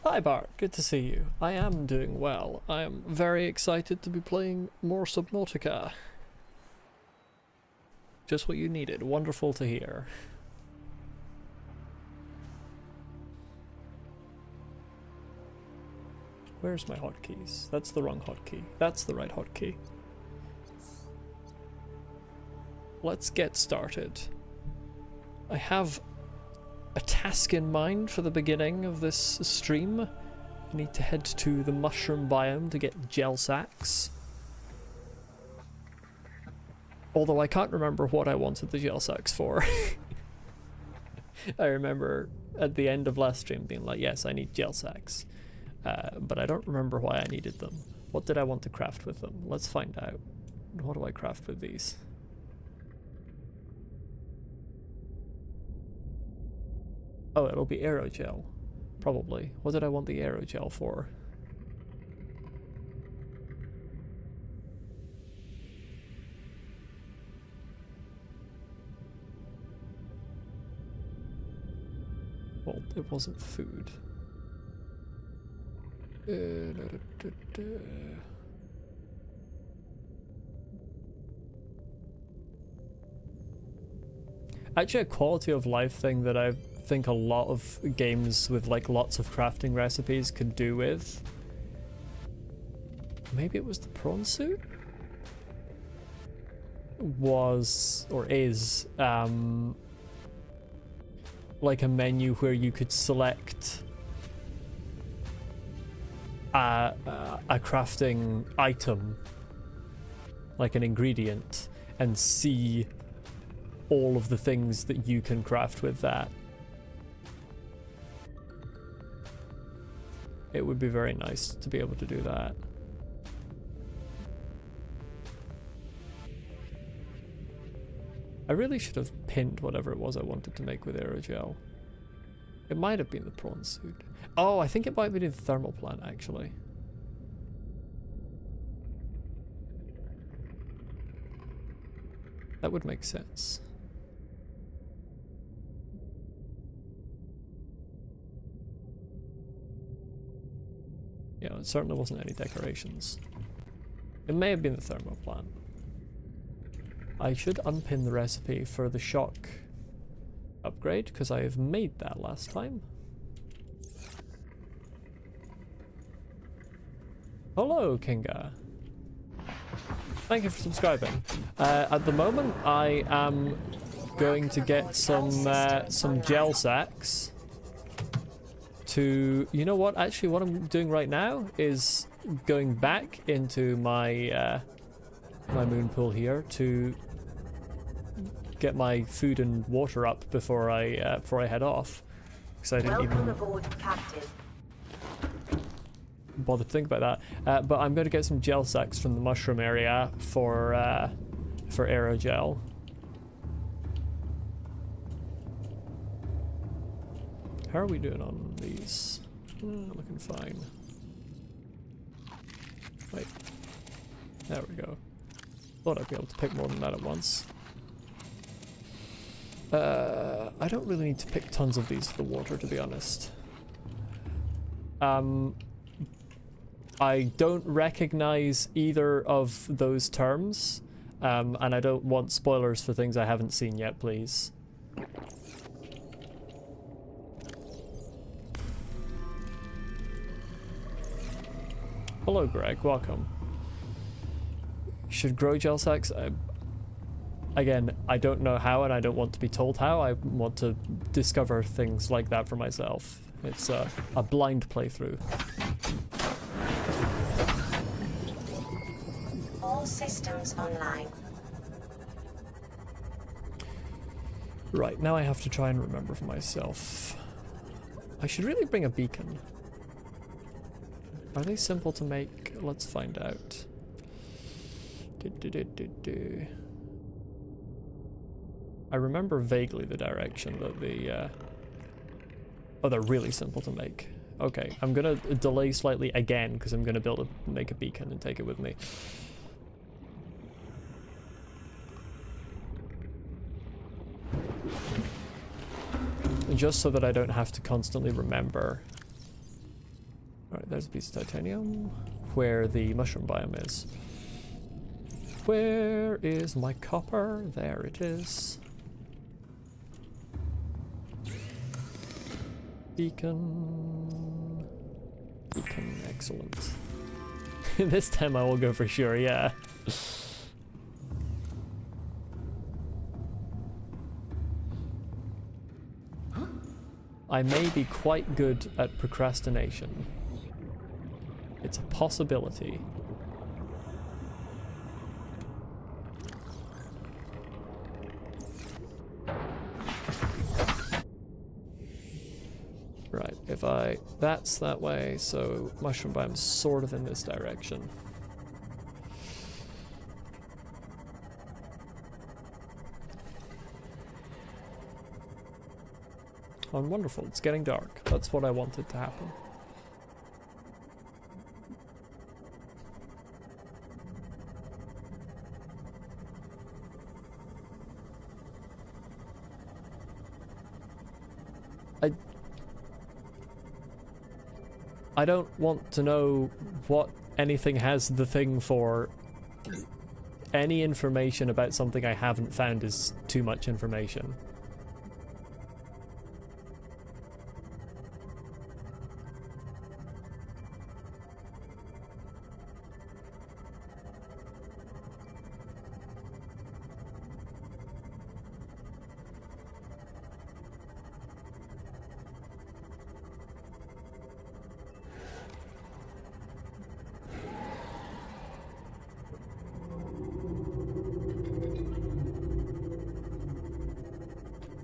Hi Bart, good to see you. I am doing well. I am very excited to be playing more Subnautica. Just what you needed. Wonderful to hear. Where's my hotkeys? That's the wrong hotkey. That's the right hotkey. Let's get started. I have a task in mind for the beginning of this stream. I need to head to the mushroom biome to get gel sacks. Although I can't remember what I wanted the gel sacks for. I remember at the end of last stream being like, yes, I need gel sacks. But I don't remember why I needed them. What did I want to craft with them? Let's find out. What do I craft with these? Oh, it'll be aerogel. Probably. What did I want the aerogel for? Well, it wasn't food. Actually, a quality of life thing that I think a lot of games with like lots of crafting recipes could do with. Maybe it was the prawn suit? Was, or is, like a menu where you could select a crafting item, like an ingredient, and see all of the things that you can craft with that. It would be very nice to be able to do that. I really should have pinned whatever it was I wanted to make with aerogel. It might have been the prawn suit. Oh, I think it might be the thermal plant, actually. That would make sense. Yeah, it certainly wasn't any decorations. It may have been the thermal plant. I should unpin the recipe for the shock upgrade, because I have made that last time. Hello, Kinga. Thank you for subscribing. At the moment, I am going to get some gel sacks to... You know what? Actually, what I'm doing right now is going back into my my moon pool here to get my food and water up before I head off, because I didn't even bother to think about that. But I'm going to get some gel sacks from the mushroom area for aerogel. How are we doing on these? Looking fine. Wait. There we go. Thought I'd be able to pick more than that at once. I don't really need to pick tons of these for the water, to be honest. I don't recognize either of those terms, and I don't want spoilers for things I haven't seen yet, please. Hello, Greg. Welcome. Should grow gel sacks? Again, I don't know how, and I don't want to be told how. I want to discover things like that for myself. It's a blind playthrough. All systems online. Right, now I have to try and remember for myself. I should really bring a beacon. Are they simple to make? Let's find out. I remember vaguely the direction that the... Oh, they're really simple to make. Okay, I'm gonna delay slightly again, because I'm gonna make a beacon and take it with me. Just so that I don't have to constantly remember Alright, there's a piece of titanium. Where the mushroom biome is. Where is my copper? There it is. Beacon. Beacon, excellent. This time I will go for sure, yeah. I may be quite good at procrastination. It's a possibility. Right, if that's that way, so mushroom biome's sort of in this direction. Oh, wonderful, it's getting dark. That's what I wanted to happen. I don't want to know what anything has the thing for. Any information about something I haven't found is too much information.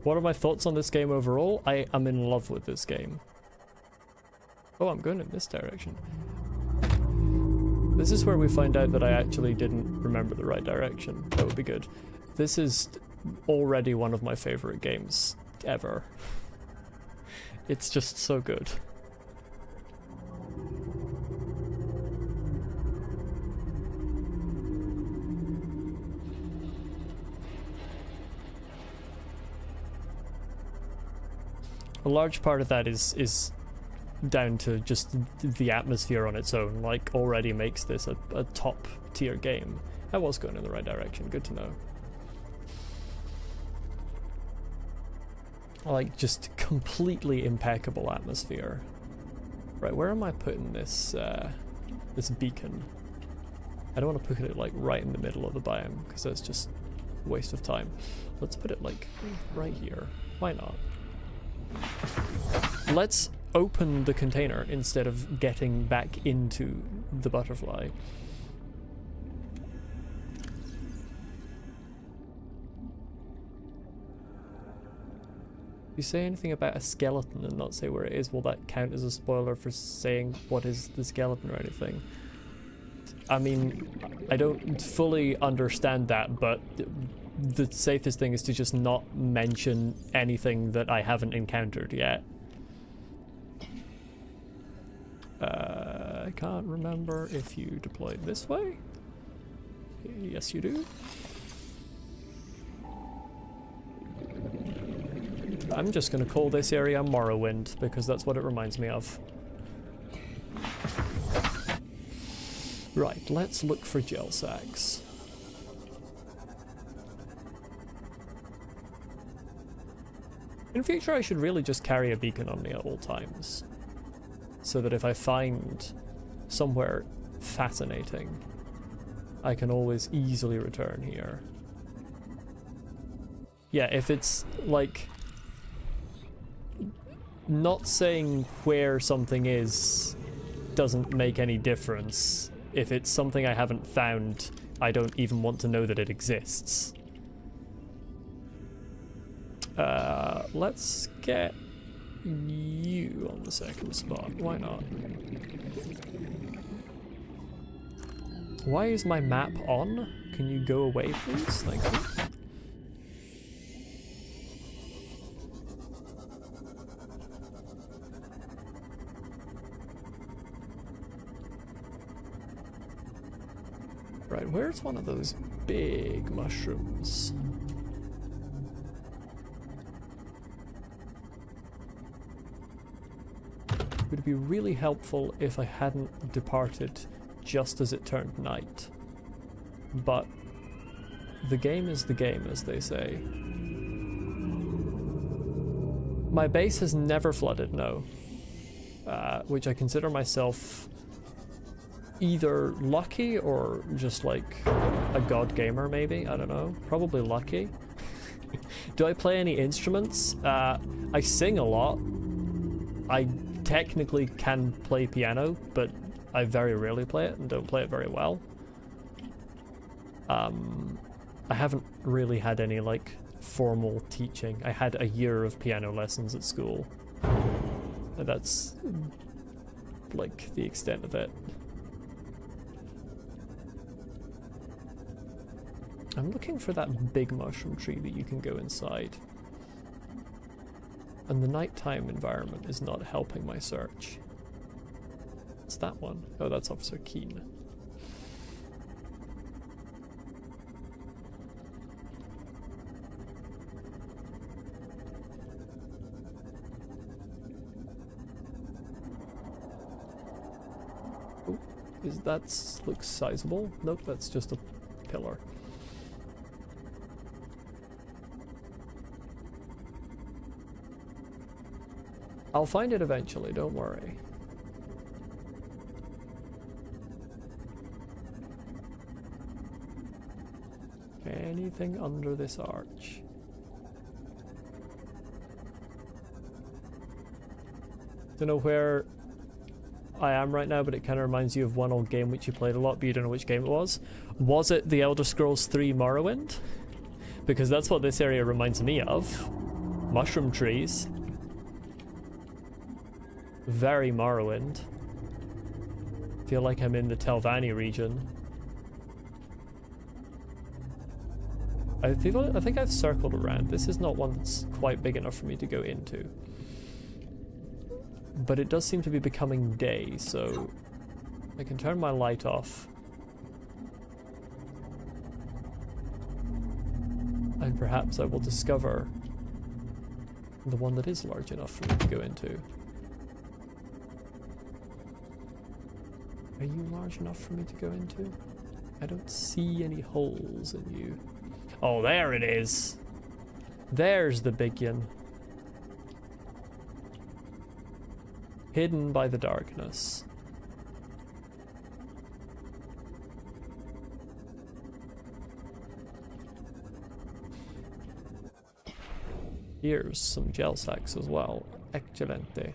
What are my thoughts on this game overall? I am in love with this game. Oh, I'm going in this direction. This is where we find out that I actually didn't remember the right direction. That would be good. This is already one of my favorite games ever. It's just so good. A large part of that is down to just the atmosphere on its own, like, already makes this a top tier game. I was going in the right direction, good to know. Like, just completely impeccable atmosphere. Right, where am I putting this, this beacon? I don't want to put it, like, right in the middle of the biome, because that's just a waste of time. Let's put it, like, right here. Why not? Let's open the container instead of getting back into the butterfly. If you say anything about a skeleton and not say where it is, will that count as a spoiler for saying what is the skeleton or anything? I mean, I don't fully understand that, but the safest thing is to just not mention anything that I haven't encountered yet. I can't remember if you deployed this way. Yes, you do. I'm just going to call this area Morrowind because that's what it reminds me of. Right, let's look for gel sacks. In future, I should really just carry a beacon on me at all times, so that if I find somewhere fascinating, I can always easily return here. Yeah, if it's like not saying where something is doesn't make any difference. If it's something I haven't found, I don't even want to know that it exists. Let's get you on the second spot. Why not? Why is my map on? Can you go away, please? Thank you. Right, where's one of those big mushrooms? It would be really helpful if I hadn't departed just as it turned night. But the game is the game, as they say. My base has never flooded, no. Which I consider myself either lucky or just like a god gamer, maybe. I don't know. Probably lucky. Do I play any instruments? I sing a lot. I technically can play piano, but I very rarely play it and don't play it very well. I haven't really had any like formal teaching. I had a year of piano lessons at school. And that's like the extent of it. I'm looking for that big mushroom tree that you can go inside. And the nighttime environment is not helping my search. It's that one. Oh, that's Officer Keen. Oh, looks sizable? Nope, that's just a pillar. I'll find it eventually, don't worry. Anything under this arch? Don't know where I am right now, but it kind of reminds you of one old game which you played a lot, but you don't know which game it was. Was it The Elder Scrolls 3 Morrowind? Because that's what this area reminds me of. Mushroom trees. Very Morrowind. Feel like I'm in the Telvanni region. I think I've circled around. This is not one that's quite big enough for me to go into. But it does seem to be becoming day, so I can turn my light off. And perhaps I will discover the one that is large enough for me to go into. Are you large enough for me to go into? I don't see any holes in you. Oh, there it is. There's the big one. Hidden by the darkness. Here's some gel sacks as well. Excelente.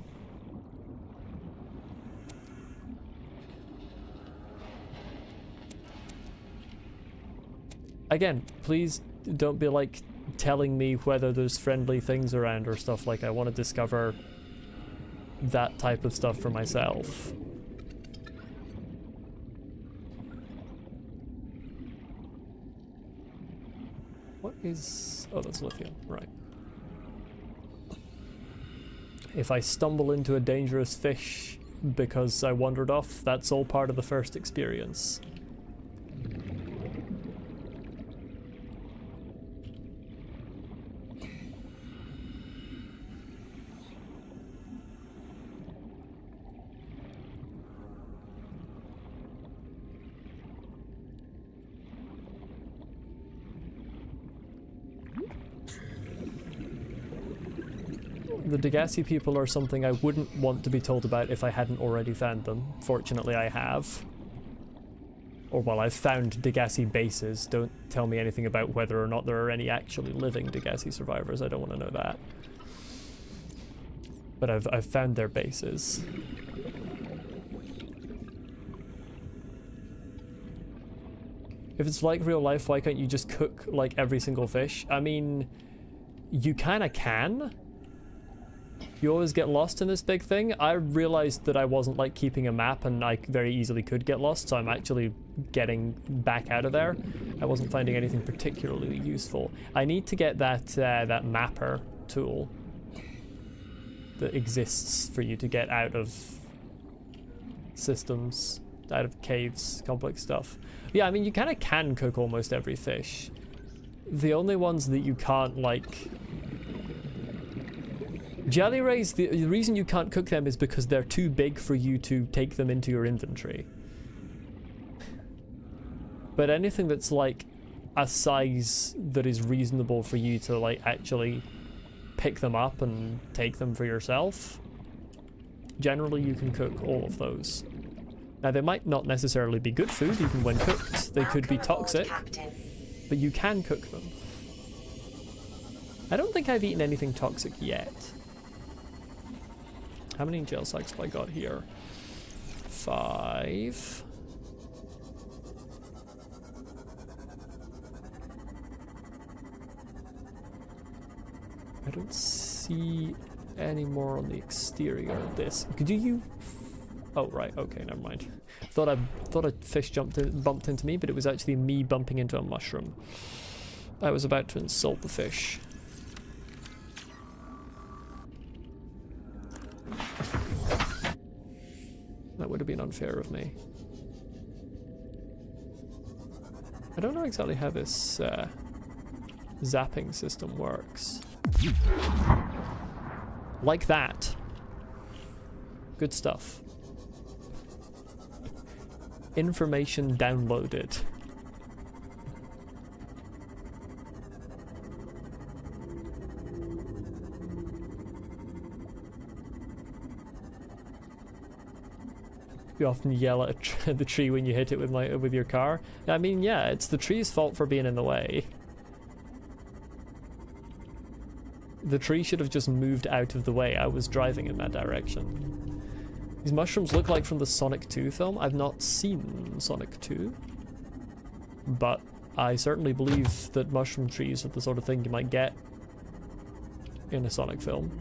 Again, please don't be like telling me whether there's friendly things around or stuff. Like, I want to discover that type of stuff for myself. What is... oh, that's lithium, right. If I stumble into a dangerous fish because I wandered off, that's all part of the first experience. The Degassi people are something I wouldn't want to be told about if I hadn't already found them. Fortunately, I have. Or, well, I've found Degassi bases. Don't tell me anything about whether or not there are any actually living Degassi survivors. I don't want to know that. But I've found their bases. If it's like real life, why can't you just cook, like, every single fish? I mean, you kinda can. You always get lost in this big thing. I realized that I wasn't like keeping a map and I very easily could get lost, so I'm actually getting back out of there. I wasn't finding anything particularly useful. I need to get that that mapper tool that exists for you to get out of systems, out of caves, complex stuff. Yeah, I mean, you kind of can cook almost every fish. The only ones that you can't, like, Jelly rays, the reason you can't cook them is because they're too big for you to take them into your inventory. But anything that's like a size that is reasonable for you to like actually pick them up and take them for yourself, generally you can cook all of those. Now they might not necessarily be good food even when cooked. They could be toxic, but you can cook them. I don't think I've eaten anything toxic yet. How many gel sacks have I got here? 5. I don't see any more on the exterior of this. Could you? Oh right, okay, never mind. Thought a fish bumped into me, but it was actually me bumping into a mushroom. I was about to insult the fish. That would have been unfair of me. I don't know exactly how this zapping system works. Like that. Good stuff. Information downloaded. You often yell at the tree when you hit it with your car. I mean, yeah, it's the tree's fault for being in the way. The tree should have just moved out of the way. I was driving in that direction. These mushrooms look like from the Sonic 2 film. I've not seen Sonic 2, but I certainly believe that mushroom trees are the sort of thing you might get in a Sonic film.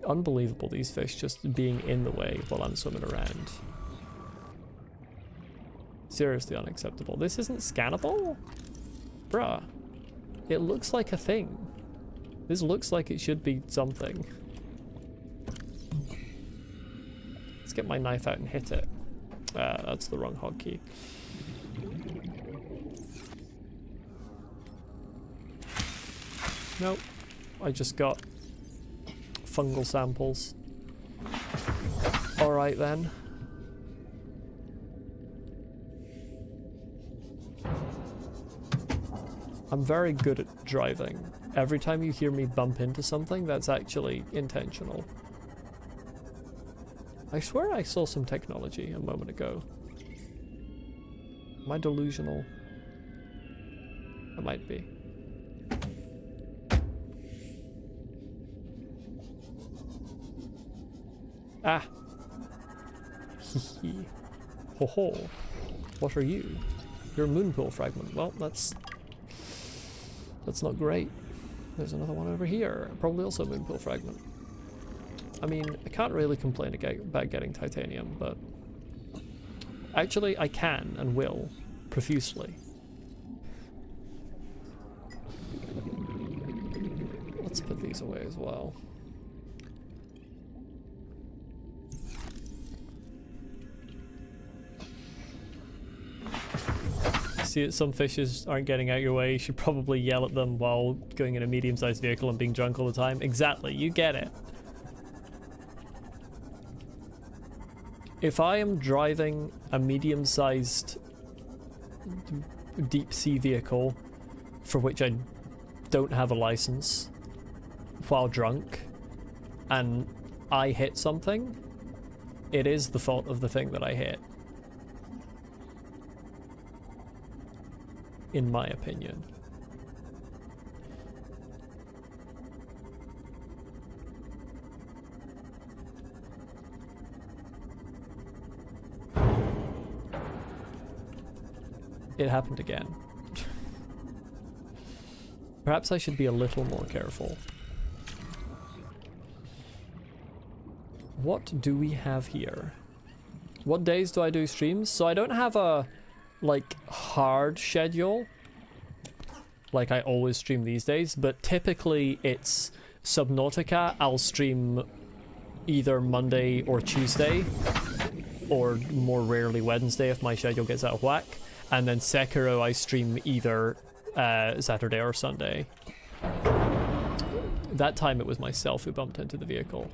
Unbelievable, these fish just being in the way while I'm swimming around. Seriously unacceptable. This isn't scannable? Bruh. It looks like a thing. This looks like it should be something. Let's get my knife out and hit it. That's the wrong hotkey. Nope. I just got fungal samples. Alright then. I'm very good at driving. Every time you hear me bump into something, that's actually intentional. I swear I saw some technology a moment ago. Am I delusional? I might be. Ah! Hee Ho ho. What are you? You're a moonpool fragment. Well, that's not great. There's another one over here. Probably also a moonpool fragment. I mean, I can't really complain about getting titanium, but actually I can and will profusely. Let's put these away as well. See that some fishes aren't getting out your way, you should probably yell at them while going in a medium-sized vehicle and being drunk all the time. Exactly, you get it. If I am driving a medium-sized deep-sea vehicle for which I don't have a license while drunk and I hit something, it is the fault of the thing that I hit. In my opinion. It happened again. Perhaps I should be a little more careful. What do we have here? What days do I do streams? So I don't have a like hard schedule like I always stream these days, but typically it's Subnautica, I'll stream either Monday or Tuesday, or more rarely Wednesday if my schedule gets out of whack. And then Sekiro, I stream either Saturday or Sunday. That time it was myself who bumped into the vehicle.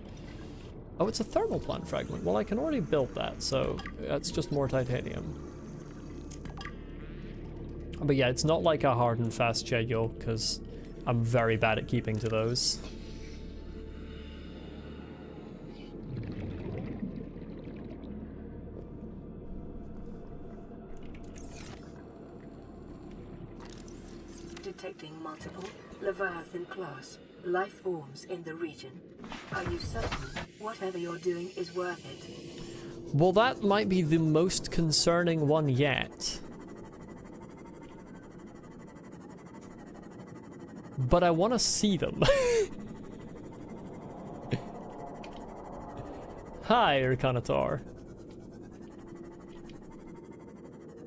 Oh, it's a thermal plant fragment. Well, I can already build that, so that's just more titanium. But yeah, it's not like a hard and fast schedule, because I'm very bad at keeping to those. Detecting multiple Leviathan class life forms in the region. Are you certain whatever you're doing is worth it? Well, that might be the most concerning one yet. But I want to see them. Hi, Urkanator.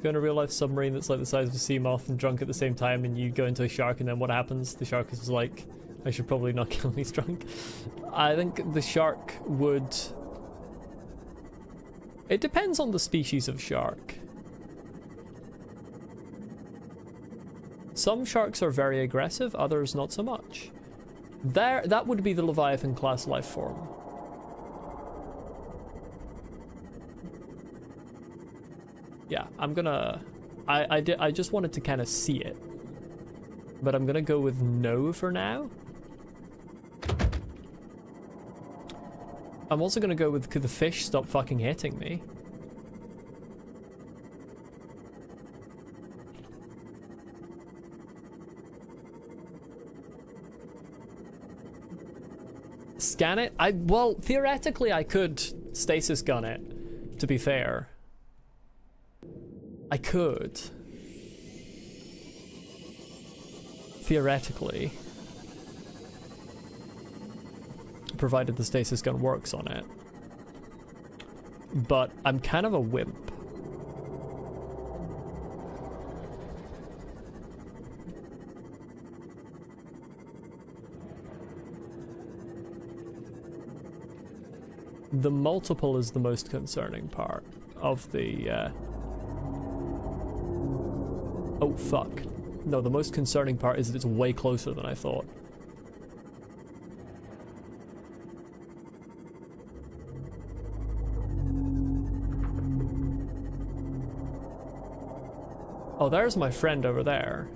Go in a real life submarine that's like the size of a sea moth and drunk at the same time, and you go into a shark, and then what happens? The shark is like, I should probably not kill these drunk. I think the shark would... It depends on the species of shark. Some sharks are very aggressive, others not so much. That would be the Leviathan class life form. Yeah, I'm gonna... I just wanted to kind of see it. But I'm gonna go with no for now. I'm also gonna go with, could the fish stop fucking hitting me? Scan it? Well, theoretically I could stasis gun it, to be fair. I could. Theoretically. Provided the stasis gun works on it. But I'm kind of a wimp. The multiple is the most concerning part of the... Oh, fuck. No, the most concerning part is that it's way closer than I thought. Oh, there's my friend over there.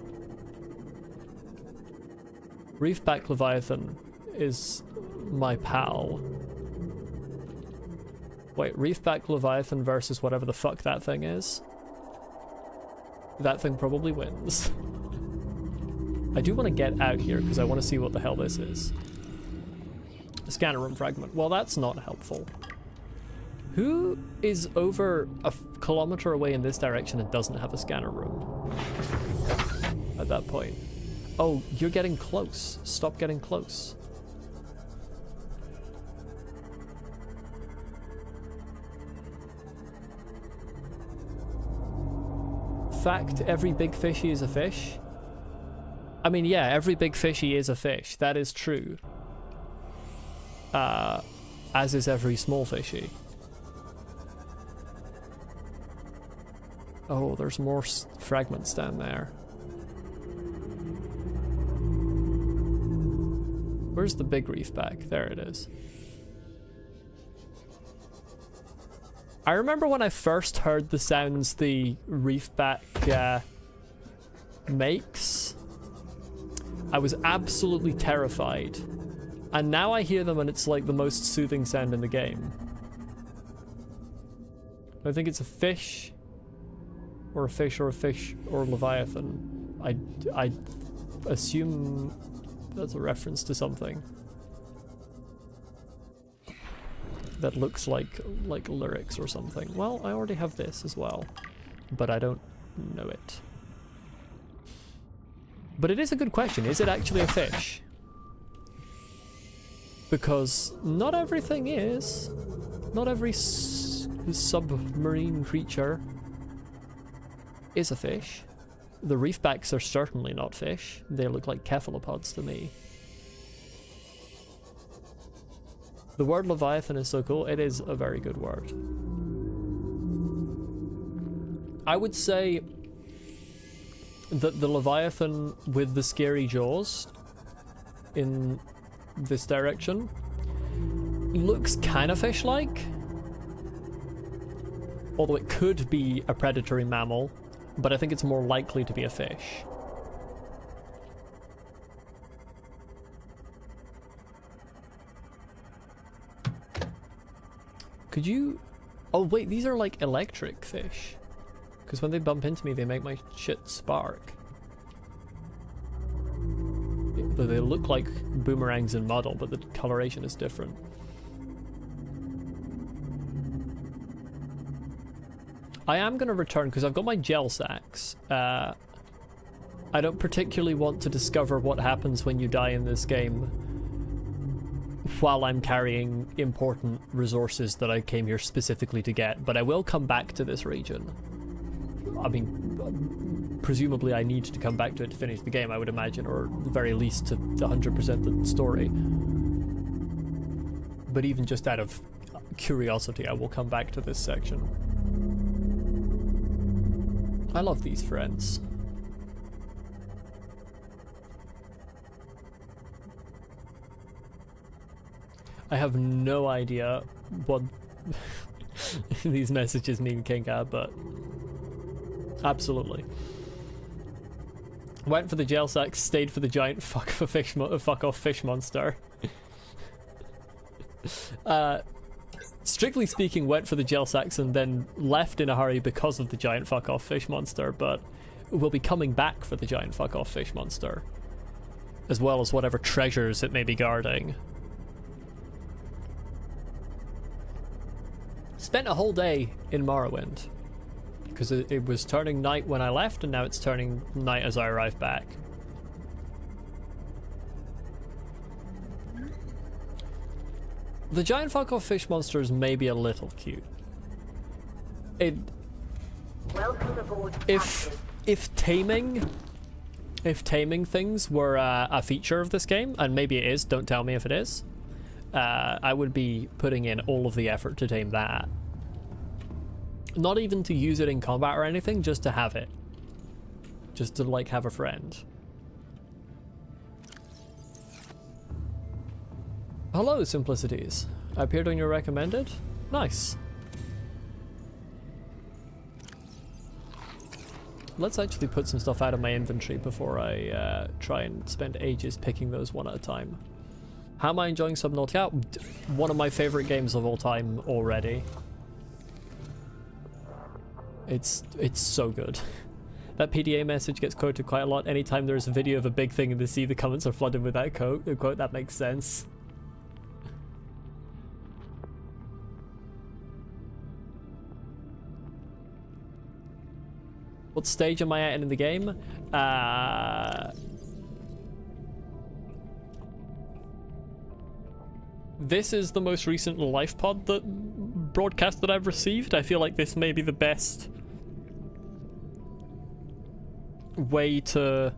Reefback Leviathan is my pal. Wait, Reefback Leviathan versus whatever the fuck that thing is? That thing probably wins. I do want to get out here because I want to see what the hell this is. A scanner room fragment. Well, that's not helpful. Who is over a kilometer away in this direction and doesn't have a scanner room? At that point. Oh, you're getting close. Stop getting close. Fact, every big fishy is a fish. I mean, yeah, every big fishy is a fish. That is true. As is every small fishy. Oh, there's more fragments down there. Where's the big reef back? There it is. I remember when I first heard the sounds the reefback makes, I was absolutely terrified. And now I hear them and it's like the most soothing sound in the game. I think it's a fish, or a fish, or a fish, or a leviathan. I assume that's a reference to something that looks like lyrics or something. Well, I already have this as well, but I don't know it. But it is a good question. Is it actually a fish? Because not everything is. Not every submarine creature is a fish. The reefbacks are certainly not fish. They look like cephalopods to me. The word Leviathan is so cool. It is a very good word. I would say that the Leviathan with the scary jaws in this direction looks kind of fish-like. Although it could be a predatory mammal, but I think it's more likely to be a fish. Could you... Oh wait, these are like electric fish. Because when they bump into me, they make my shit spark. They look like boomerangs in model, but the coloration is different. I am going to return because I've got my gel sacks. I don't particularly want to discover what happens when you die in this game while I'm carrying important resources that I came here specifically to get, but I will come back to this region. I mean, presumably I need to come back to it to finish the game, I would imagine, or at the very least to 100% the story. But even just out of curiosity, I will come back to this section. I love these friends. I have no idea what these messages mean, Kinka, but absolutely. Went for the gel sack, stayed for the giant fuck off fish monster. Strictly speaking, went for the gel sacks and then left in a hurry because of the giant fuck off fish monster, but will be coming back for the giant fuck off fish monster, as well as whatever treasures it may be guarding. Spent a whole day in Morrowind because it was turning night when I left, and now it's turning night as I arrive back. The giant fuck-off fish monsters may be a little cute. Welcome aboard. If taming things were a feature of this game, and maybe it is, don't tell me if it is, I would be putting in all of the effort to tame that. Not even to use it in combat or anything, just to have it. Just to, like, have a friend. Hello, Simplicities. I appeared on your recommended? Nice. Let's actually put some stuff out of my inventory before I try and spend ages picking those one at a time. How am I enjoying Subnautica? One of my favorite games of all time already. It's so good. That PDA message gets quoted quite a lot. Anytime there's a video of a big thing in the sea, the comments are flooded with that quote. That makes sense. What stage am I at in the game? This is the most recent life pod broadcast that I've received. I feel like this may be the best way to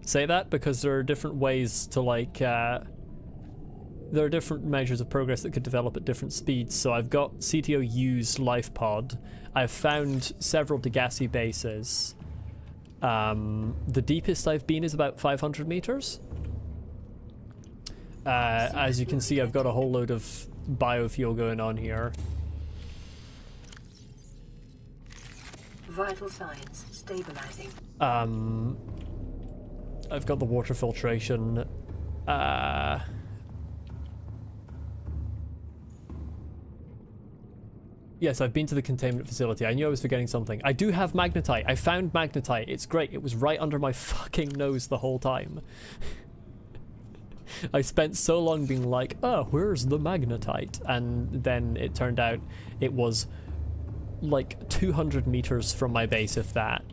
say that, because there are different ways to, like, there are different measures of progress that could develop at different speeds. So I've got CTOU's life pod. I've found several Degassi bases. The deepest I've been is about 500 meters. As you can see, I've got a whole load of biofuel going on here. Vital signs stabilizing. I've got the water filtration. Yes, I've been to the containment facility. I knew I was forgetting something. I do have magnetite. I found magnetite. It's great. It was right under my fucking nose the whole time. I spent so long being like, oh, where's the magnetite? And then it turned out it was like 200 meters from my base, if that.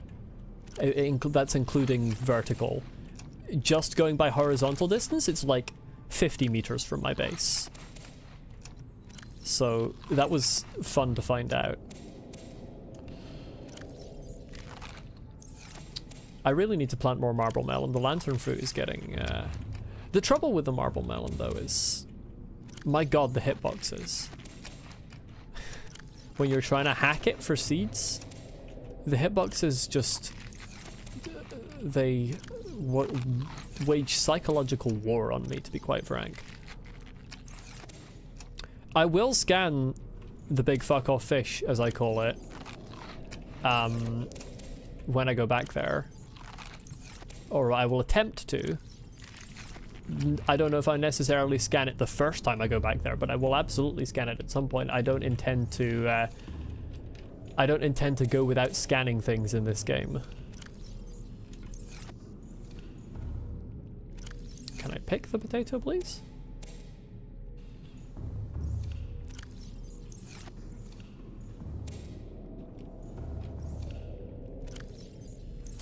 That's including vertical. Just going by horizontal distance, it's like 50 meters from my base. So that was fun to find out. I really need to plant more marble melon. The lantern fruit is getting... The trouble with the marble melon, though, is My god, the hitboxes. When you're trying to hack it for seeds, the hitboxes just... they wage psychological war on me, to be quite frank. I will scan the big fuck off fish, as I call it, when I go back there. Or I will attempt to. I don't know if I necessarily scan it the first time I go back there, but I will absolutely scan it at some point. I don't intend to go without scanning things in this game. Can I pick the potato, please?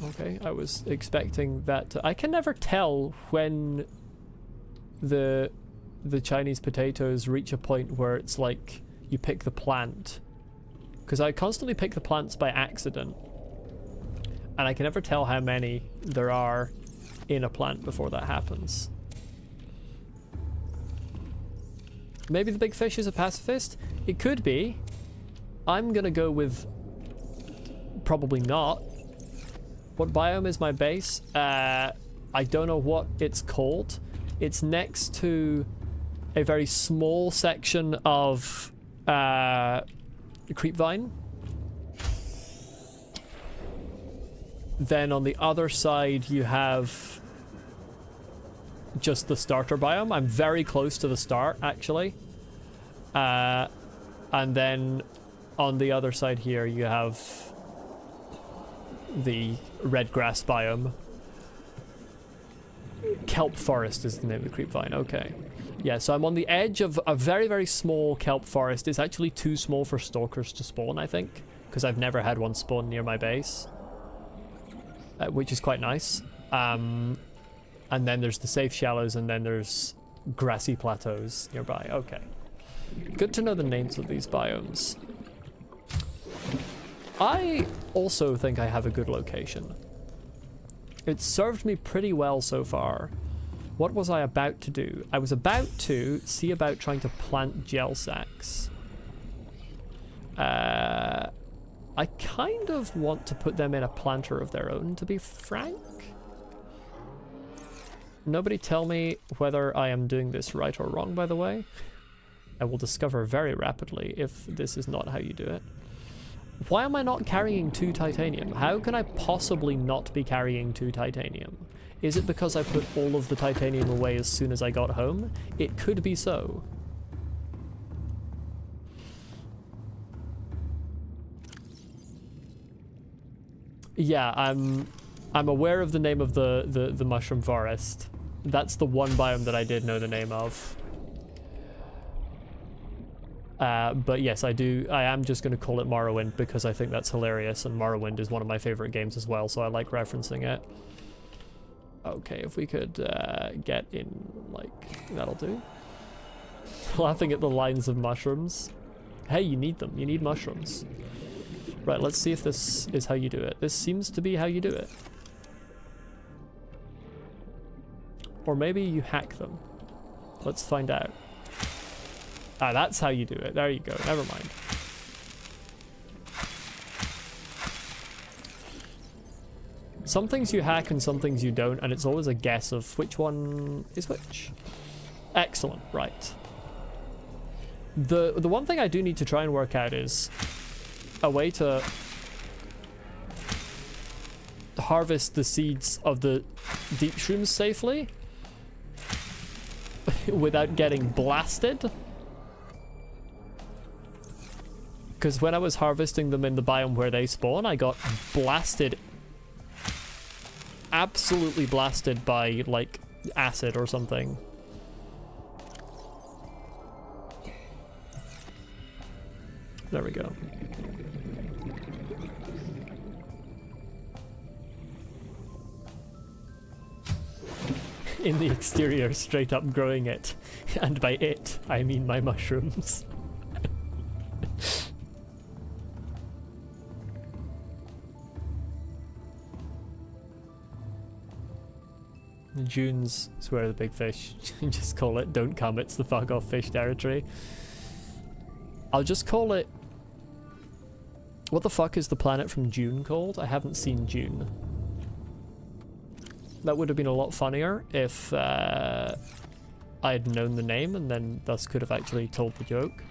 Okay, I was expecting that I can never tell when the Chinese potatoes reach a point where it's like you pick the plant, because I constantly pick the plants by accident and I can never tell how many there are in a plant before that happens. Maybe the big fish is a pacifist? It could be. I'm gonna go with probably not. What biome is my base? I don't know what it's called. It's next to a very small section of creepvine. Then on the other side you have just the starter biome. I'm very close to the start, actually. And then on the other side here you have the red grass biome. Kelp forest is the name of the creepvine. Okay. Yeah, so I'm on the edge of a very, very small kelp forest. It's actually too small for stalkers to spawn, I think, because I've never had one spawn near my base, which is quite nice. And then there's the safe shallows, and then there's grassy plateaus nearby. Okay. Good to know the names of these biomes. I also think I have a good location. It's served me pretty well so far. What was I about to do? I was about to see about trying to plant gel sacks. I kind of want to put them in a planter of their own, to be frank. Nobody tell me whether I am doing this right or wrong, by the way. I will discover very rapidly if this is not how you do it. Why am I not carrying 2 titanium? How can I possibly not be carrying 2 titanium? Is it because I put all of the titanium away as soon as I got home? It could be so. Yeah, I'm aware of the name of the mushroom forest. That's the one biome that I did know the name of. But yes, I am just going to call it Morrowind because I think that's hilarious, and Morrowind is one of my favorite games as well, so I like referencing it. Okay, if we could get in, like, that'll do. Laughing at the lines of mushrooms. Hey, you need them. You need mushrooms. Right, let's see if this is how you do it. This seems to be how you do it. Or maybe you hack them. Let's find out. Ah, that's how you do it. There you go. Never mind. Some things you hack and some things you don't, and it's always a guess of which one is which. Excellent. Right. The one thing I do need to try and work out is a way to harvest the seeds of the deep shrooms safely without getting blasted. Because when I was harvesting them in the biome where they spawn, I got blasted. Absolutely blasted by, like, acid or something. There we go. In the exterior, straight up growing it. And by it, I mean my mushrooms. June's swear the big fish. Just call it don't come, it's the fuck off fish territory. I'll just call it... What the fuck is the planet from June called? I haven't seen June. That would have been a lot funnier if I had known the name and then thus could have actually told the joke.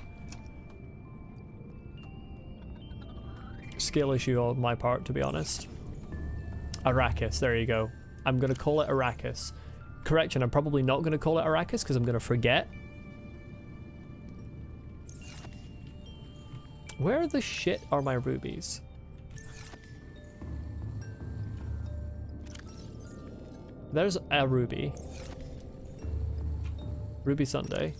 Skill issue on my part, to be honest. Arrakis, there you go. I'm going to call it Arrakis. Correction, I'm probably not going to call it Arrakis because I'm going to forget. Where the shit are my rubies? There's a ruby. Ruby Sunday.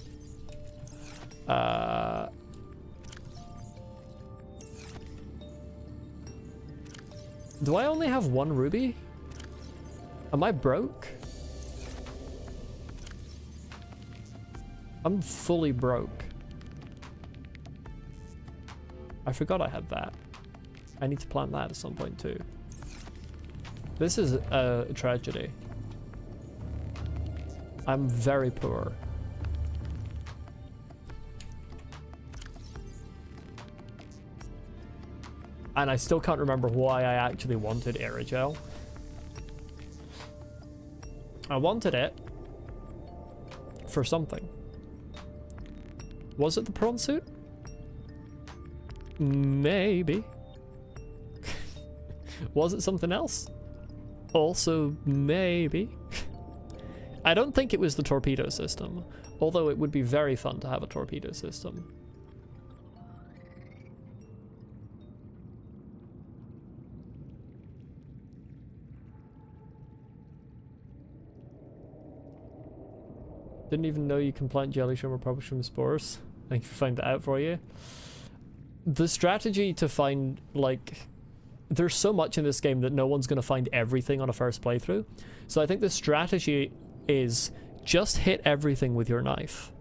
Do I only have one ruby? Am I broke? I'm fully broke. I forgot I had that. I need to plant that at some point too. This is a tragedy. I'm very poor. And I still can't remember why I actually wanted aerogel. I wanted it for something. Was it the prawn suit? Maybe. Was it something else? Also, maybe. I don't think it was the torpedo system, although it would be very fun to have a torpedo system. Didn't even know you can plant jelly shrimp or purple shrimp spores. Thank you for finding that out for you. The strategy to find, like, there's so much in this game that no one's going to find everything on a first playthrough. So I think the strategy is just hit everything with your knife.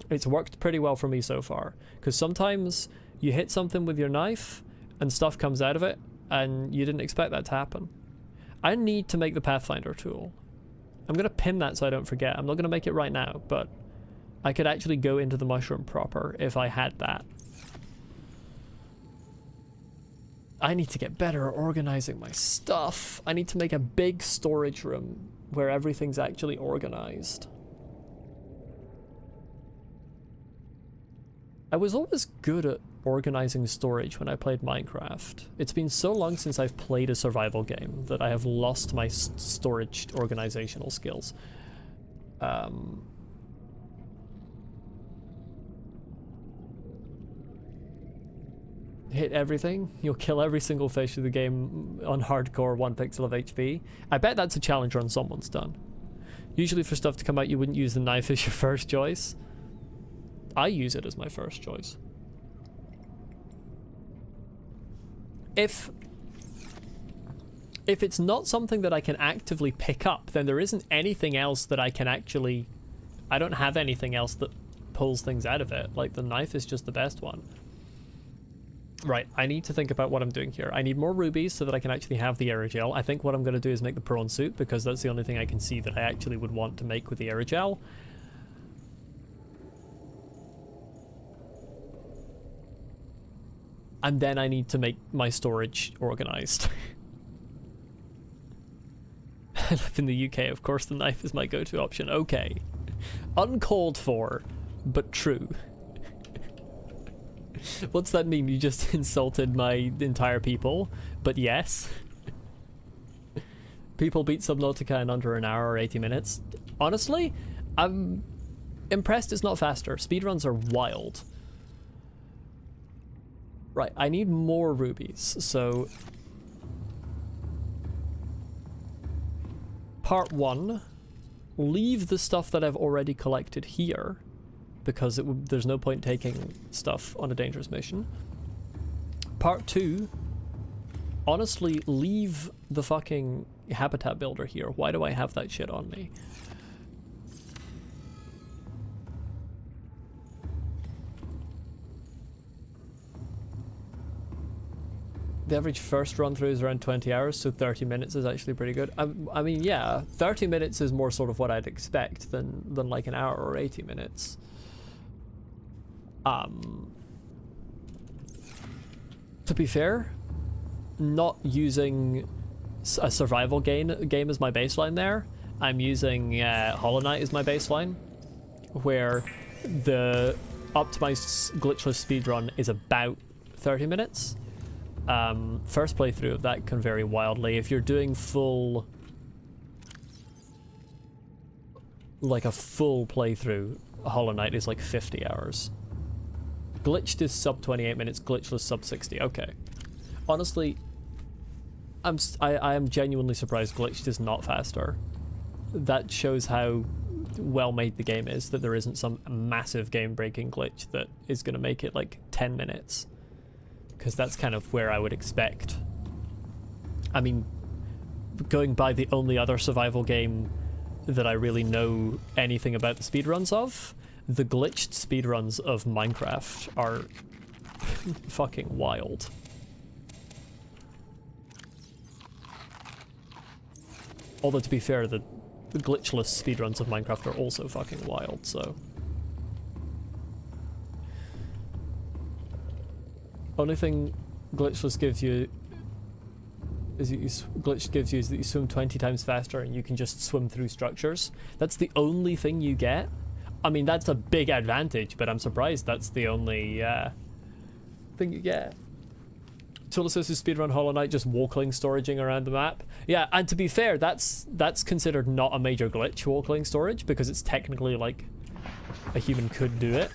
It's worked pretty well for me so far, because sometimes you hit something with your knife and stuff comes out of it and you didn't expect that to happen. I need to make the Pathfinder tool. I'm going to pin that so I don't forget. I'm not going to make it right now, but I could actually go into the mushroom proper if I had that. I need to get better at organizing my stuff. I need to make a big storage room where everything's actually organized. I was always good at organizing storage when I played Minecraft. It's been so long since I've played a survival game that I have lost my storage organizational skills. Hit everything. You'll kill every single fish of the game on hardcore 1 pixel of HP. I bet that's a challenge run someone's done. Usually for stuff to come out you wouldn't use the knife as your first choice. I use it as my first choice. If it's not something that I can actively pick up, then there isn't anything else that I can actually... I don't have anything else that pulls things out of it. Like, the knife is just the best one. Right, I need to think about what I'm doing here. I need more rubies so that I can actually have the aerogel. I think what I'm going to do is make the prawn suit, because that's the only thing I can see that I actually would want to make with the aerogel. And then I need to make my storage organized. I live in the UK, of course the knife is my go-to option. Okay. Uncalled for, but true. What's that mean? You just insulted my entire people? But yes. People beat Subnautica in under an hour or 80 minutes. Honestly, I'm impressed it's not faster. Speedruns are wild. Right, I need more rubies, so... Part 1. Leave the stuff that I've already collected here, because there's no point taking stuff on a dangerous mission. Part 2. Honestly, leave the fucking habitat builder here. Why do I have that shit on me? The average first run through is around 20 hours, so 30 minutes is actually pretty good. I mean, yeah, 30 minutes is more sort of what I'd expect than like an hour or 80 minutes. To be fair, not using a survival game as my baseline there, I'm using Hollow Knight as my baseline, where the optimized glitchless speedrun is about 30 minutes. First playthrough of that can vary wildly. If you're doing full, like a full playthrough, Hollow Knight is like 50 hours. Glitched is sub 28 minutes, glitchless sub 60. Okay. Honestly, I am genuinely surprised glitched is not faster. That shows how well made the game is, that there isn't some massive game-breaking glitch that is going to make it like 10 minutes. Because that's kind of where I would expect. I mean, going by the only other survival game that I really know anything about the speedruns of, the glitched speedruns of Minecraft are fucking wild. Although, to be fair, the glitchless speedruns of Minecraft are also fucking wild, so... Only thing glitchless gives you is that you swim 20 times faster and you can just swim through structures. That's the only thing you get. I mean, that's a big advantage, but I'm surprised that's the only thing you get. Tulisus is speedrun Hollow Knight just walkling storaging around the map. Yeah, and to be fair, that's considered not a major glitch, walkling storage, because it's technically like a human could do it.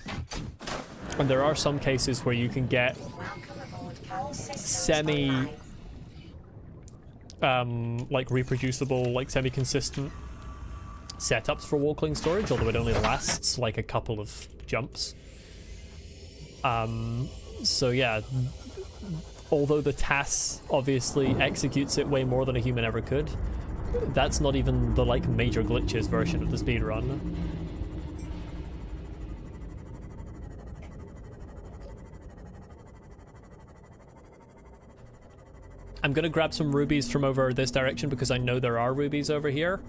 And there are some cases where you can get semi like reproducible, like semi-consistent setups for walkling storage, although it only lasts like a couple of jumps. So yeah, although the TAS obviously executes it way more than a human ever could, that's not even the like major glitches version of the speedrun. I'm gonna grab some rubies from over this direction because I know there are rubies over here.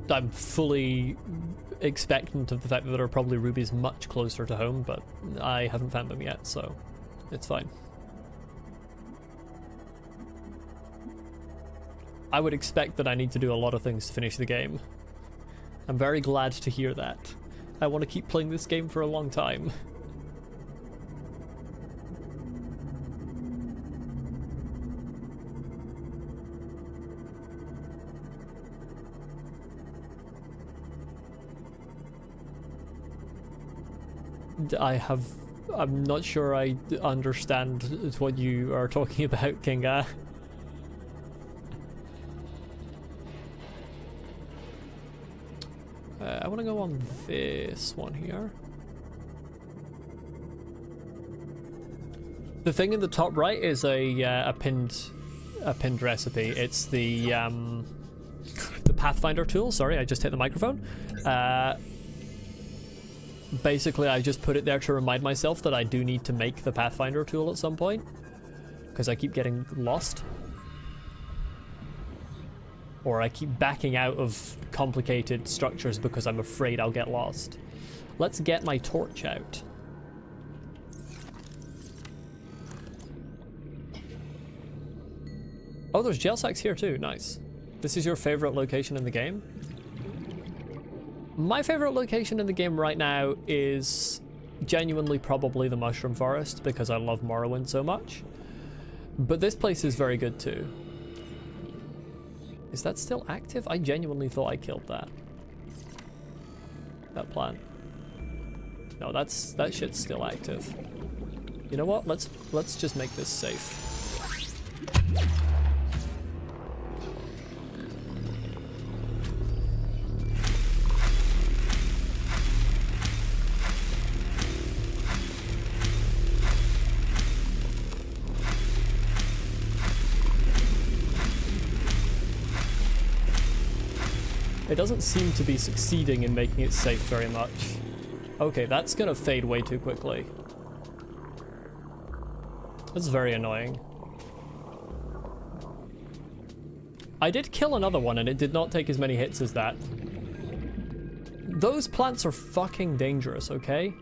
I'm fully expectant of the fact that there are probably rubies much closer to home, but I haven't found them yet, so it's fine. I would expect that I need to do a lot of things to finish the game. I'm very glad to hear that. I want to keep playing this game for a long time. I'm not sure I understand what you are talking about, Kinga. I want to go on this one here. The thing in the top right is a pinned recipe. It's the Pathfinder tool. Sorry, I just hit the microphone. Basically, I just put it there to remind myself that I do need to make the Pathfinder tool at some point, because I keep getting lost. Or I keep backing out of complicated structures because I'm afraid I'll get lost. Let's get my torch out. Oh, there's gel sacks here too, nice. This is your favorite location in the game? My favorite location in the game right now is genuinely probably the Mushroom Forest, because I love Morrowind so much. But this place is very good too. Is that still active? I genuinely thought I killed that. That plant. No, that shit's still active. You know what? Let's just make this safe. It doesn't seem to be succeeding in making it safe very much. Okay, that's gonna fade way too quickly. That's very annoying. I did kill another one and it did not take as many hits as that. Those plants are fucking dangerous, okay?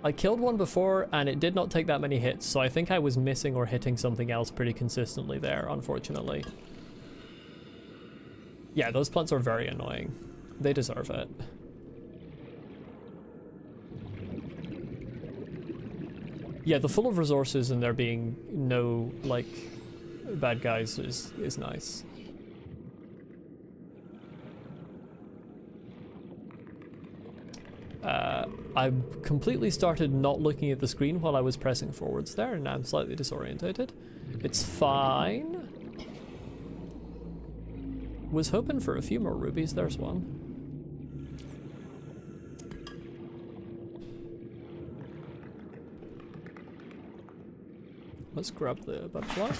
I killed one before and it did not take that many hits, so I think I was missing or hitting something else pretty consistently there, unfortunately. Yeah, those plants are very annoying. They deserve it. Yeah, the full of resources and there being no, like, bad guys is nice. I completely started not looking at the screen while I was pressing forwards there, and now I'm slightly disorientated. It's fine. Was hoping for a few more rubies. There's one. Let's grab the butterfly.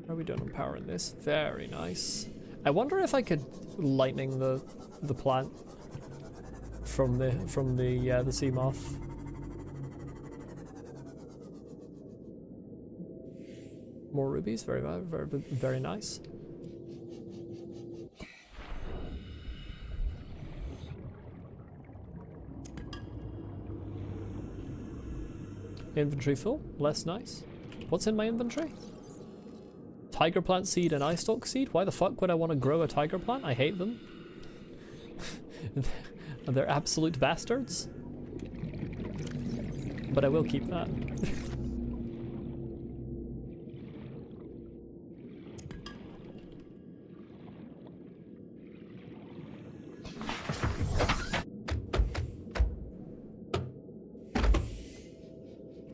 How are we doing on powering this? Very nice. I wonder if I could lightning the plant from the sea moth. More rubies, very nice. Inventory full, less nice. What's in my inventory? Tiger plant seed and eye stalk seed? Why the fuck would I want to grow a tiger plant? I hate them. They're absolute bastards. But I will keep that.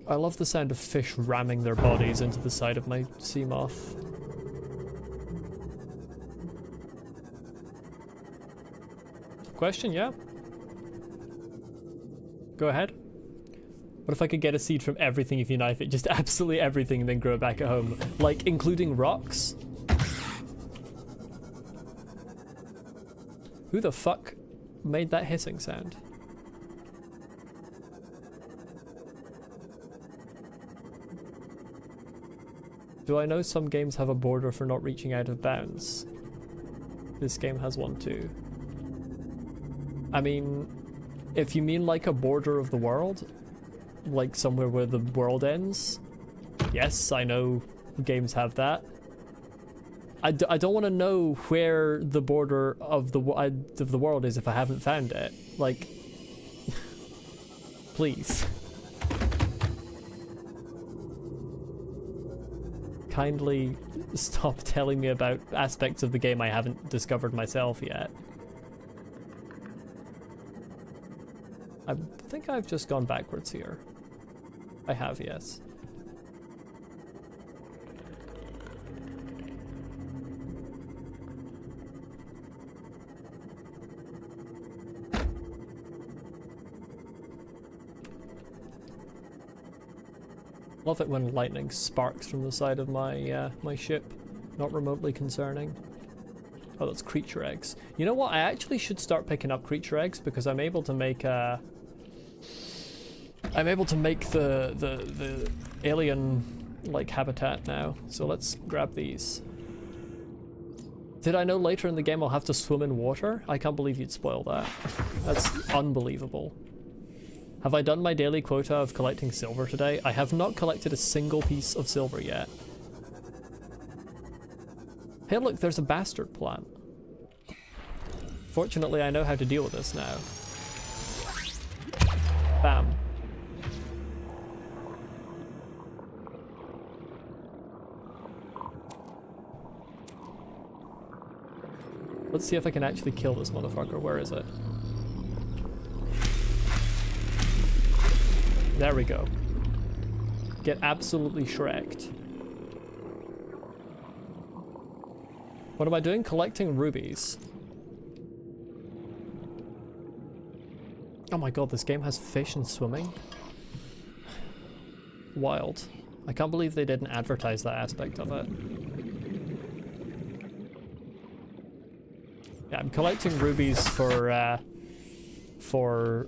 I love the sound of fish ramming their bodies into the side of my sea moth. Question, yeah? Go ahead. What if I could get a seed from everything if you knife it? Just absolutely everything and then grow it back at home. Like, including rocks? Who the fuck made that hissing sound? Do I know some games have a border for not reaching out of bounds? This game has one too. I mean, if you mean like a border of the world, like somewhere where the world ends, yes, I know games have that. I don't want to know where the border of the world is if I haven't found it. Like, please. Kindly stop telling me about aspects of the game I haven't discovered myself yet. I think I've just gone backwards here. I have, yes. Love it when lightning sparks from the side of my my ship. Not remotely concerning. Oh, that's creature eggs. You know what? I actually should start picking up creature eggs because I'm able to make the alien like habitat now. So let's grab these. Did I know later in the game I'll have to swim in water? I can't believe you'd spoil that. That's unbelievable. Have I done my daily quota of collecting silver today? I have not collected a single piece of silver yet. Hey look, there's a bastard plant. Fortunately, I know how to deal with this now. Bam. Let's see if I can actually kill this motherfucker. Where is it? There we go. Get absolutely shreked. What am I doing? Collecting rubies. Oh my god, this game has fish and swimming. Wild. I can't believe they didn't advertise that aspect of it. Yeah, I'm collecting rubies for for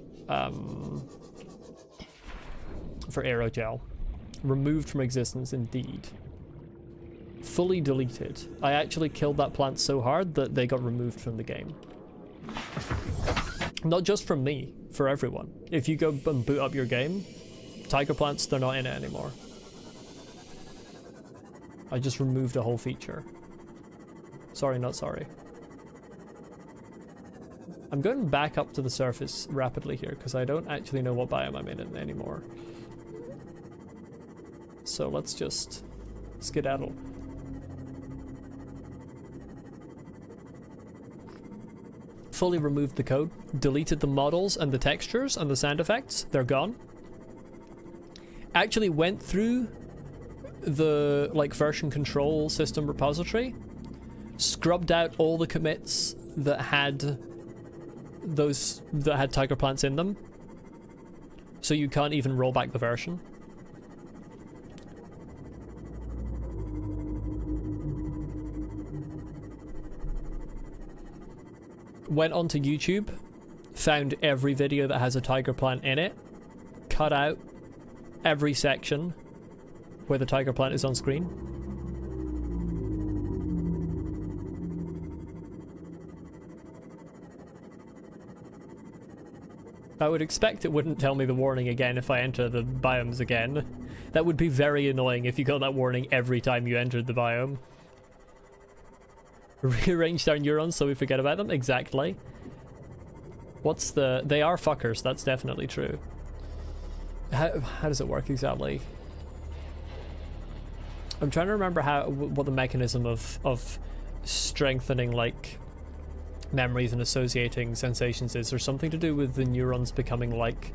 aerogel. Removed from existence indeed. Fully deleted. I actually killed that plant so hard that they got removed from the game. Not just from me, for everyone. If you go and boot up your game, tiger plants, they're not in it anymore. I just removed a whole feature. Sorry, not sorry. I'm going back up to the surface rapidly here because I don't actually know what biome I'm in anymore. So let's just skedaddle. Fully removed the code, deleted the models and the textures and the sound effects, they're gone. Actually went through the like version control system repository, scrubbed out all the commits that had tiger plants in them, so you can't even roll back the version. Went onto YouTube, found every video that has a tiger plant in it, cut out every section where the tiger plant is on screen. I would expect it wouldn't tell me the warning again if I enter the biomes again. That would be very annoying if you got that warning every time you entered the biome. Rearranged our neurons so we forget about them? Exactly. What's the... They are fuckers, that's definitely true. How does it work exactly? I'm trying to remember what the mechanism of strengthening like memories and associating sensations is. There's something to do with the neurons becoming like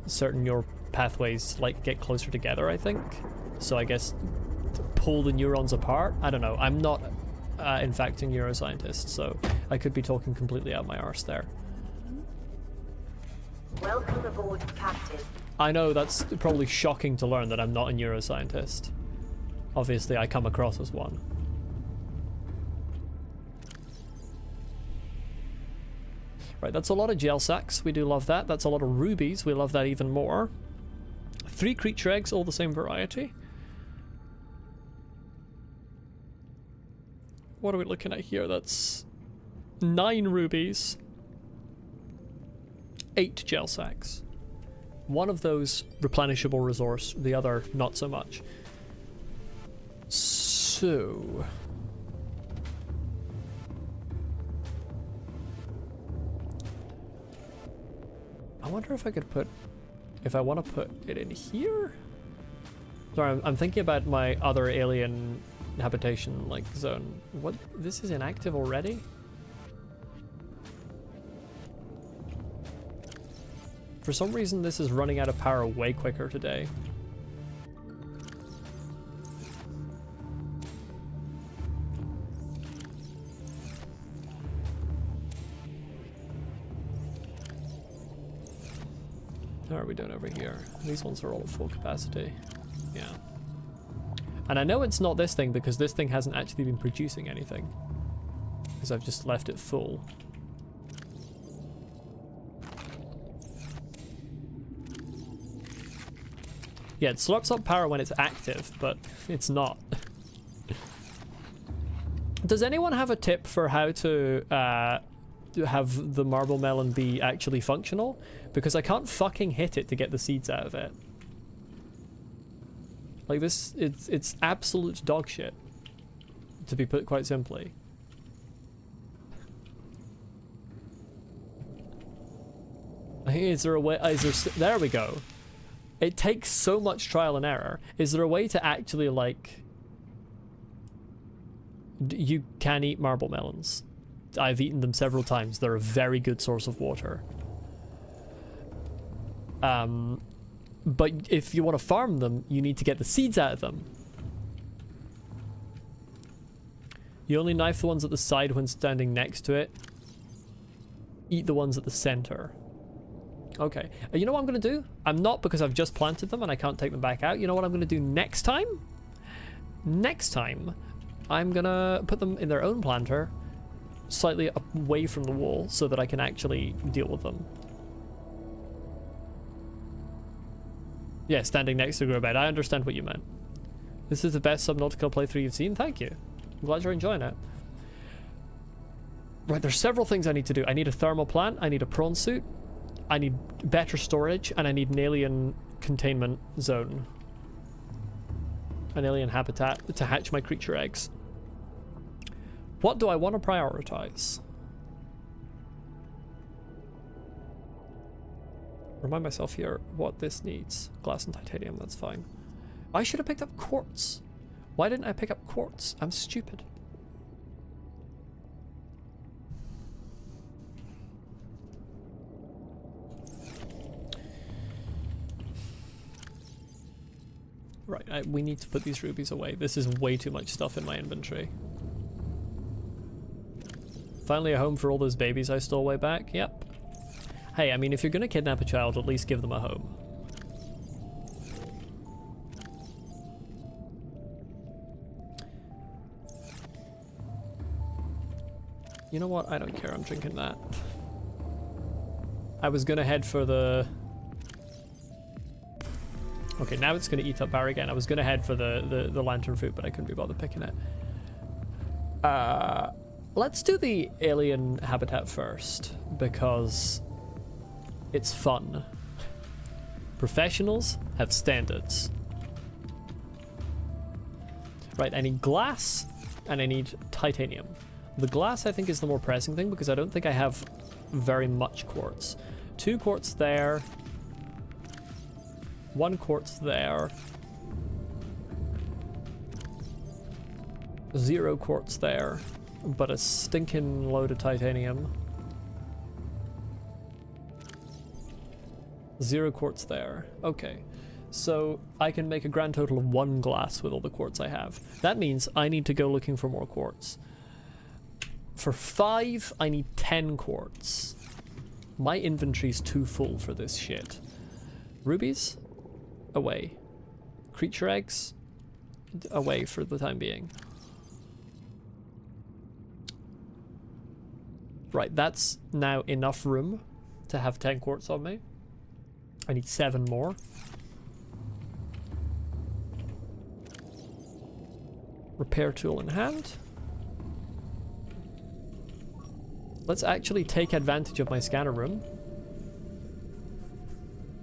certain neural pathways like get closer together, I think. So I guess pull the neurons apart? I don't know. I'm not in fact a neuroscientist, so I could be talking completely out my arse there. Welcome aboard, Captain. I know that's probably shocking to learn that I'm not a neuroscientist. Obviously I come across as one. Right, that's a lot of gel sacks. We do love that. That's a lot of rubies. We love that even more. 3 creature eggs, all the same variety. What are we looking at here? That's 9 rubies. 8 gel sacks. One of those replenishable resource, the other not so much. So... I wonder if I could put... If I want to put it in here? Sorry, I'm thinking about my other alien habitation like zone. What? This is inactive already? For some reason this is running out of power way quicker today. How are we doing over here? These ones are all at full capacity. Yeah. And I know it's not this thing because this thing hasn't actually been producing anything. Because I've just left it full. Yeah, it slurps up power when it's active, but it's not. Does anyone have a tip for how to have the marble melon be actually functional? Because I can't fucking hit it to get the seeds out of it. Like this, it's absolute dog shit, to be put quite simply. Is there a way? There we go. It takes so much trial and error. Is there a way to actually like... You can eat marble melons. I've eaten them several times. They're a very good source of water. But if you want to farm them, you need to get the seeds out of them. You only knife the ones at the side when standing next to it. Eat the ones at the center. Okay. You know what I'm going to do? I'm not, because I've just planted them and I can't take them back out. You know what I'm going to do next time? Next time, I'm going to put them in their own planter slightly away from the wall so that I can actually deal with them. Yeah, standing next to a grow bed. I understand what you meant. This is the best Subnautica playthrough you've seen. Thank you. I'm glad you're enjoying it. Right, there's several things I need to do. I need a thermal plant. I need a prawn suit. I need better storage, and I need an alien containment zone. An alien habitat to hatch my creature eggs. What do I want to prioritize? Remind myself here what this needs. Glass and titanium, that's fine. I should have picked up quartz. Why didn't I pick up quartz? I'm stupid. Right, we need to put these rubies away. This is way too much stuff in my inventory. Finally a home for all those babies I stole way back. Yep. Hey, I mean, if you're gonna kidnap a child, at least give them a home. You know what? I don't care. I'm drinking that. I was gonna head for the... Okay, now it's gonna eat up power again. I was gonna head for the lantern fruit, but I couldn't be bothered picking it. Let's do the alien habitat first, because it's fun. Professionals have standards. Right, I need glass, and I need titanium. The glass, I think, is the more pressing thing, because I don't think I have very much quartz. 2 quartz there. 1 quartz there. 0 quartz there. But a stinking load of titanium. 0 quartz there. Okay. So I can make a grand total of 1 glass with all the quartz I have. That means I need to go looking for more quartz. For 5, I need 10 quartz. My inventory's too full for this shit. Rubies? Away. Creature eggs? Away for the time being. Right, that's now enough room to have 10 quartz on me. I need 7 more. Repair tool in hand. Let's actually take advantage of my scanner room.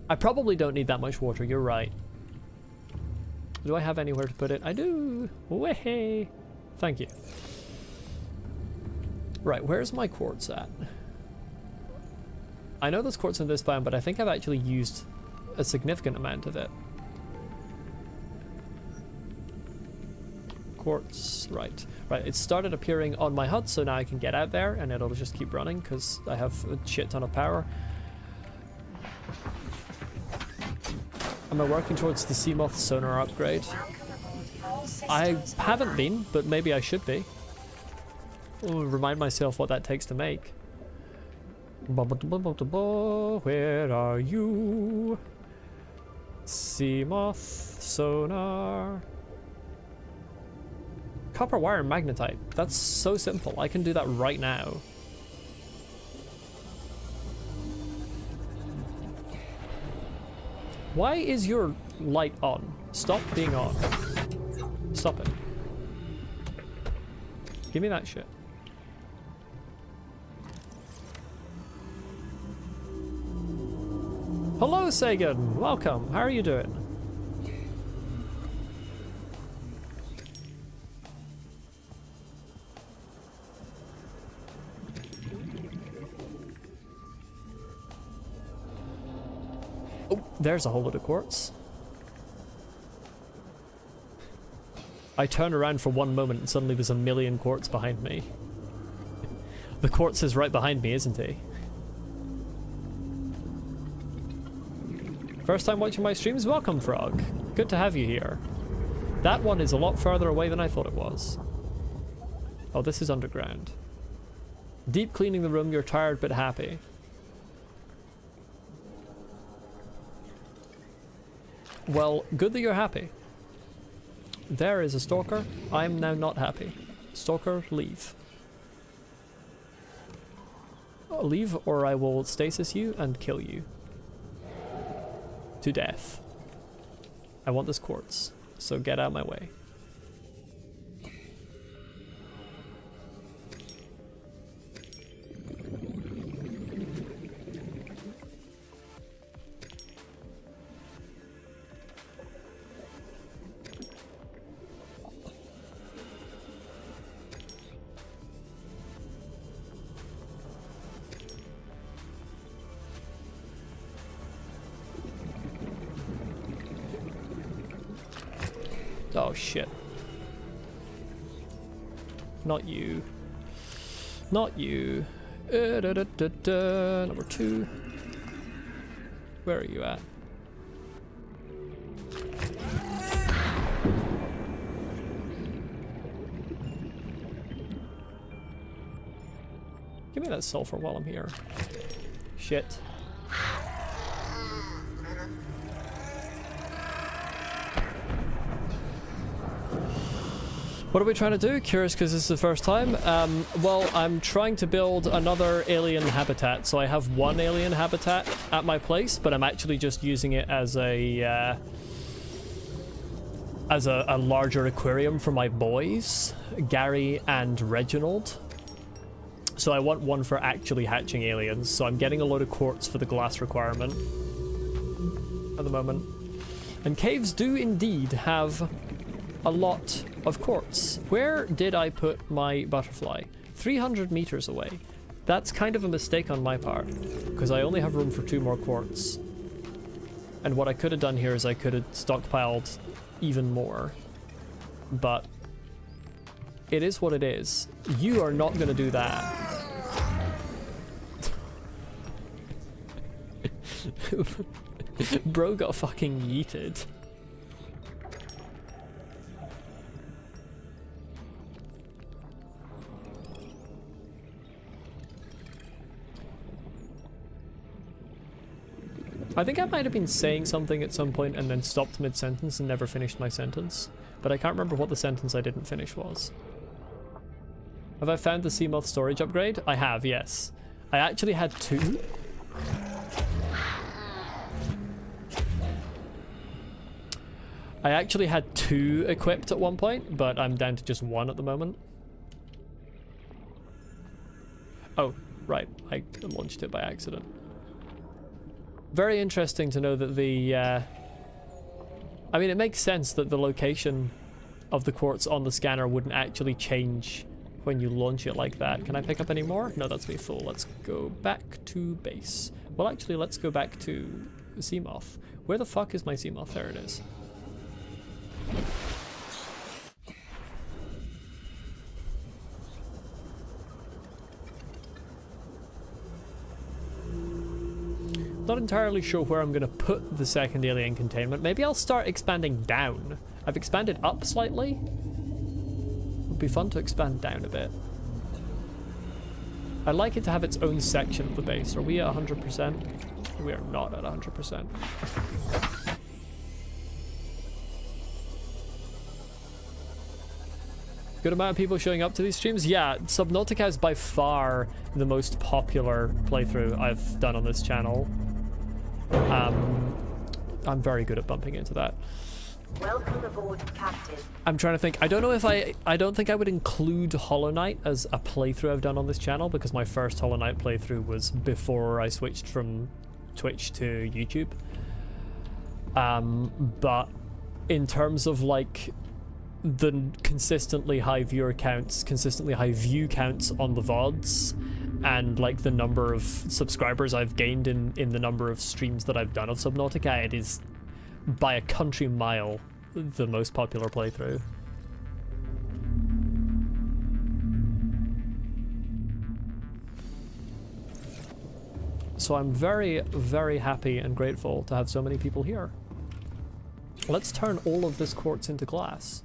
I probably don't need that much water, you're right. Do I have anywhere to put it? I do! Way! Thank you. Right, where's my quartz at? I know there's quartz in this biome, but I think I've actually used a significant amount of it. Quartz, right. Right, it started appearing on my HUD, so now I can get out there and it'll just keep running because I have a shit ton of power. Am I working towards the Seamoth sonar upgrade? I haven't been, but maybe I should be. I'll remind myself what that takes to make. Where are you? Seamoth sonar. Copper wire and magnetite. That's so simple. I can do that right now. Why is your light on? Stop being on. Stop it. Give me that shit. Hello, Sagan. Welcome. How are you doing? Oh, there's a whole lot of quartz. I turn around for one moment and suddenly there's a million quartz behind me. The quartz is right behind me, isn't he? First time watching my streams? Welcome, Frog. Good to have you here. That one is a lot farther away than I thought it was. Oh, this is underground. Deep cleaning the room, you're tired but happy. Well, good that you're happy. There is a stalker. I'm now not happy. Stalker, leave. leave or I will stasis you and kill you. To death. I want this quartz, so get out of my way. Oh shit. Not you. Not you. Number 2. Where are you at? Give me that sulfur while I'm here. Shit. What are we trying to do? Curious because this is the first time. Well, I'm trying to build another alien habitat. So I have one alien habitat at my place, but I'm actually just using it as a larger aquarium for my boys, Gary and Reginald. So I want one for actually hatching aliens. So I'm getting a load of quartz for the glass requirement at the moment. And caves do indeed have a lot of quartz. Where did I put my butterfly? 300 meters away. That's kind of a mistake on my part, because I only have room for 2 more quartz. And what I could have done here is I could have stockpiled even more. But it is what it is. You are not going to do that. Bro got fucking yeeted. I think I might have been saying something at some point and then stopped mid-sentence and never finished my sentence, but I can't remember what the sentence I didn't finish was. Have I found the Seamoth storage upgrade? I have, yes. I actually had 2. I actually had 2 equipped at one point, but I'm down to just 1 at the moment. Oh, right. I launched it by accident. Very interesting to know that the, I mean, it makes sense that the location of the quartz on the scanner wouldn't actually change when you launch it like that. Can I pick up any more? No, that's me full. Let's go back to base. Well, actually, let's go back to Seamoth. Where the fuck is my Seamoth? There it is. Not entirely sure where I'm going to put the second alien containment. Maybe I'll start expanding down. I've expanded up slightly. Would be fun to expand down a bit. I'd like it to have its own section of the base. Are we at 100%? We are not at 100%. Good amount of people showing up to these streams. Yeah, Subnautica is by far the most popular playthrough I've done on this channel. I'm very good at bumping into that. Welcome aboard, Captain. I'm trying to think. I don't know if I don't think I would include Hollow Knight as a playthrough I've done on this channel, because my first Hollow Knight playthrough was before I switched from Twitch to YouTube. But in terms of like the consistently high viewer counts, consistently high view counts on the VODs, and like the number of subscribers I've gained in the number of streams that I've done of Subnautica, it is by a country mile the most popular playthrough. So I'm very, very happy and grateful to have so many people here. Let's turn all of this quartz into glass.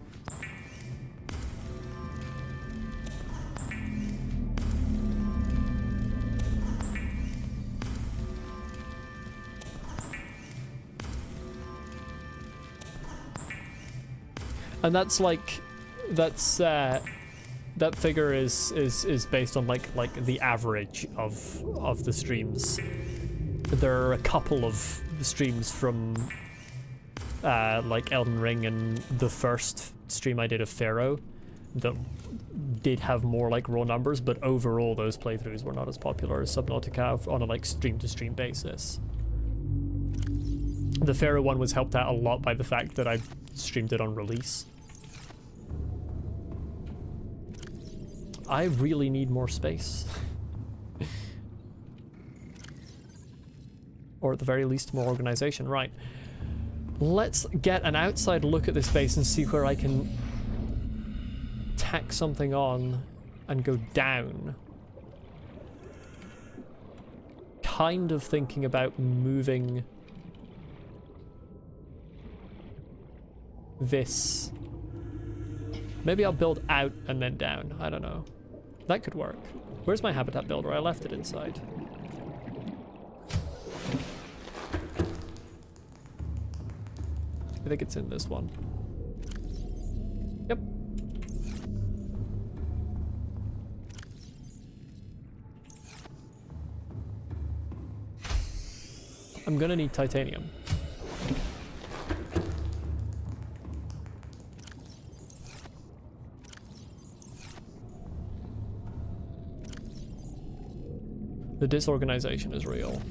And that's like, that's That figure is based on like the average of the streams. There are a couple of streams from like Elden Ring and the first stream I did of Pharaoh that did have more like raw numbers, but overall those playthroughs were not as popular as Subnautica on a like stream to stream basis. The Pharaoh one was helped out a lot by the fact that I streamed it on release. I really need more space. Or at the very least more organization. Right. Let's get an outside look at this base and see where I can tack something on and go down. Kind of thinking about moving this. Maybe I'll build out and then down. I don't know. That could work. Where's my habitat builder? I left it inside. I think it's in this one. Yep. I'm gonna need titanium. The disorganization is real.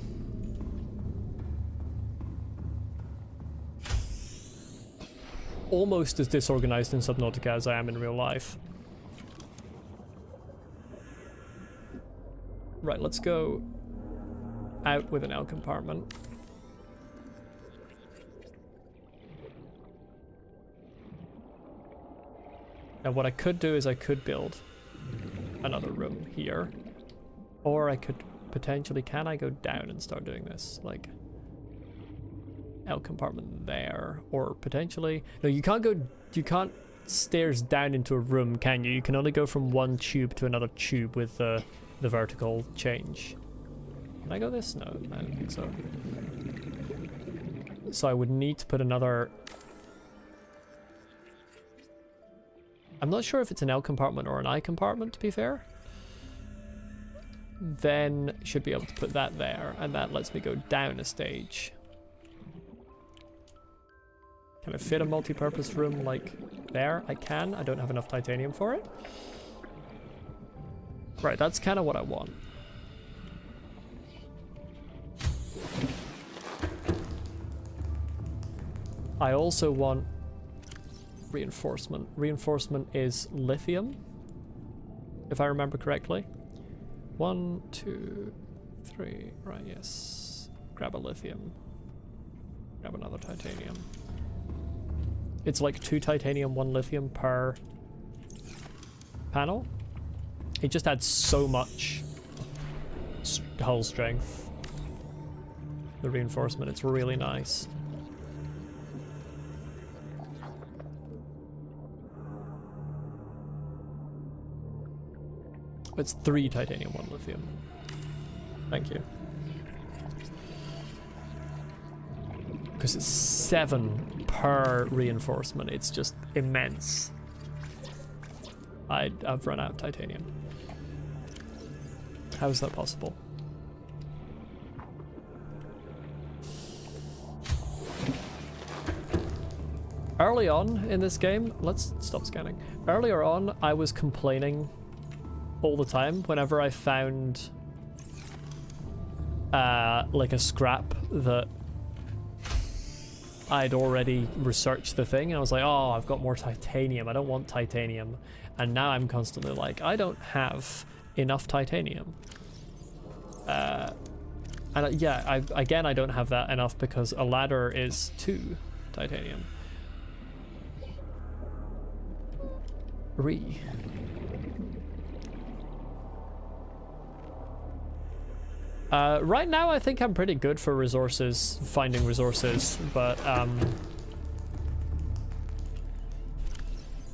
Almost as disorganized in Subnautica as I am in real life. Right, let's go out with an L compartment. Now what I could do is I could build another room here. Or I could potentially, can I go down and start doing this? Like L compartment there, or potentially, no, you can't stairs down into a room, can you? You can only go from one tube to another tube with the vertical change. Can I go this? No, I don't think so. So I would need to put another. I'm not sure if it's an L compartment or an I compartment, to be fair. Then should be able to put that there, and that lets me go down a stage. Can I fit a multi-purpose room like there? I can. I don't have enough titanium for it. Right, that's kind of what I want. I also want reinforcement. Reinforcement is lithium, if I remember correctly. 1, 2, 3, right, yes. Grab a lithium. Grab another titanium. It's like 2 titanium, 1 lithium per panel. It just adds so much hull strength. The reinforcement, it's really nice. It's 3 titanium, 1 lithium. Thank you. Because it's 7 per reinforcement. It's just immense. I've run out of titanium. How is that possible? Early on in this game, let's stop scanning. Earlier on, I was complaining all the time whenever I found like a scrap that I'd already researched the thing, and I was like, oh, I've got more titanium, I don't want titanium. And now I'm constantly like, I don't have enough titanium. And yeah, again, I don't have that enough because a ladder is 2 titanium. Right now I think I'm pretty good for resources, finding resources, but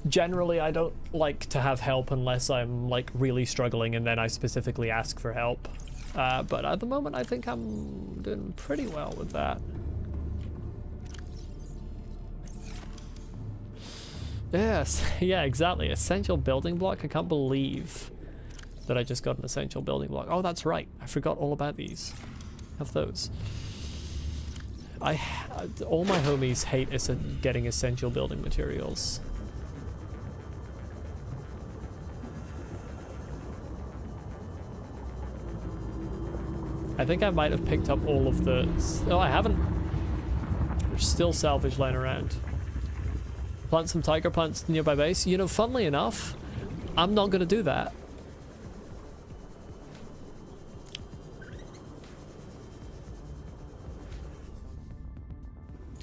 generally I don't like to have help unless I'm like really struggling, and then I specifically ask for help. But at the moment I think I'm doing pretty well with that. Yes, yeah, exactly. Essential building block. I can't believe that I just got an essential building block. Oh, that's right. I forgot all about these. Have those. All my homies hate getting essential building materials. I think I might have picked up all of the... Oh, I haven't. There's still salvage lying around. Plant some tiger plants nearby base. You know, funnily enough, I'm not going to do that.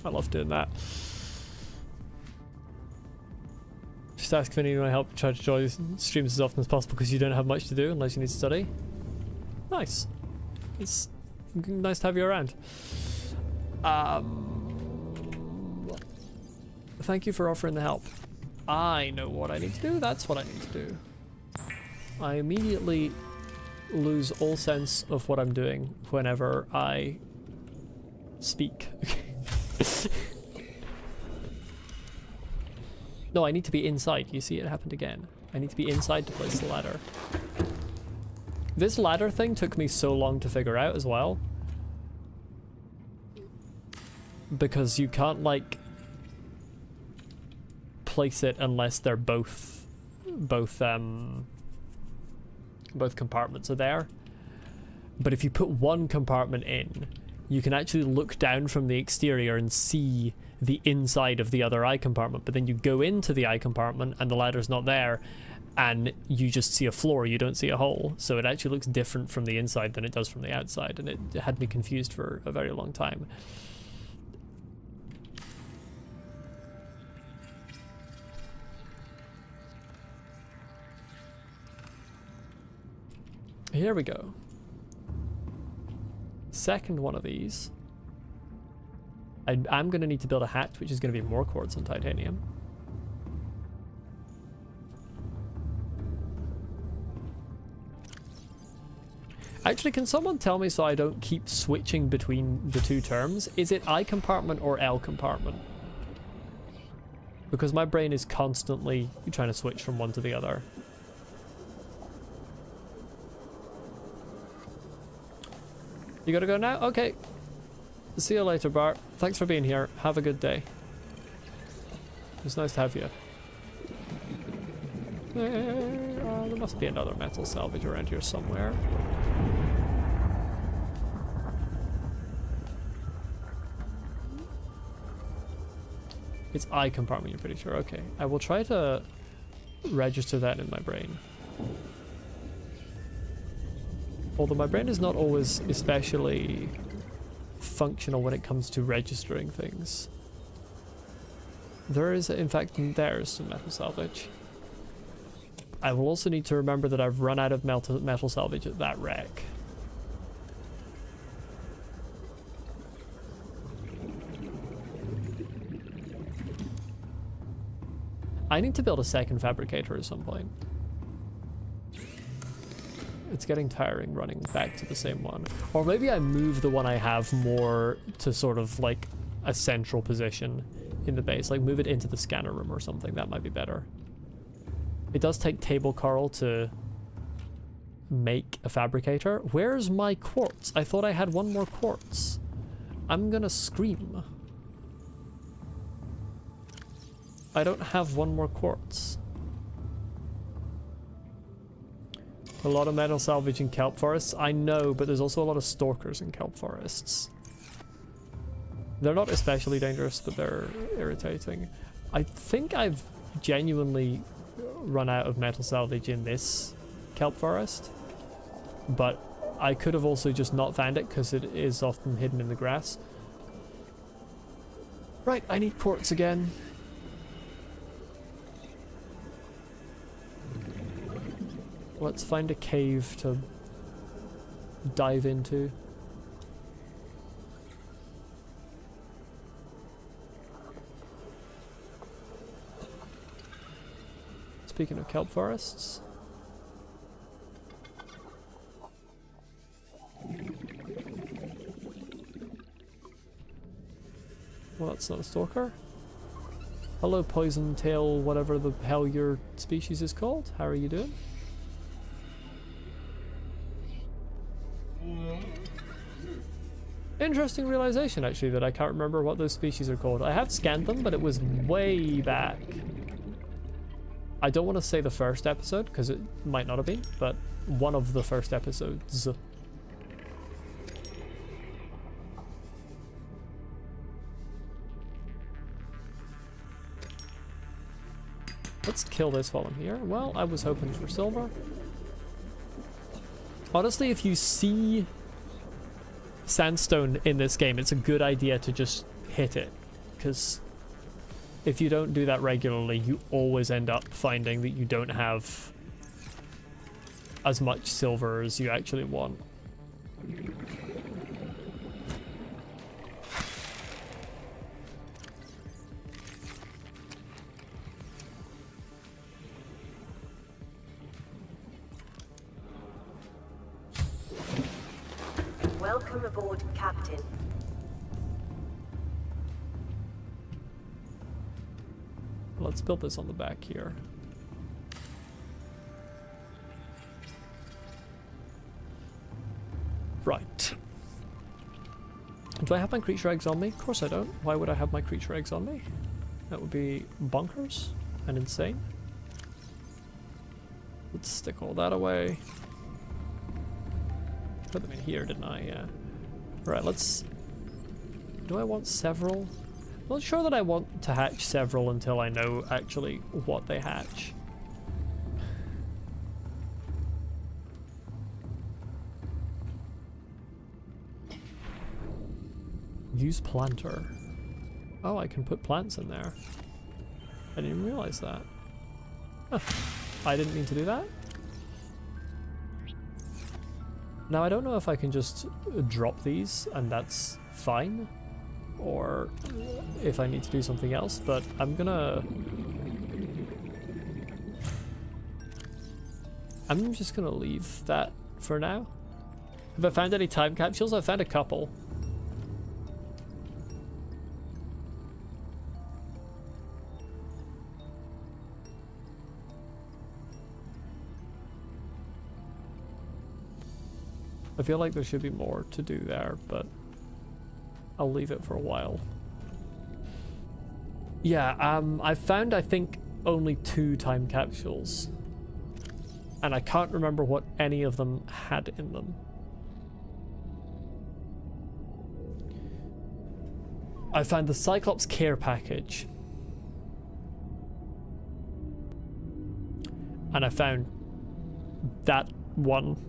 I love doing that. Just ask if anyone will help try to join streams as often as possible because you don't have much to do unless you need to study. Nice. It's nice to have you around. Thank you for offering the help. I know what I need to do. That's what I need to do. I immediately lose all sense of what I'm doing whenever I speak. No, I need to be inside. You see, it happened again. I need to be inside to place the ladder. This ladder thing took me so long to figure out as well. Because you can't, like, place it unless they're both compartments are there. But if you put one compartment in, you can actually look down from the exterior and see the inside of the other eye compartment, but then you go into the eye compartment and the ladder's not there, and you just see a floor, you don't see a hole. So it actually looks different from the inside than it does from the outside, and it had me confused for a very long time. Here we go. Second one of these. I'm going to need to build a hatch, which is going to be more quartz and titanium. Actually, can someone tell me so I don't keep switching between the two terms? Is it I compartment or L compartment? Because my brain is constantly trying to switch from one to the other. You gotta go now? Okay. See you later, Bart. Thanks for being here. Have a good day. It's nice to have you. There must be another metal salvage around here somewhere. It's I compartment, you're pretty sure. Okay. I will try to register that in my brain. Although my brain is not always especially functional when it comes to registering things. There is, in fact, there's some metal salvage. I will also need to remember that I've run out of metal salvage at that wreck. I need to build a second fabricator at some point. It's getting tiring running back to the same one. Or maybe I move the one I have more to sort of like a central position in the base. Like move it into the scanner room or something. That might be better. It does take table coral to make a fabricator. Where's my quartz? I thought I had one more quartz. I'm gonna scream. I don't have one more quartz. A lot of metal salvage in kelp forests. I know, but there's also a lot of stalkers in kelp forests. They're not especially dangerous, but they're irritating. I think I've genuinely run out of metal salvage in this kelp forest, but I could have also just not found it because it is often hidden in the grass. Right, I need quartz again. Let's find a cave to dive into. Speaking of kelp forests. Well, that's not a stalker. Hello, poison tail, whatever the hell your species is called. How are you doing? Interesting realization, actually, that I can't remember what those species are called. I have scanned them, but it was way back. I don't want to say the first episode, because it might not have been, but one of the first episodes. Let's kill this while I'm here. Well, I was hoping for silver. Honestly, if you see sandstone in this game, it's a good idea to just hit it, because if you don't do that regularly, you always end up finding that you don't have as much silver as you actually want. Welcome aboard, Captain. Let's build this on the back here. Right. Do I have my creature eggs on me? Of course I don't. Why would I have my creature eggs on me? That would be bonkers and insane. Let's stick all that away. Put them in here, didn't I? Yeah. Right, let's... Do I want several? I'm not sure that I want to hatch several until I know actually what they hatch. Use planter. Oh, I can put plants in there. I didn't even realize that. Huh. I didn't mean to do that. Now I don't know if I can just drop these and that's fine, or if I need to do something else, but I'm just gonna leave that for now. Have I found any time capsules? I've found a couple. I feel like there should be more to do there, but I'll leave it for a while. Yeah, I found, I think, only 2 time capsules. And I can't remember what any of them had in them. I found the Cyclops care package. And I found that one.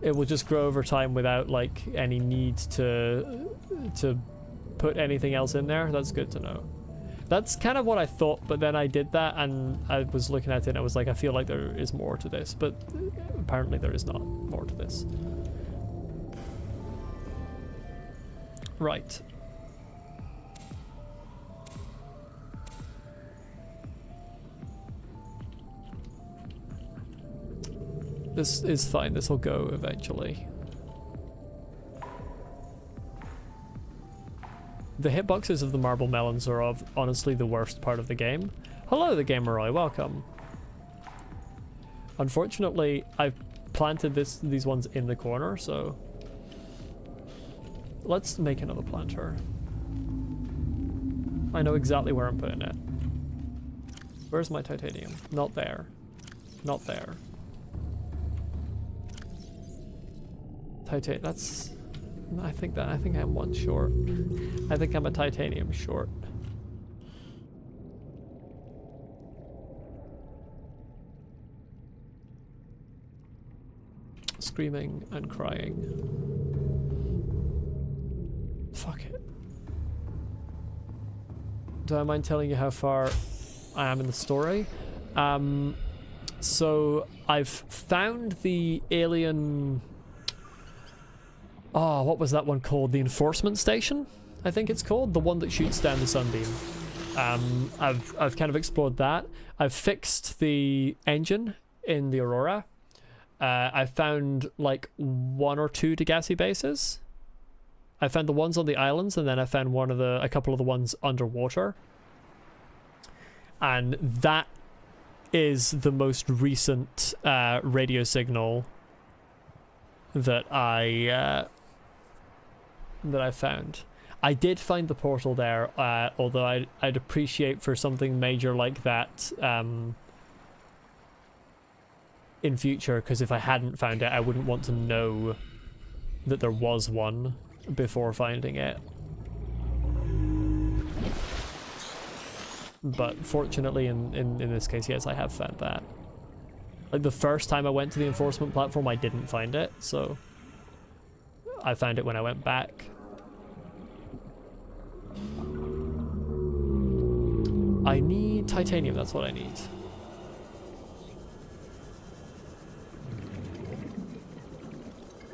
It will just grow over time without like any need to put anything else in there. That's good to know. That's kind of what I thought, but then I did that and I was looking at it and I was like, I feel like there is more to this, but apparently there is not more to this. Right. This is fine, this will go eventually. The hitboxes of the marble melons are honestly the worst part of the game. Hello, the Gamer Roy, welcome. Unfortunately, I've planted these ones in the corner, so let's make another planter. I know exactly where I'm putting it. Where's my titanium? Not there. Not there. That's... I think I'm one short. I think I'm a titanium short. Screaming and crying. Fuck it. Do I mind telling you how far I am in the story? So I've found the alien... Oh, what was that one called? The enforcement station, I think it's called. The one that shoots down the sunbeam. I've kind of explored that. I've fixed the engine in the Aurora. I found like 1 or 2 Degassi bases. I found the ones on the islands, and then I found a couple of the ones underwater. And that is the most recent radio signal that I found. I did find the portal there, although I'd appreciate for something major like that in future, because if I hadn't found it, I wouldn't want to know that there was one before finding it. But fortunately, in this case, yes, I have found that. Like, the first time I went to the enforcement platform, I didn't find it, so I found it when I went back. I need titanium, that's what I need.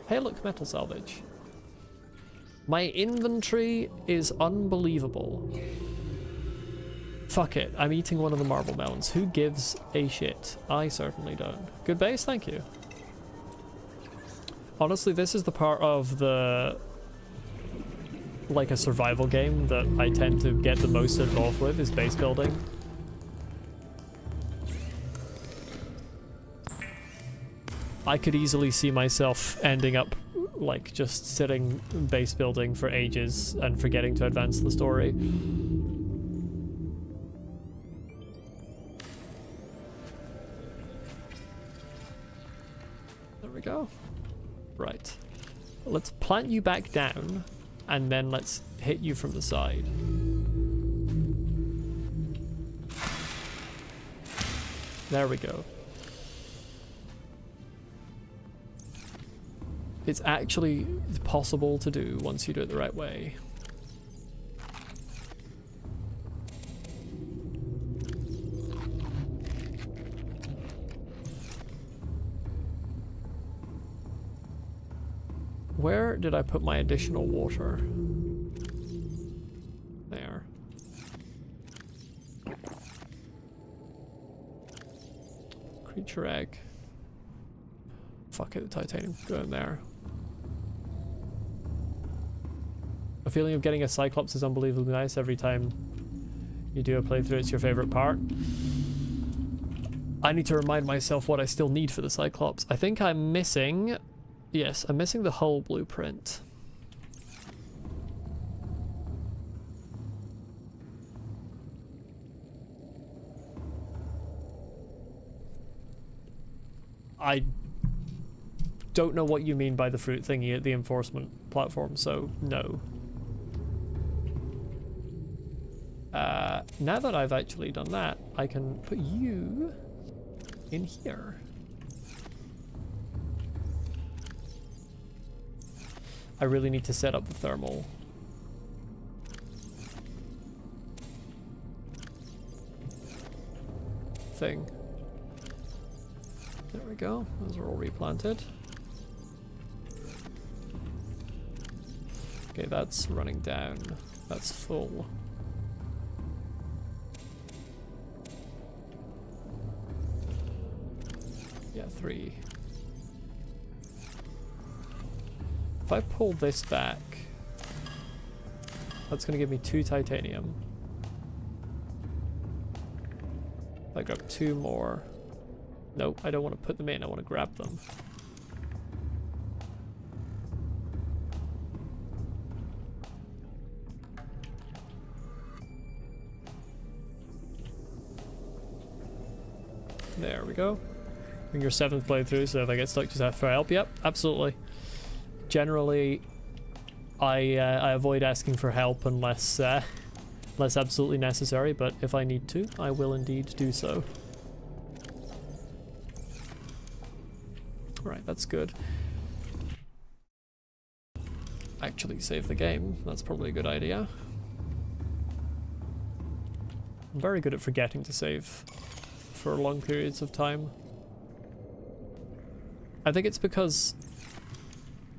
Hey, look, metal salvage. My inventory is unbelievable. Fuck it, I'm eating one of the marble melons. Who gives a shit? I certainly don't. Good base, thank you. Honestly, this is the part of the... like a survival game that I tend to get the most involved with, is base building. I could easily see myself ending up like just sitting base building for ages and forgetting to advance the story. There we go. Right. Let's plant you back down, and then let's hit you from the side. There we go. It's actually possible to do once you do it the right way. Where did I put my additional water? There. Creature egg. Fuck it, the titanium. Go in there. A feeling of getting a Cyclops is unbelievably nice every time you do a playthrough. It's your favorite part. I need to remind myself what I still need for the Cyclops. I think I'm missing... Yes, I'm missing the hull blueprint. I don't know what you mean by the fruit thingy at the enforcement platform, so no. Now that I've actually done that, I can put you in here. I really need to set up the thermal thing. There we go. Those are all replanted. Okay, that's running down. That's full. Yeah, 3. If I pull this back, that's going to give me 2 titanium. If I grab 2 more. Nope, I don't want to put them in, I want to grab them. There we go. In your 7th playthrough, so if I get stuck, just ask for help. Yep, absolutely. Generally, I avoid asking for help unless absolutely necessary, but if I need to, I will indeed do so. Right, that's good. Actually save the game, that's probably a good idea. I'm very good at forgetting to save for long periods of time. I think it's because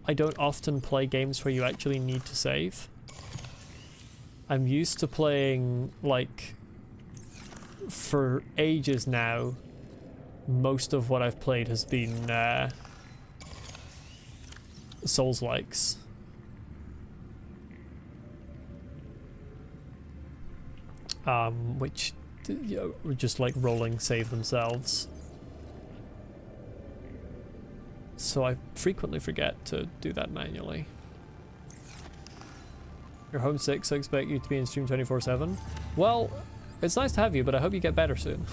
I don't often play games where you actually need to save. I'm used to playing, like, for ages now, most of what I've played has been Souls-likes. which just like rolling save themselves. So I frequently forget to do that manually. You're homesick, so I expect you to be in stream 24/7. Well, it's nice to have you, but I hope you get better soon.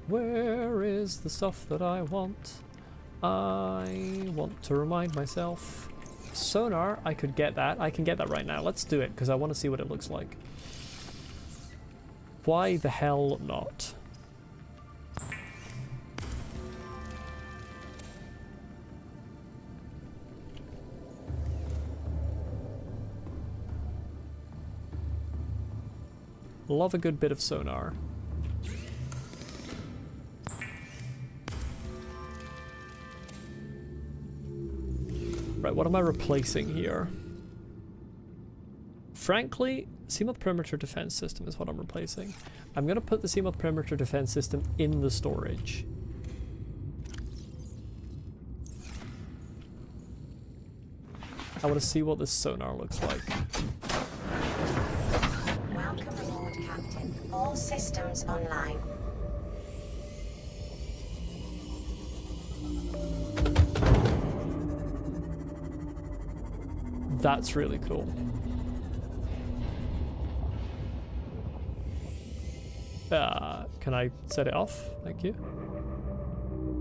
Where is the stuff that I want? I want to remind myself. Sonar, I could get that. I can get that right now. Let's do it, because I want to see what it looks like. Why the hell not? Love a good bit of sonar. Right, what am I replacing here? Frankly, Seamoth Perimeter Defense System is what I'm replacing. I'm gonna put the Seamoth Perimeter Defense System in the storage. I want to see what this sonar looks like. Welcome aboard, Captain. All systems online. That's really cool. Can I set it off? Thank you.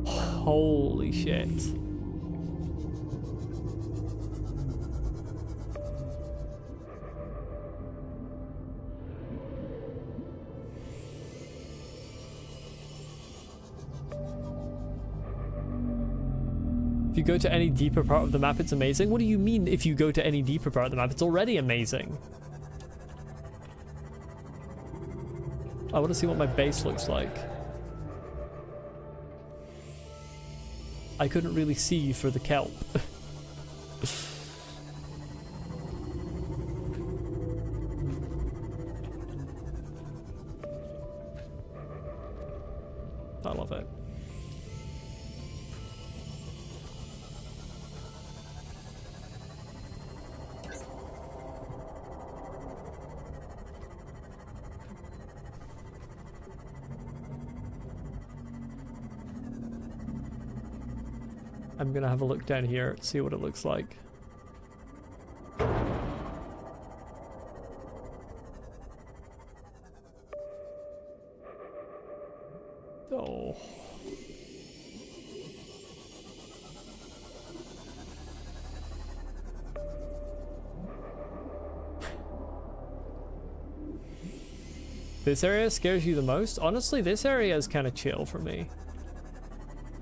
Holy shit. If you go to any deeper part of the map, it's amazing. What do you mean if you go to any deeper part of the map? It's already amazing. I want to see what my base looks like. I couldn't really see for the kelp. I love it. I'm gonna have a look down here, see what it looks like. Oh. This area scares you the most? Honestly, this area is kind of chill for me.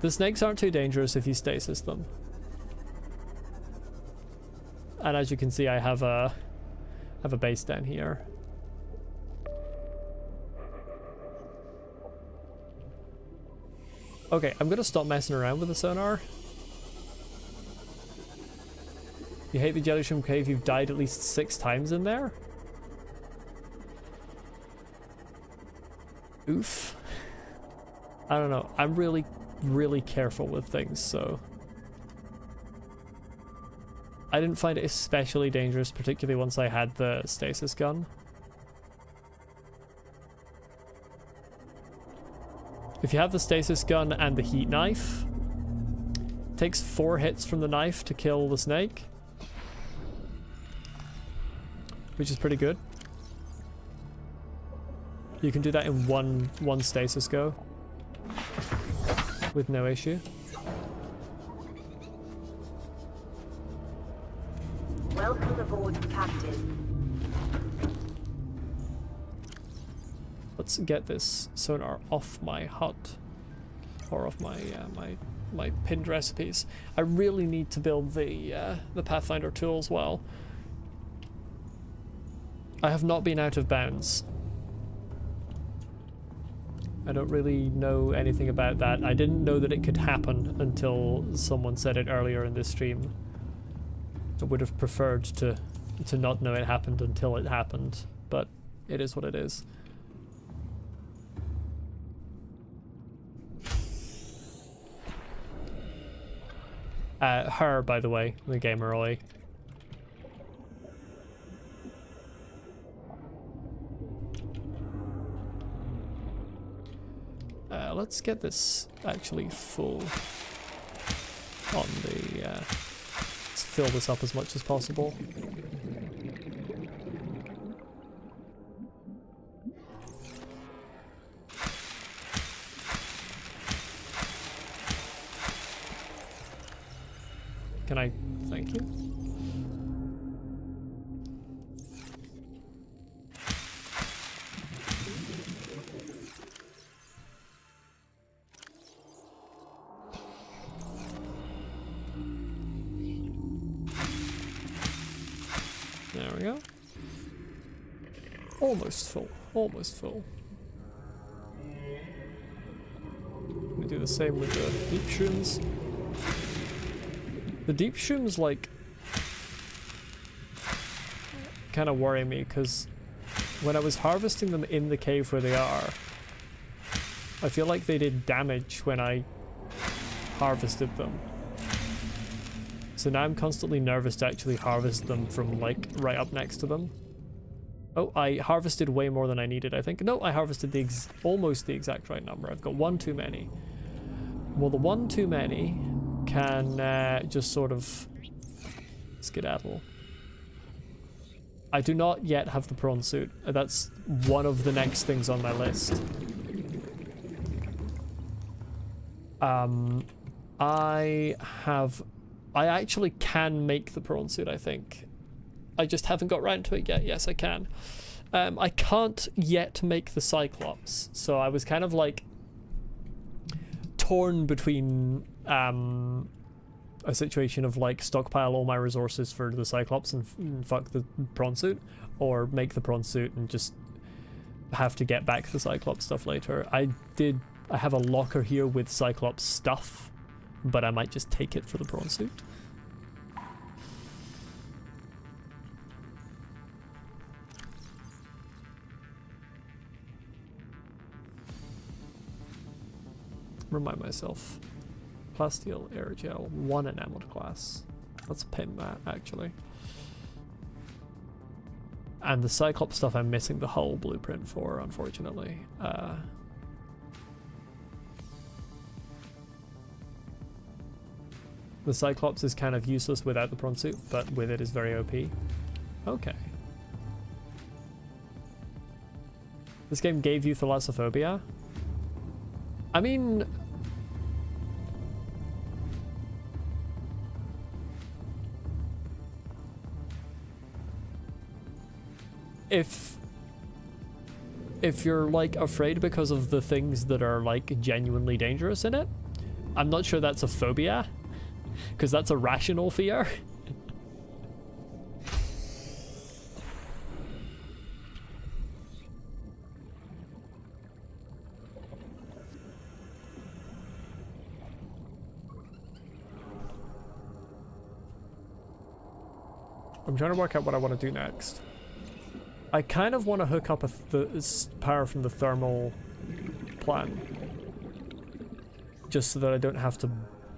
The snakes aren't too dangerous if you stasis them. And as you can see, I have a base down here. Okay, I'm gonna stop messing around with the sonar. You hate the jelly shrimp cave, you've died at least 6 times in there? Oof. I don't know, I'm really careful with things, so I didn't find it especially dangerous, particularly once I had the stasis gun. If you have the stasis gun and the heat knife, it takes 4 hits from the knife to kill the snake, which is pretty good. You can do that in one stasis go with no issue. Welcome aboard, Captain. Let's get this sonar off my hut, or off my my pinned recipes. I really need to build the Pathfinder tool as well. I have not been out of bounds. I don't really know anything about that. I didn't know that it could happen until someone said it earlier in this stream. I would have preferred to not know it happened until it happened, but it is what it is. Her, by the way, the gamer Roy. Let's get this actually full on the, let's fill this up as much as possible. Can I, thank you? There we go. Almost full, almost full. We do the same with the deep shrooms. The deep shrooms, like, kind of worry me, because when I was harvesting them in the cave where they are, I feel like they did damage when I harvested them. So now I'm constantly nervous to actually harvest them from, like, right up next to them. Oh, I harvested way more than I needed, I think. No, I harvested the almost the exact right number. I've got one too many. Well, the one too many can just sort of skedaddle. I do not yet have the prawn suit. That's one of the next things on my list. I actually can make the prawn suit, I think. I just haven't got around to it yet. Yes, I can. I can't yet make the Cyclops, so I was kind of like torn between a situation of like stockpile all my resources for the Cyclops and fuck the prawn suit, or make the prawn suit and just have to get back the Cyclops stuff later. I have a locker here with Cyclops stuff, but I might just take it for the prawn suit. Remind myself. Plasteel aerogel, 1 enameled glass. Let's pin that, actually. And the Cyclops stuff I'm missing the hull blueprint for, unfortunately. The Cyclops is kind of useless without the prawn suit, but with it is very OP. Okay. This game gave you thalassophobia? I mean... If you're like afraid because of the things that are like genuinely dangerous in it, I'm not sure that's a phobia, because that's a rational fear. I'm trying to work out what I want to do next. I kind of want to hook up the power from the thermal plant, just so that I don't have to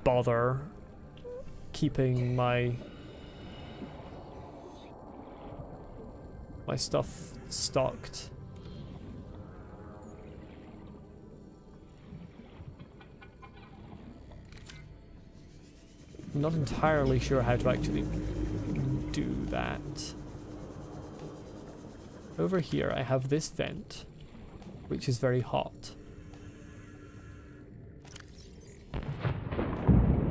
bother keeping my stuff stocked. I'm not entirely sure how to actually do that. Over here I have this vent, which is very hot.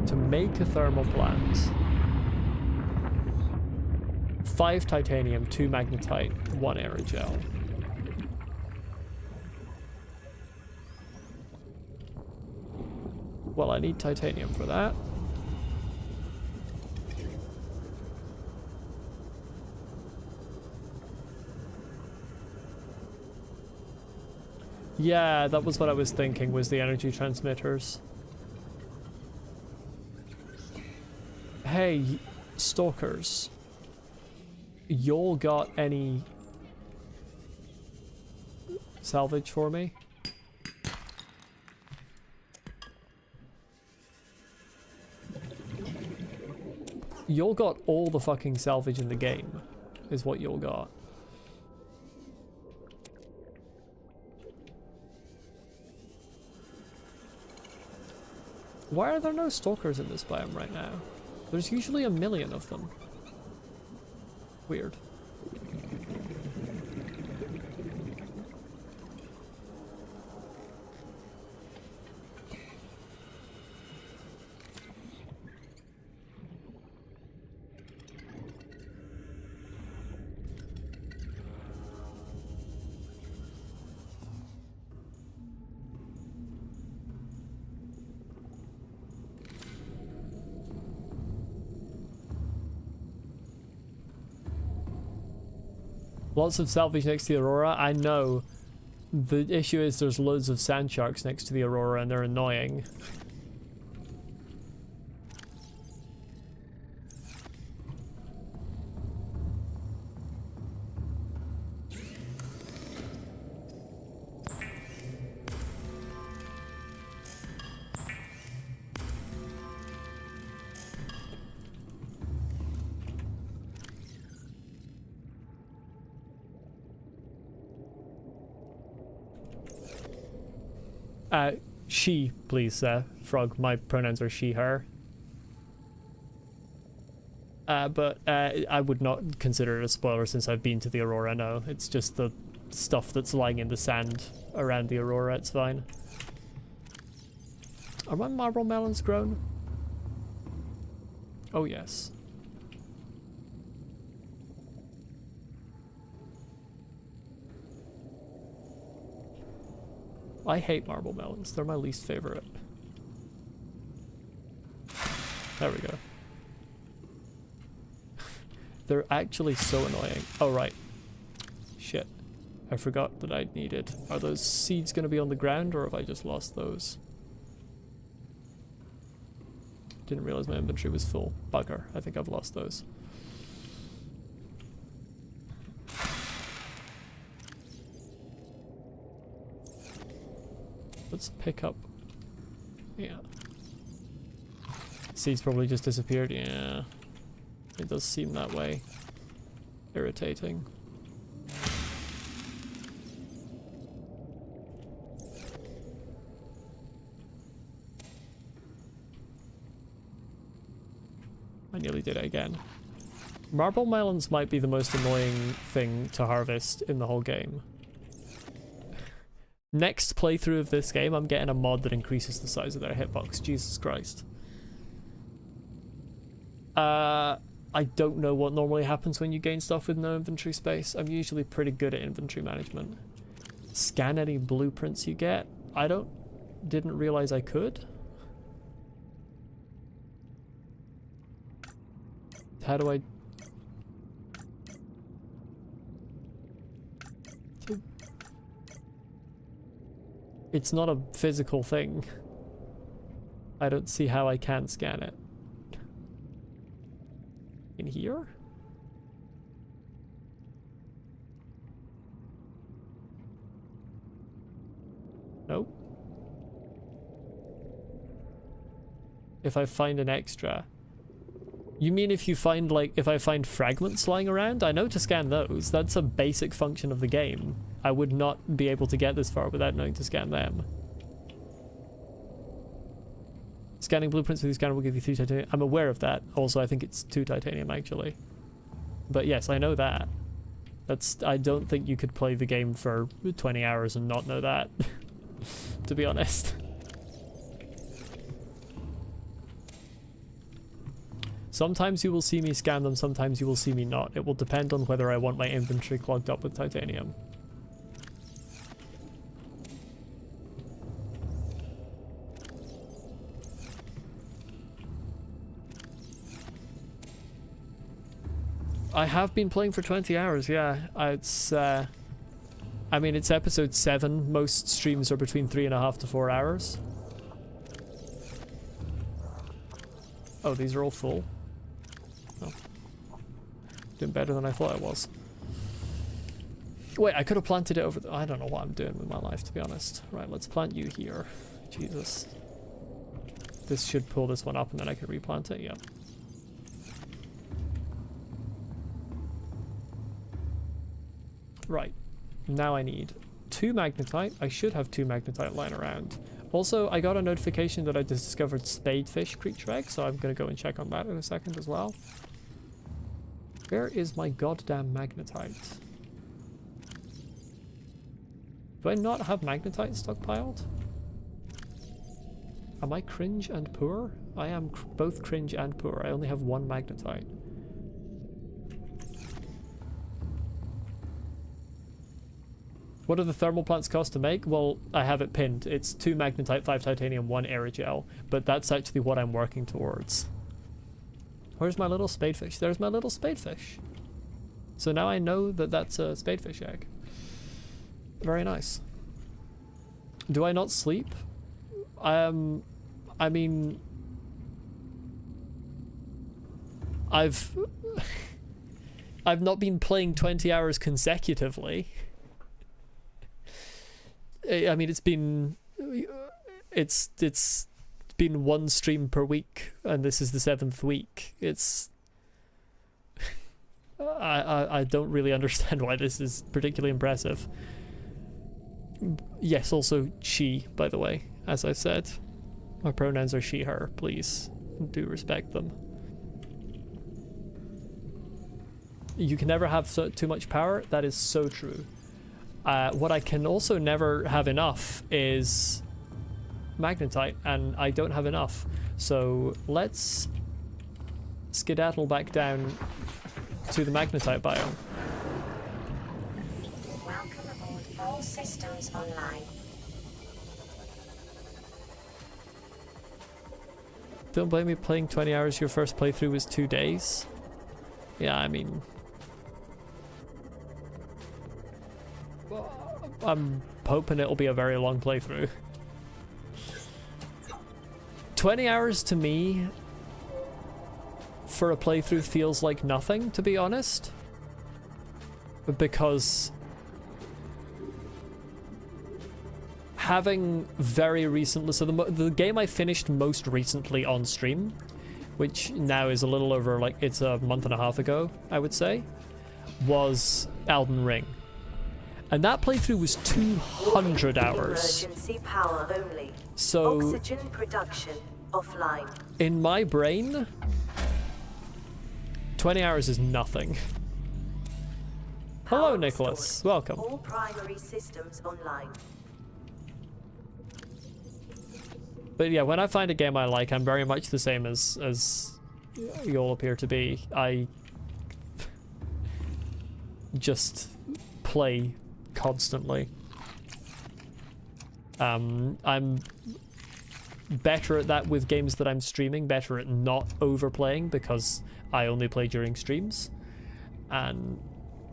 To make a thermal plant, 5 titanium, 2 magnetite, 1 aerogel. Well, I need titanium for that. Yeah, that was what I was thinking, was the energy transmitters. Hey, stalkers. Y'all got any salvage for me? You'll got all the fucking salvage in the game, is what you'll got. Why are there no stalkers in this biome right now? There's usually a million of them. Weird. Lots of salvage next to the Aurora. I know. The issue is there's loads of sand sharks next to the Aurora and they're annoying. She, please, Frog. My pronouns are she, her. But I would not consider it a spoiler since I've been to the Aurora, no. It's just the stuff that's lying in the sand around the Aurora, it's fine. Are my marble melons grown? Oh, yes. I hate marble melons. They're my least favorite. There we go. They're actually so annoying. Oh, right. Shit. I forgot that I needed. Are those seeds going to be on the ground, or have I just lost those? Didn't realize my inventory was full. Bugger. I think I've lost those. Let's pick up. Yeah. Seeds probably just disappeared. Yeah. It does seem that way. Irritating. I nearly did it again. Marble melons might be the most annoying thing to harvest in the whole game. Next playthrough of this game, I'm getting a mod that increases the size of their hitbox. Jesus Christ. I don't know what normally happens when you gain stuff with no inventory space. I'm usually pretty good at inventory management. Scan any blueprints you get? Didn't realize I could. How do I... It's not a physical thing. I don't see how I can scan it. In here? Nope. If I find an extra. You mean if you find, like, if I find fragments lying around? I know to scan those. That's a basic function of the game. I would not be able to get this far without knowing to scan them. Scanning blueprints with your scanner will give you 3 titanium. I'm aware of that. Also, I think it's 2 titanium, actually. But yes, I know that. I don't think you could play the game for 20 hours and not know that. To be honest. Sometimes you will see me scan them, sometimes you will see me not. It will depend on whether I want my inventory clogged up with titanium. I have been playing for 20 hours, yeah. It's, I mean, it's episode 7. Most streams are between 3.5 to 4 hours. Oh, these are all full. Oh. Doing better than I thought I was. Wait, I could have planted it over the... I don't know what I'm doing with my life, to be honest. Right, let's plant you here. Jesus. This should pull this one up and then I can replant it, yeah. Right. Now I need 2 magnetite. I should have 2 magnetite lying around. Also, I got a notification that I discovered spadefish creature egg, so I'm going to go and check on that in a second as well. Where is my goddamn magnetite? Do I not have magnetite stockpiled? Am I cringe and poor? I am both cringe and poor. I only have 1 magnetite. What do the thermal plants cost to make? Well, I have it pinned. It's 2 magnetite, 5 titanium, 1 aerogel. But that's actually what I'm working towards. Where's my little spadefish? There's my little spadefish. So now I know that that's a spadefish egg. Very nice. Do I not sleep? I mean... I've not been playing 20 hours consecutively. I mean, it's been 1 stream per week, and this is the 7th week. It's I don't really understand why this is particularly impressive. Yes, also she, by the way, as I said. My pronouns are she, her. Please do respect them. You can never have too much power. That is so true. What I can also never have enough is magnetite, and I don't have enough. So let's skedaddle back down to the magnetite biome. Welcome aboard. All systems online. Don't blame me, playing 20 hours your first playthrough was 2 days. Yeah, I mean... I'm hoping it'll be a very long playthrough. 20 hours to me for a playthrough feels like nothing, to be honest. Because having very recently, so the game I finished most recently on stream, which now is a little over, like, it's a month and a half ago, I would say, was Elden Ring. And that playthrough was 200 hours. Emergency power only. So Oxygen production offline. in my brain, 20 hours is nothing. Hello, Power Nicholas. restored. Welcome. All primary systems online. But yeah, when I find a game I like, I'm very much the same as you all appear to be. I just play constantly. I'm better at that with games that I'm streaming, better at not overplaying because I only play during streams, and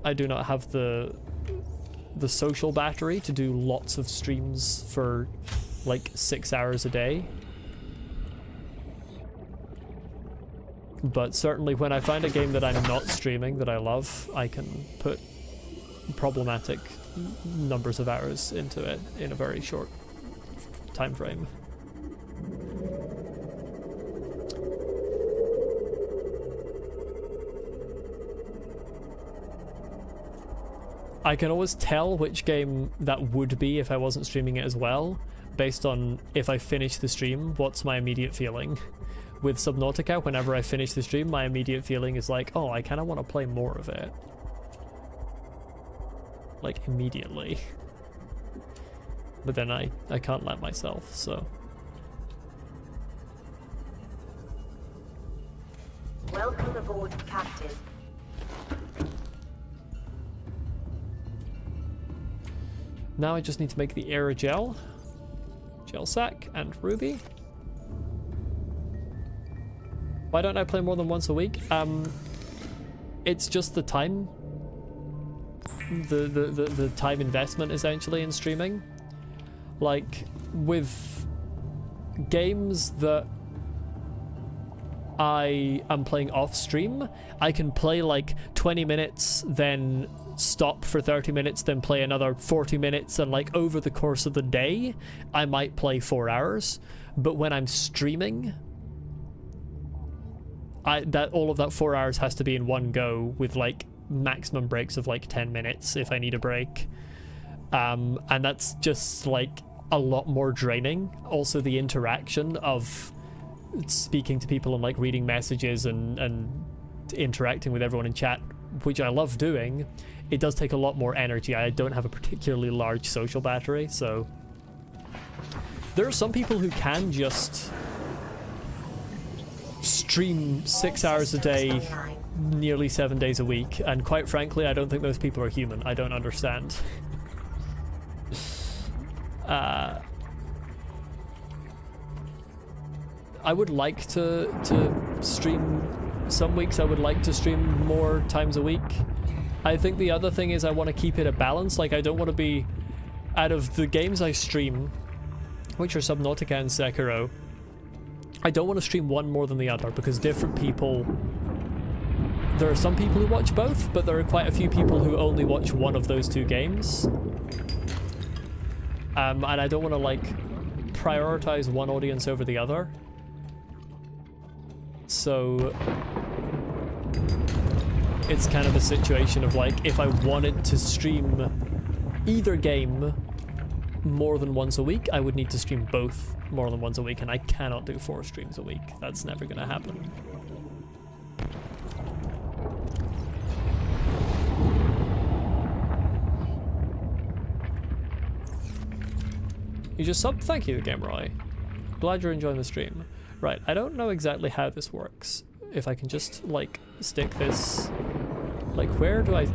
I do not have the social battery to do lots of streams for like 6 hours a day. But certainly when I find a game that I'm not streaming that I love, I can put problematic numbers of hours into it in a very short time frame. I can always tell which game that would be if I wasn't streaming it as well, based on if I finish the stream, what's my immediate feeling. With Subnautica, whenever I finish the stream, my immediate feeling is like, oh, I kind of want to play more of it. Like, immediately. But then I can't let myself, so... Welcome aboard, Captain. Now I just need to make the aerogel, gel sack, and ruby. Why don't I play more than once a week? It's just the time. The time investment, essentially, in streaming. Like, with games that I am playing off stream, I can play like 20 minutes, then stop for 30 minutes, then play another 40 minutes, and like over the course of the day, I might play 4 hours. But when I'm streaming, all of that 4 hours has to be in one go, with like maximum breaks of like 10 minutes if I need a break. And that's just like a lot more draining. Also, the interaction of speaking to people and like reading messages and interacting with everyone in chat, which I love doing, it does take a lot more energy. I don't have a particularly large social battery, so there are some people who can just stream 6 hours a day, nearly 7 days a week, and quite frankly, I don't think those people are human. I don't understand. I would like to stream some weeks. I would like to stream more times a week. I think the other thing is I want to keep it a balance. Like, I don't want to be, out of the games I stream, which are Subnautica and Sekiro, I don't want to stream one more than the other, because different people, there are some people who watch both, but there are quite a few people who only watch one of those two games. And I don't want to like prioritize one audience over the other. So it's kind of a situation of like, if I wanted to stream either game more than once a week, I would need to stream both more than once a week, and I cannot do 4 streams a week. That's never gonna happen. You just subbed? Thank you, Gameroy. Glad you're enjoying the stream. Right, I don't know exactly how this works. If I can just, like, stick this... Like, where do I...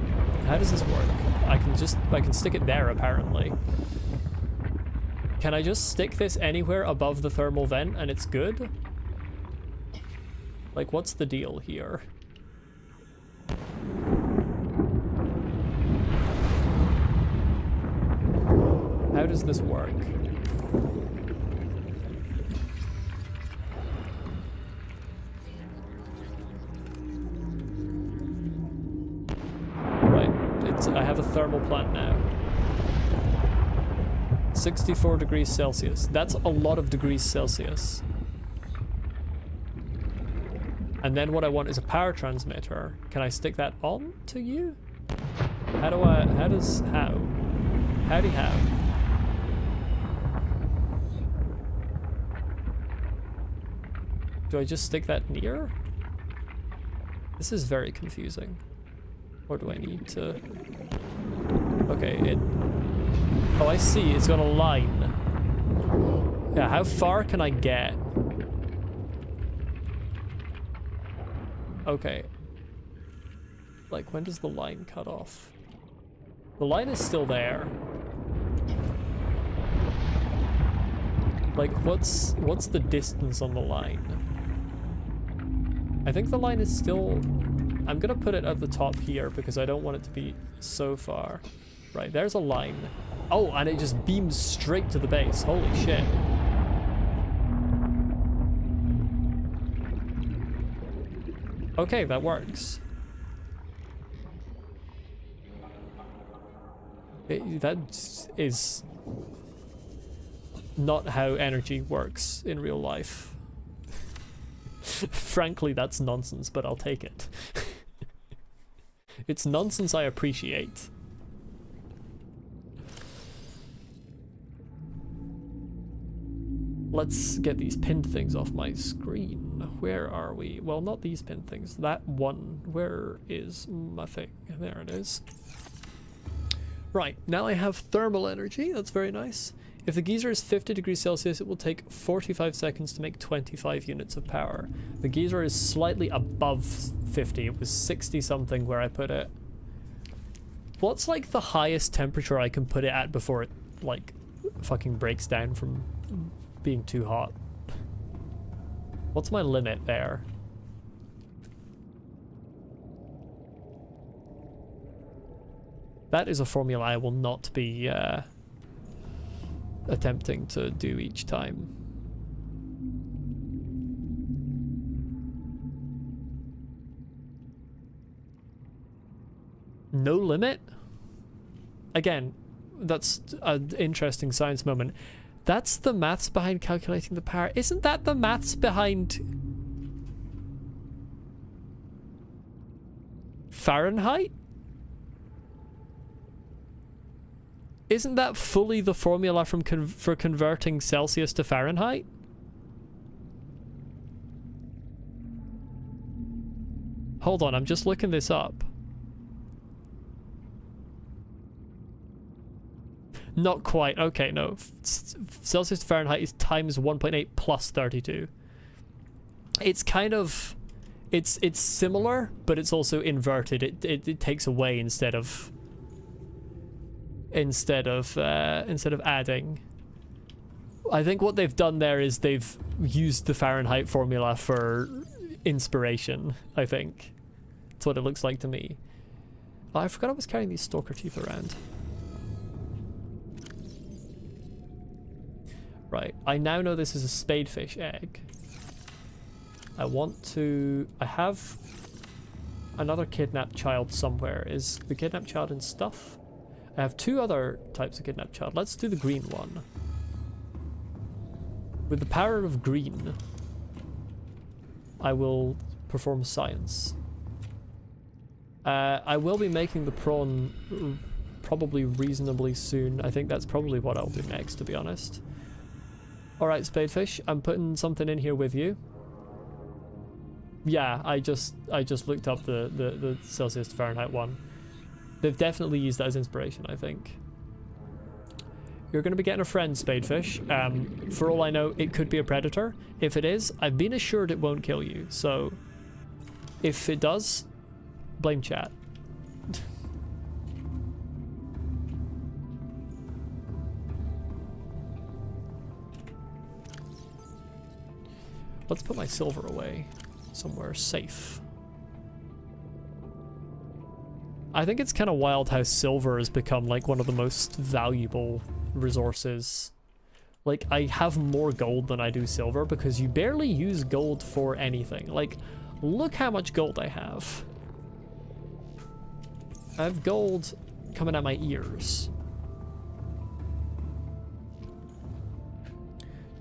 How does this work? I can stick it there, apparently. Can I just stick this anywhere above the thermal vent and it's good? Like, what's the deal here? How does this work? I have a thermal plant now. 64 degrees Celsius. That's a lot of degrees Celsius. And then what I want is a power transmitter. Can I stick that on to you? Howdy how? Do I just stick that near? This is very confusing. Or do I need to... Okay, it... Oh, I see. It's got a line. Yeah, how far can I get? Okay. Like, when does the line cut off? The line is still there. Like, what's the distance on the line? I think the line is still... I'm gonna put it at the top here because I don't want it to be so far. Right, there's a line. Oh, and it just beams straight to the base. Holy shit. Okay, that works. That is not how energy works in real life. Frankly, that's nonsense, but I'll take it. It's nonsense I appreciate. Let's get these pinned things off my screen. Where are we? Well, not these pinned things. That one. Where is my thing? There it is. Right, now I have thermal energy. That's very nice. If the geyser is 50 degrees Celsius, it will take 45 seconds to make 25 units of power. The geyser is slightly above 50. It was 60 something where I put it. What's like the highest temperature I can put it at before it like fucking breaks down from being too hot? What's my limit there? That is a formula I will not be attempting to do each time. No limit? Again, that's an interesting science moment. That's the maths behind calculating the power. Isn't that the maths behind Fahrenheit? Isn't that fully the formula for converting Celsius to Fahrenheit? Hold on, I'm just looking this up. Not quite. Okay, no. Celsius to Fahrenheit is times 1.8 plus 32. It's kind of... It's similar, but it's also inverted. It takes away instead of adding. I think what they've done there is they've used the Fahrenheit formula for inspiration, I think. That's what it looks like to me. Oh, I forgot I was carrying these stalker teeth around. Right, I now know this is a spadefish egg. I have another kidnapped child somewhere. Is the kidnapped child in stuff? I have 2 other types of kidnapped child. Let's do the green one. With the power of green, I will perform science. I will be making the prawn probably reasonably soon. I think that's probably what I'll do next, to be honest. Alright, spadefish, I'm putting something in here with you. Yeah, I just looked up the Celsius to Fahrenheit one. They've definitely used that as inspiration, I think. You're going to be getting a friend, spadefish. For all I know, it could be a predator. If it is, I've been assured it won't kill you. So, if it does, blame chat. Let's put my silver away somewhere safe. I think it's kind of wild how silver has become like one of the most valuable resources. Like, I have more gold than I do silver because you barely use gold for anything. Like, look how much gold I have. I have gold coming out my ears.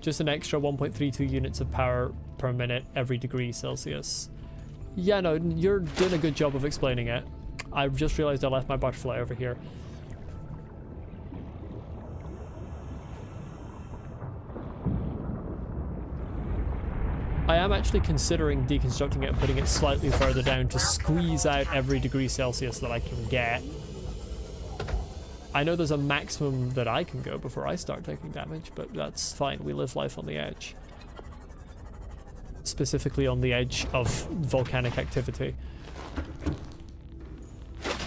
Just an extra 1.32 units of power per minute every degree Celsius. Yeah, no, you're doing a good job of explaining it. I've just realized I left my butterfly over here. I am actually considering deconstructing it and putting it slightly further down to squeeze out every degree Celsius that I can get. I know there's a maximum that I can go before I start taking damage, but that's fine. We live life on the edge. Specifically on the edge of volcanic activity.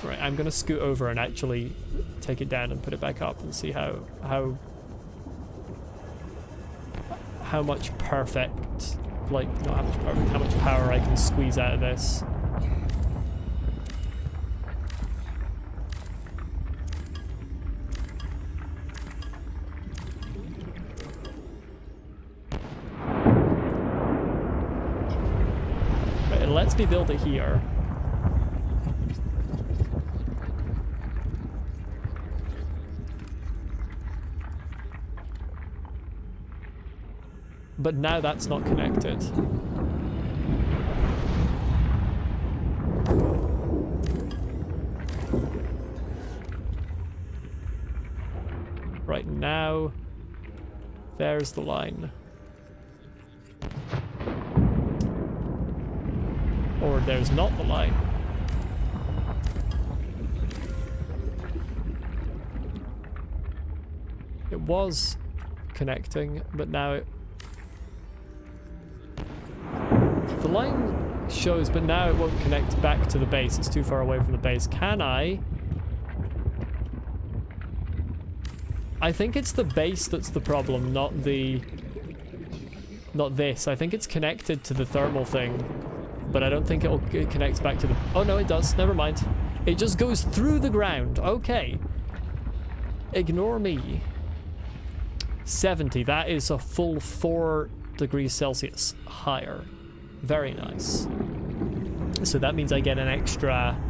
Right, I'm gonna scoot over and actually take it down and put it back up and see how much perfect, like, not how much perfect, how much power I can squeeze out of this. Lets me build it here. But now that's not connected. Right now, there's the line. Or there's not the line. It was connecting, but now it... The line shows, but now it won't connect back to the base. It's too far away from the base. Can I? I think it's the base that's the problem, not the... Not this. I think it's connected to the thermal thing. But I don't think it connects back to the... Oh, no, it does. Never mind. It just goes through the ground. Okay. Ignore me. 70. That is a full 4 degrees Celsius higher. Very nice. So that means I get an extra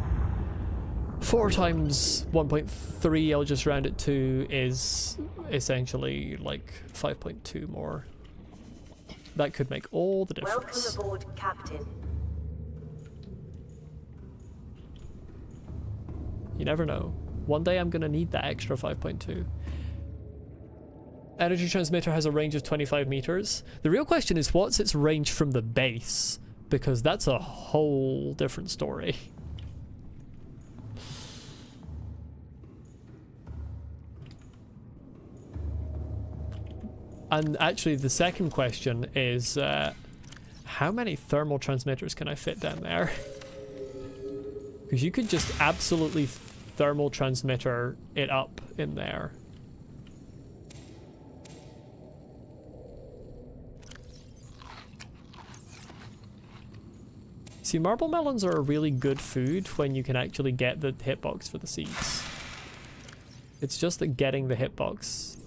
4 times 1.3, I'll just round it to, is essentially like 5.2 more. That could make all the difference. Welcome aboard, Captain. You never know. One day I'm gonna need that extra 5.2. Energy transmitter has a range of 25 meters. The real question is, what's its range from the base? Because that's a whole different story. And actually the second question is, how many thermal transmitters can I fit down there? Because you could just absolutely thermal transmitter it up in there. See, marble melons are a really good food when you can actually get the hitbox for the seeds. It's just that getting the hitbox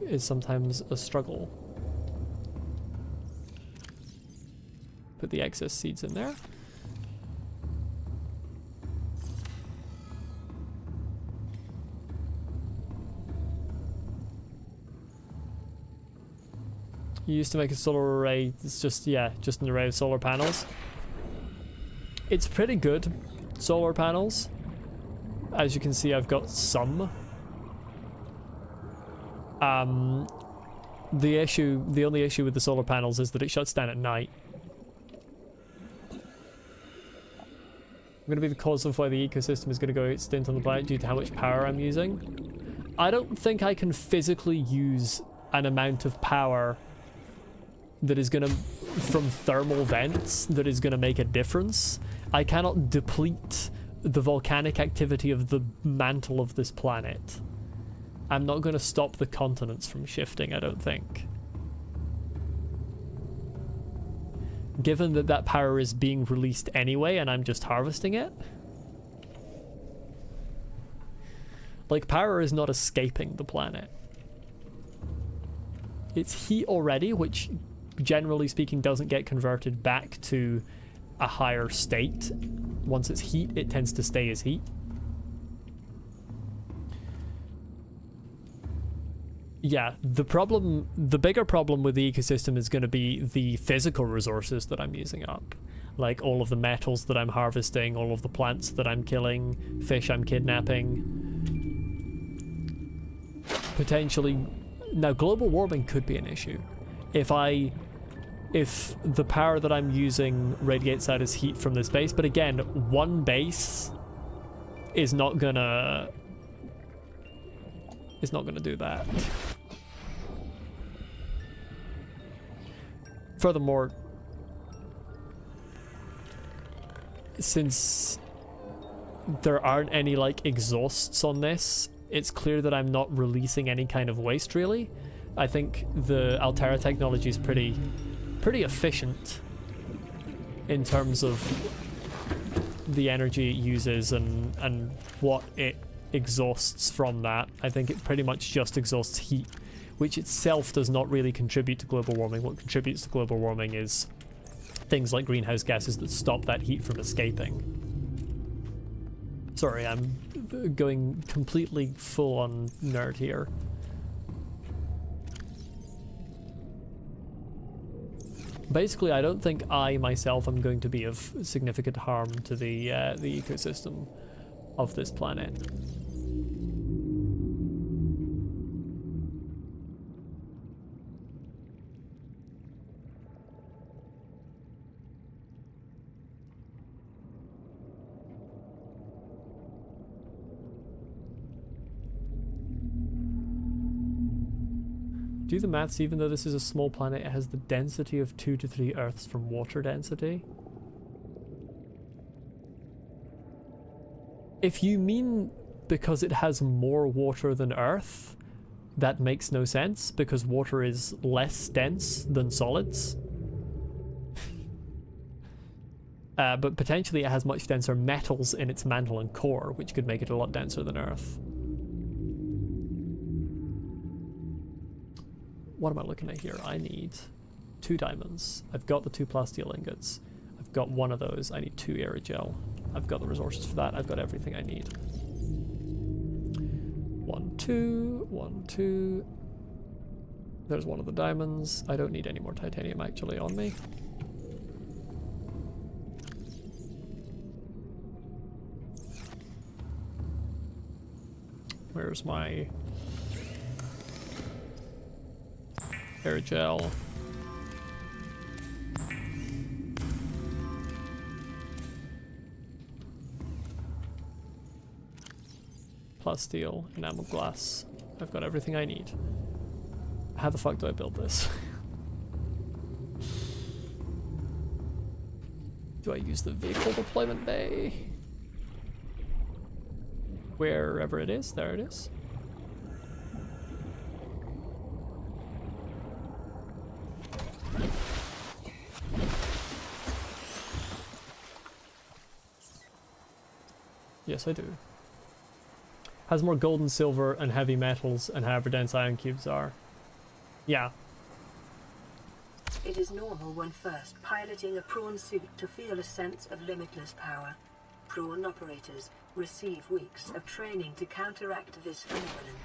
is sometimes a struggle. Put the excess seeds in there. You used to make a solar array. It's just, yeah, just an array of solar panels. It's pretty good, solar panels. As you can see, I've got some. The only issue with the solar panels is that it shuts down at night. I'm going to be the cause of why the ecosystem is going to go extinct on the planet due to how much power I'm using. I don't think I can physically use an amount of power that is going to, from thermal vents, that is going to make a difference. I cannot deplete the volcanic activity of the mantle of this planet. I'm not going to stop the continents from shifting, I don't think. Given that that power is being released anyway and I'm just harvesting it. Like, power is not escaping the planet. It's heat already, which generally speaking doesn't get converted back to a higher state. Once it's heat, it tends to stay as heat. Yeah, the bigger problem with the ecosystem is going to be the physical resources that I'm using up. Like all of the metals that I'm harvesting, all of the plants that I'm killing, fish I'm kidnapping. Potentially, now global warming could be an issue. If the power that I'm using radiates out as heat from this base, but again, one base is not gonna do that. Furthermore, since there aren't any like exhausts on this, it's clear that I'm not releasing any kind of waste really. I think the Altera technology is pretty efficient in terms of the energy it uses and what it exhausts from that. I think it pretty much just exhausts heat, which itself does not really contribute to global warming. What contributes to global warming is things like greenhouse gases that stop that heat from escaping. Sorry, I'm going completely full on nerd here. Basically, I don't think I myself am going to be of significant harm to the ecosystem of this planet. Do the maths, even though this is a small planet, it has the density of 2 to 3 Earths from water density. If you mean because it has more water than Earth, that makes no sense, because water is less dense than solids. But potentially it has much denser metals in its mantle and core, which could make it a lot denser than Earth. What am I looking at here? I need 2 diamonds. I've got the 2 plasteel ingots. I've got 1 of those. I need 2 aerogel. I've got the resources for that. I've got everything I need. 1, 2, 1, 2. There's 1 of the diamonds. I don't need any more titanium actually on me. Where's my air gel? Plasteel, enamel glass. I've got everything I need. How the fuck do I build this? Do I use the vehicle deployment bay? Wherever it is, there it is. Yes, I do. Has more gold and silver and heavy metals and however dense ion cubes are. Yeah. It is normal when first piloting a prawn suit to feel a sense of limitless power. Prawn operators receive weeks of training to counteract this phenomenon.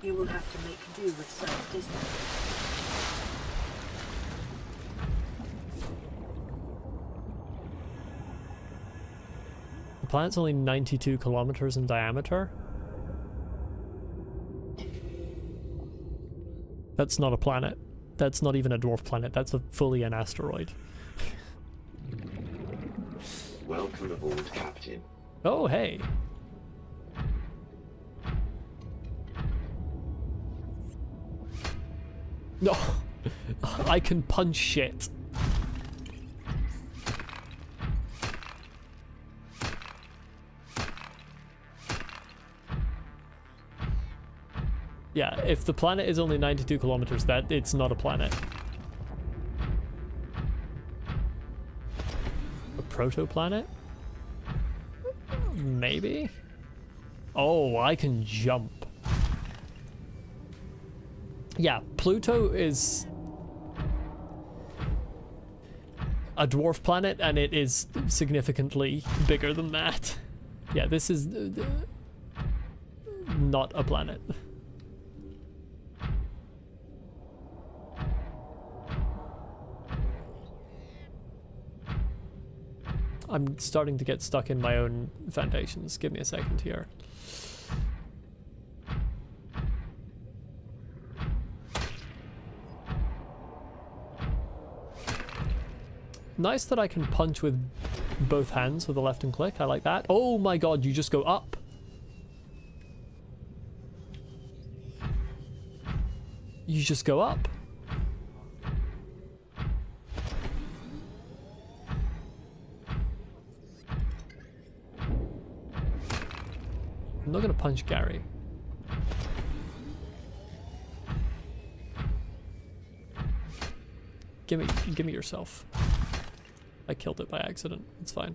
You will have to make do with self-distance. The planet's only 92 kilometers in diameter. That's not a planet. That's not even a dwarf planet. That's fully an asteroid. Welcome aboard, Captain. Oh, hey. No. I can punch shit. Yeah, if the planet is only 92 kilometers, that it's not a planet. A protoplanet? Maybe? Oh, I can jump. Yeah, Pluto is a dwarf planet, and it is significantly bigger than that. Yeah, this is not a planet. I'm starting to get stuck in my own foundations. Give me a second here. Nice that I can punch with both hands with the left and click. I like that. Oh my god, you just go up. You just go up. I'm not gonna punch Gary. Give me yourself. I killed it by accident. It's fine.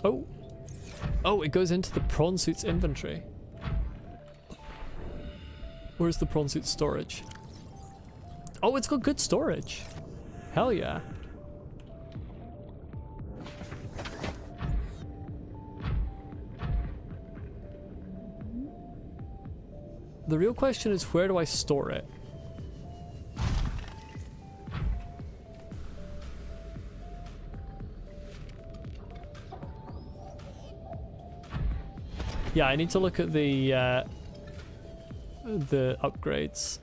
Oh. Oh, it goes into the prawn suit's inventory. Where's the prawn suit storage? Oh, it's got good storage. Hell yeah. The real question is, where do I store it? Yeah, I need to look at the upgrades.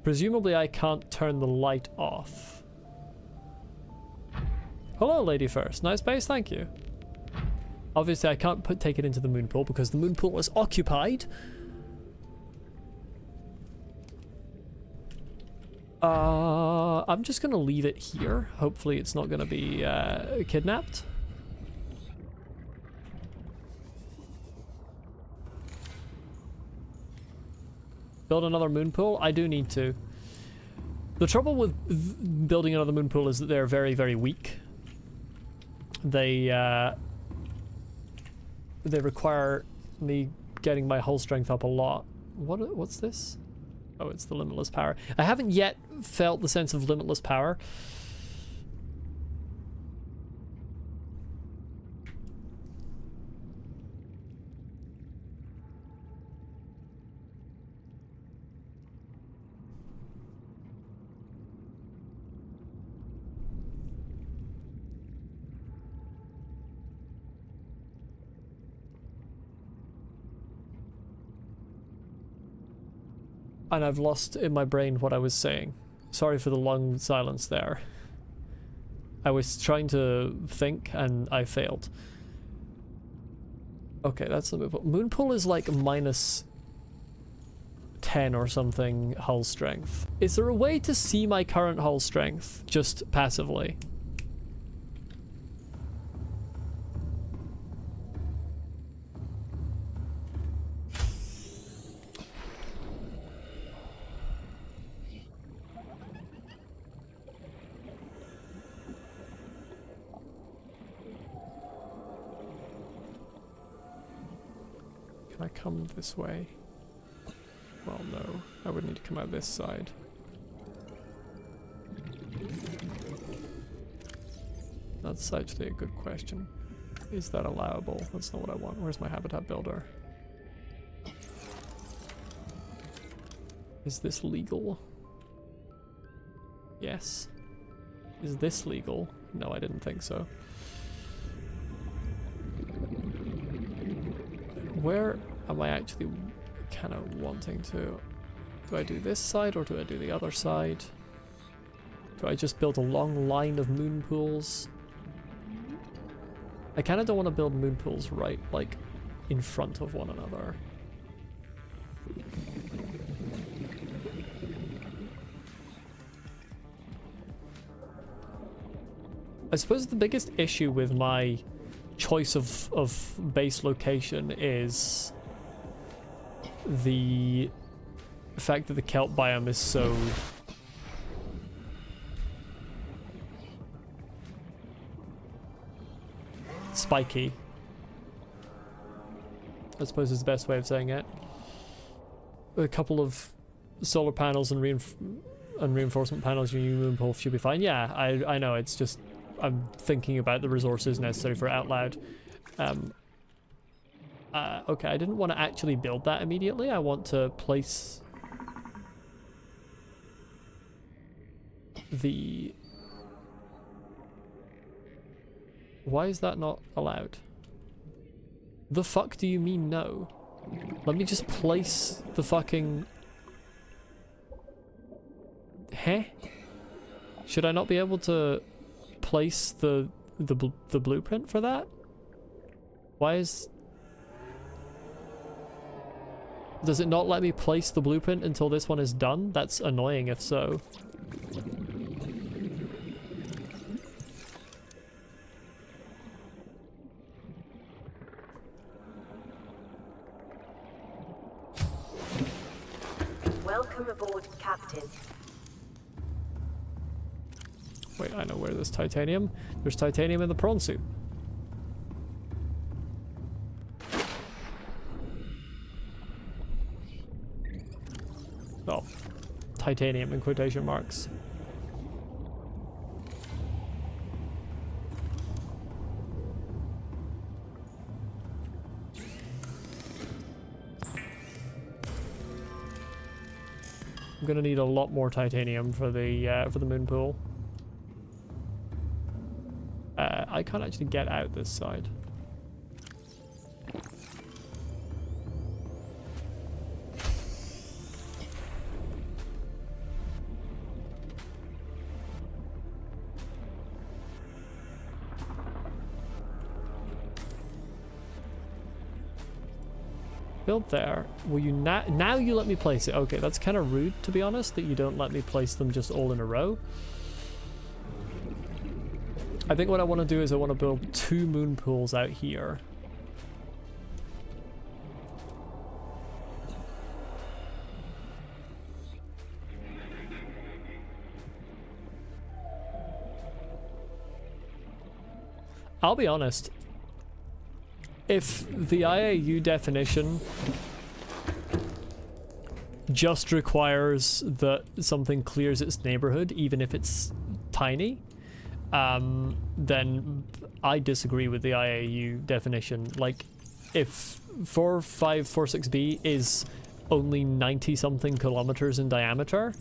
Presumably I can't turn the light off. Hello, Lady First. Nice base, thank you. Obviously I can't take it into the moon pool because the moon pool is occupied. I'm just gonna leave it here. Hopefully it's not gonna be kidnapped. Build another moon pool? I do need to. The trouble with building another moon pool is that they're very, very weak. they require me getting my hull strength up a lot. What's this? Oh, it's the limitless power. I haven't yet felt the sense of limitless power. And I've lost in my brain what I was saying. Sorry for the long silence there. I was trying to think and I failed. Okay, that's the moon pool. Moon pool is like minus 10 or something hull strength. Is there a way to see my current hull strength just passively? Can I come this way? Well, no. I would need to come out this side. That's actually a good question. Is that allowable? That's not what I want. Where's my habitat builder? Is this legal? Yes. Is this legal? No, I didn't think so. Where am I actually kind of wanting to... Do I do this side or do I do the other side? Do I just build a long line of moon pools? I kind of don't want to build moon pools right, like, in front of one another. I suppose the biggest issue with my choice of base location is the fact that the kelp biome is so spiky. I suppose is the best way of saying it. A couple of solar panels and reinforcement panels in your moon pool should be fine. Yeah, I know, it's just I'm thinking about the resources necessary for it out loud. Okay, I didn't want to actually build that immediately. I want to place the... Why is that not allowed? The fuck do you mean no? Let me just place the fucking... Heh? Should I not be able to place the blueprint for that? Why is... Does it not let me place the blueprint until this one is done? That's annoying if so. Welcome aboard, Captain. Wait, I know where there's titanium. There's titanium in the prawn suit. Oh, titanium in quotation marks. I'm gonna need a lot more titanium for the moon pool. I can't actually get out this side. Build there. Will you now you let me place it? Okay, that's kind of rude, to be honest, that you don't let me place them just all in a row. I think what I want to do is I want to build 2 moon pools out here. I'll be honest. If the IAU definition just requires that something clears its neighborhood, even if it's tiny, then I disagree with the IAU definition. Like, if 4546b is only 90-something kilometers in diameter,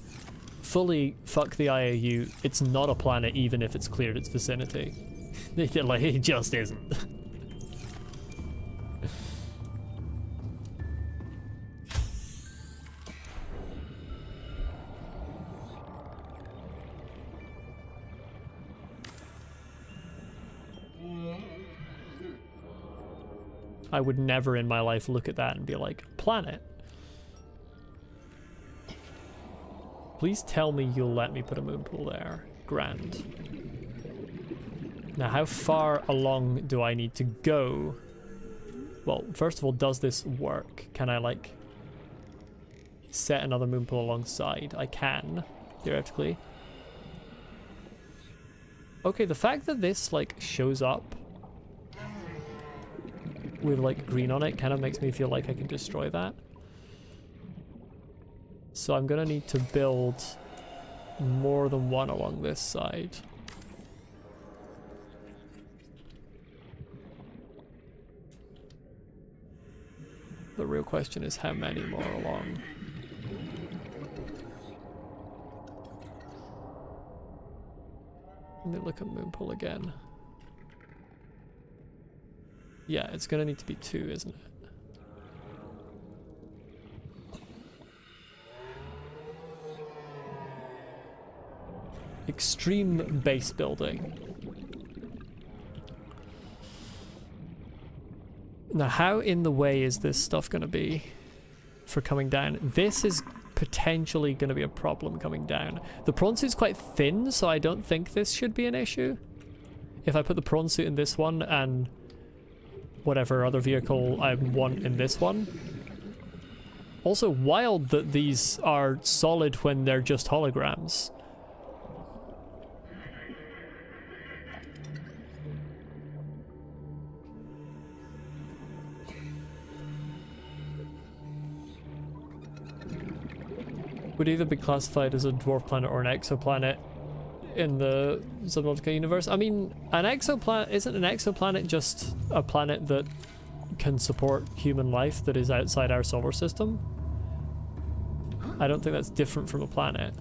fully fuck the IAU. It's not a planet even if it's cleared its vicinity. Like, it just isn't. I would never in my life look at that and be like, planet? Please tell me you'll let me put a moon pool there. Grand. Now, how far along do I need to go? Well, first of all, does this work? Can I, like, set another moon pool alongside? I can, theoretically. Okay, the fact that this, like, shows up with, like, green on it kind of makes me feel like I can destroy that. So I'm gonna need to build more than one along this side. The real question is how many more along. Let me look at moonpool again. Yeah, it's gonna need to be 2, isn't it? Extreme base building. Now, how in the way is this stuff gonna be for coming down? This is potentially gonna be a problem coming down. The prawn suit's quite thin, so I don't think this should be an issue. If I put the prawn suit in this one and whatever other vehicle I want in this one. Also, wild that these are solid when they're just holograms. Would either be classified as a dwarf planet or an exoplanet in the Subnautica universe. I mean, an exoplanet, isn't an exoplanet just a planet that can support human life that is outside our solar system? I don't think that's different from a planet.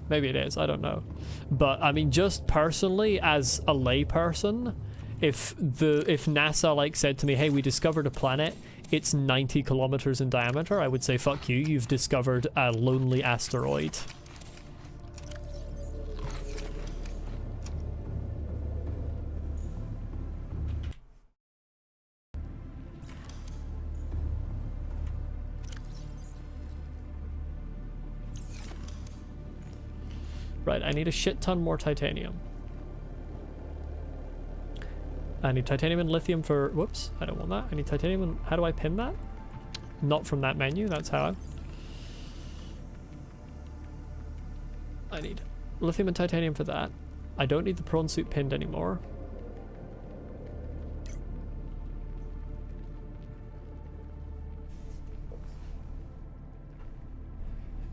Maybe it is, I don't know. But I mean, just personally, as a layperson, if NASA like said to me, hey, we discovered a planet, it's 90 kilometers in diameter, I would say, fuck you, you've discovered a lonely asteroid. Right, I need a shit ton more titanium. I need titanium and lithium for... Whoops, I don't want that. I need titanium and... How do I pin that? Not from that menu, that's how I need lithium and titanium for that. I don't need the prawn suit pinned anymore.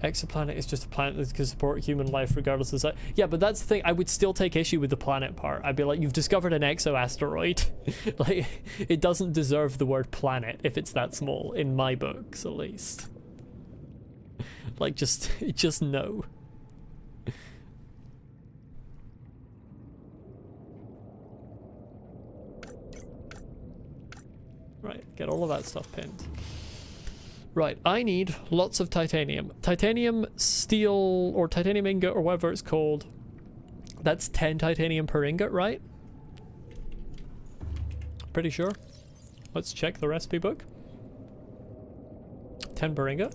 Exoplanet is just a planet that can support human life regardless of size. Yeah, but that's the thing. I would still take issue with the planet part. I'd be like, you've discovered an exo-asteroid. Like, it doesn't deserve the word planet if it's that small, in my books, at least. Like, just no. Right, get all of that stuff pinned. Right, I need lots of titanium. Titanium steel, or titanium ingot, or whatever it's called. That's 10 titanium per ingot, right? Pretty sure. Let's check the recipe book. 10 per ingot.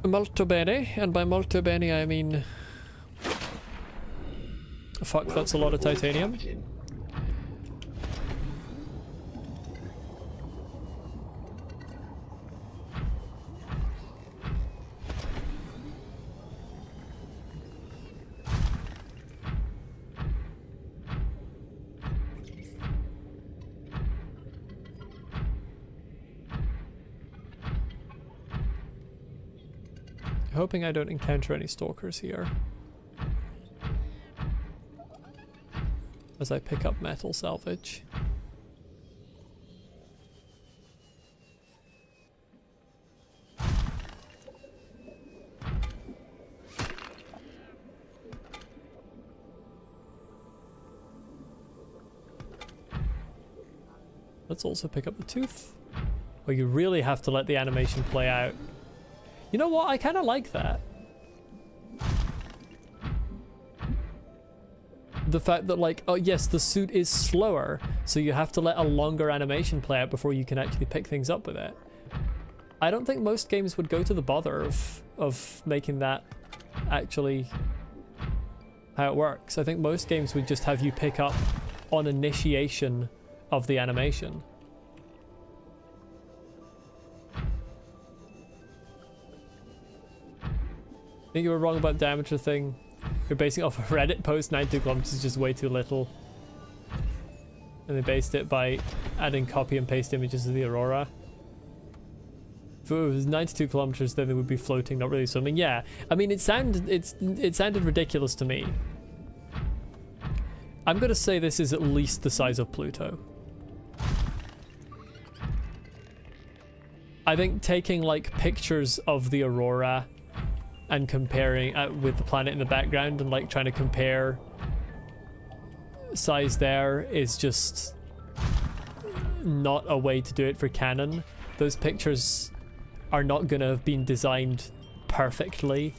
Molto bene, and by molto bene I mean... Fuck, that's a lot of titanium. Hoping I don't encounter any stalkers here. As I pick up metal salvage. Let's also pick up the tooth. Well, you really have to let the animation play out. You know what? I kind of like that. The fact that, like, oh yes, the suit is slower, so you have to let a longer animation play out before you can actually pick things up with it. I don't think most games would go to the bother of making that actually how it works. I think most games would just have you pick up on initiation of the animation. I think you were wrong about the diameter thing. You're basing it off a Reddit post. 92 kilometers is just way too little. And they based it by adding copy and paste images of the aurora. If it was 92 kilometers, then they would be floating, not really swimming. Yeah, I mean, it sounded ridiculous to me. I'm gonna say this is at least the size of Pluto. I think taking like pictures of the aurora and comparing with the planet in the background and like trying to compare size there is just not a way to do it for canon. Those pictures are not gonna have been designed perfectly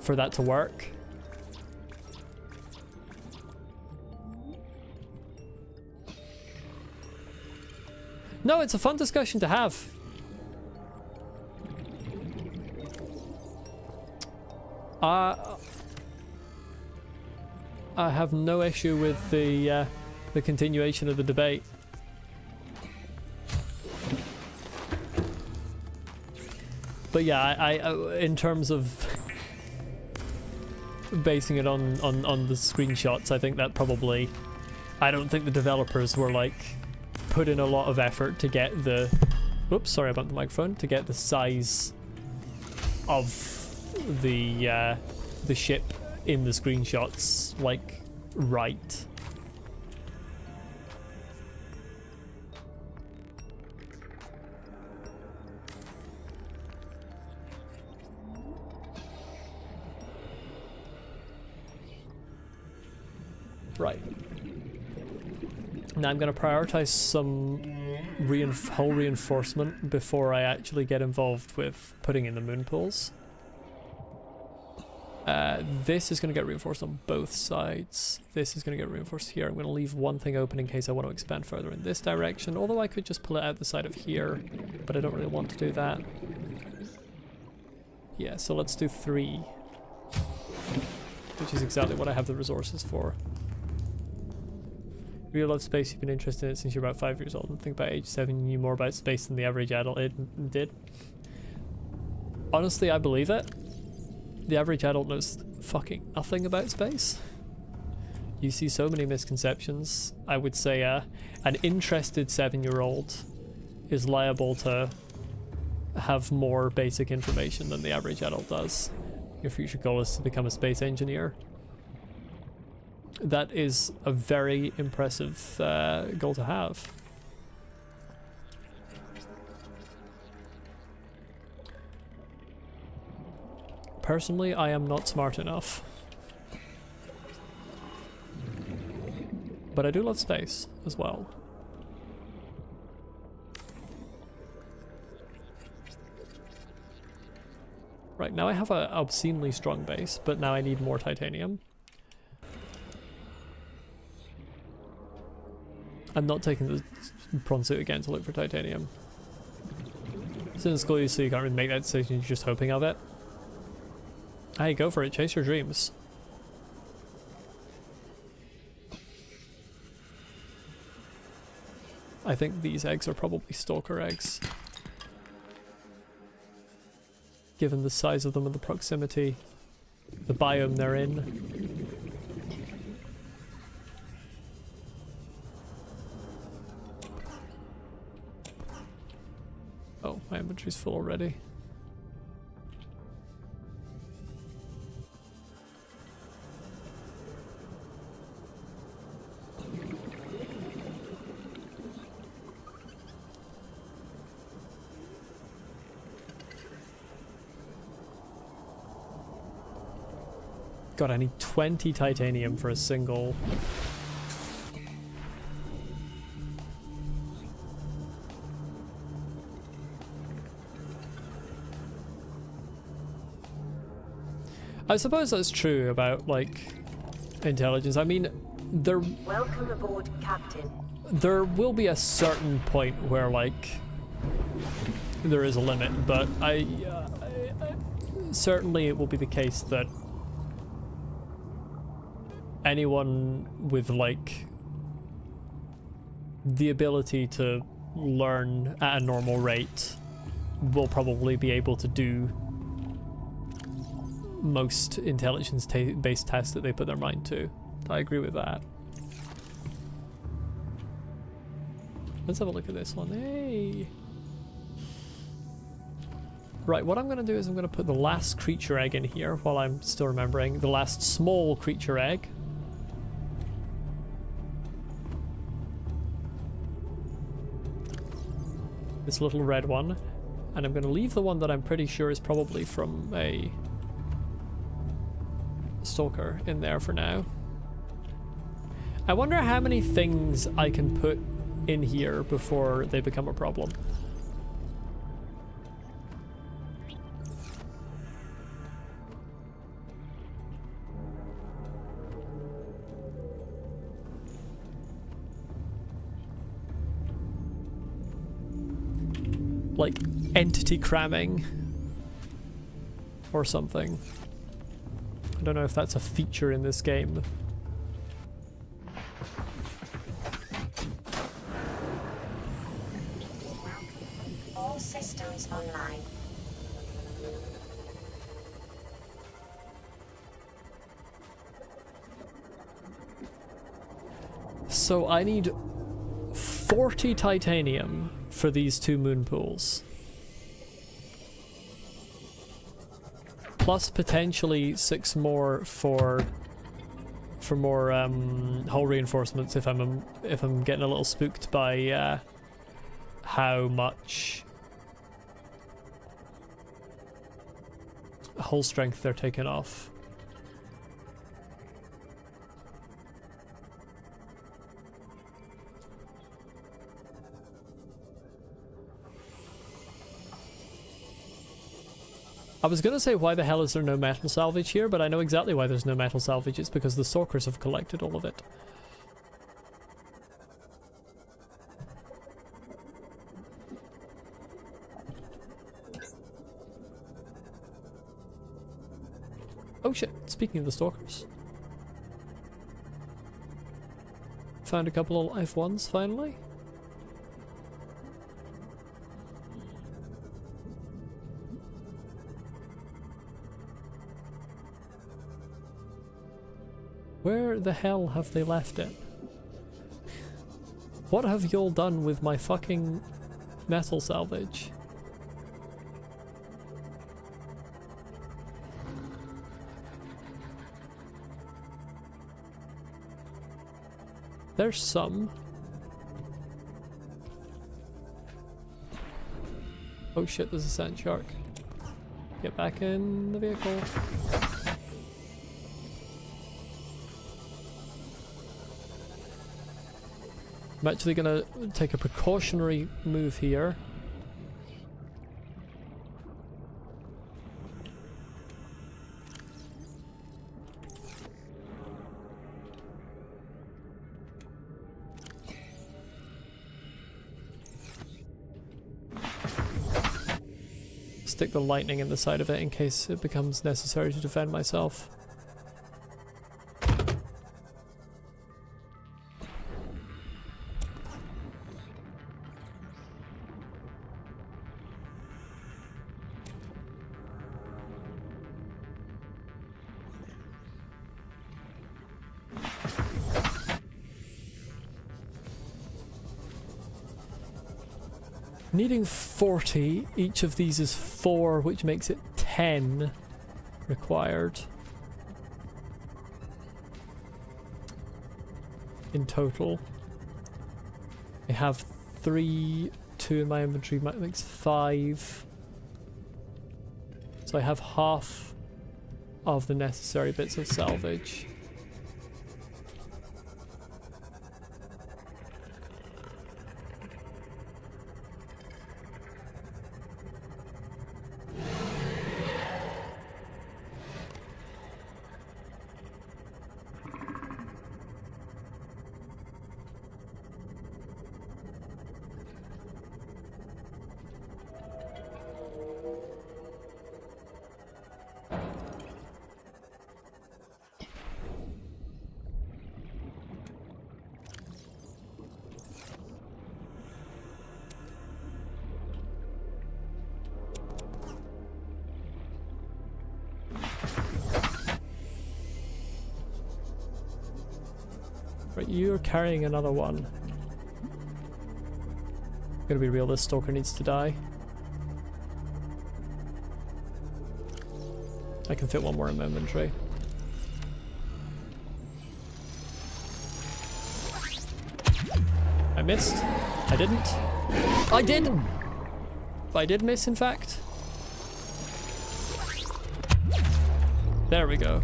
for that to work. No, it's a fun discussion to have. I have no issue with the continuation of the debate. But yeah, I in terms of basing it on the screenshots, I think that probably, I don't think the developers were like put in a lot of effort to get the, oops, sorry about the microphone, to get the size of the ship in the screenshots like right. Right. Now I'm going to prioritize some hull reinforcement before I actually get involved with putting in the moon pools. This is going to get reinforced on both sides. This is going to get reinforced here. I'm going to leave one thing open in case I want to expand further in this direction, although I could just pull it out the side of here, but I don't really want to do that. Yeah, so let's do 3, which is exactly what I have the resources for. Real love space, you've been interested in it since you're about 5 years old, and think about age 7 you knew more about space than the average adult did. Honestly, I believe it. The average adult knows fucking nothing about space. You see so many misconceptions. I would say an interested 7-year-old is liable to have more basic information than the average adult does. Your future goal is to become a space engineer. That is a very impressive goal to have. Personally, I am not smart enough. But I do love space as well. Right, now I have an obscenely strong base, but now I need more titanium. I'm not taking the prawn suit again to look for titanium. It's in school, so you can't really make that decision, you're just hoping of it. Hey, go for it, chase your dreams. I think these eggs are probably stalker eggs. Given the size of them and the proximity, the biome they're in. Oh, my inventory's full already. God, I need 20 titanium for a single. I suppose that's true about, like, intelligence. I mean, Welcome aboard, Captain. there will be a certain point where, like, there is a limit, but certainly it will be the case that anyone with, like, the ability to learn at a normal rate will probably be able to do most intelligence-based tasks that they put their mind to. I agree with that. Let's have a look at this one. Hey! Right, what I'm going to do is I'm going to put the last creature egg in here while I'm still remembering. The last small creature egg. This little red one. And I'm going to leave the one that I'm pretty sure is probably from a stalker in there for now. I wonder how many things I can put in here before they become a problem. Like entity cramming or something. I don't know if that's a feature in this game. All systems online. So I need 40 titanium for these 2 moon pools. Plus potentially 6 more for more hull reinforcements if I'm getting a little spooked by how much hull strength they're taking off. I was gonna say why the hell is there no metal salvage here, but I know exactly why there's no metal salvage. It's because the stalkers have collected all of it. Oh shit, speaking of the stalkers. Found a couple of live ones finally. Where the hell have they left it? What have y'all done with my fucking metal salvage? There's some. Oh shit, there's a sand shark. Get back in the vehicle. I'm actually gonna take a precautionary move here. Stick the lightning in the side of it in case it becomes necessary to defend myself. Needing 40, each of these is 4, which makes it 10 required in total. I have 3, 2 in my inventory, that makes 5. So I have half of the necessary bits of salvage. Right, you're carrying another one. Gonna be real, this stalker needs to die. I can fit one more in my inventory. I missed. I didn't. I did! I did miss, in fact. There we go.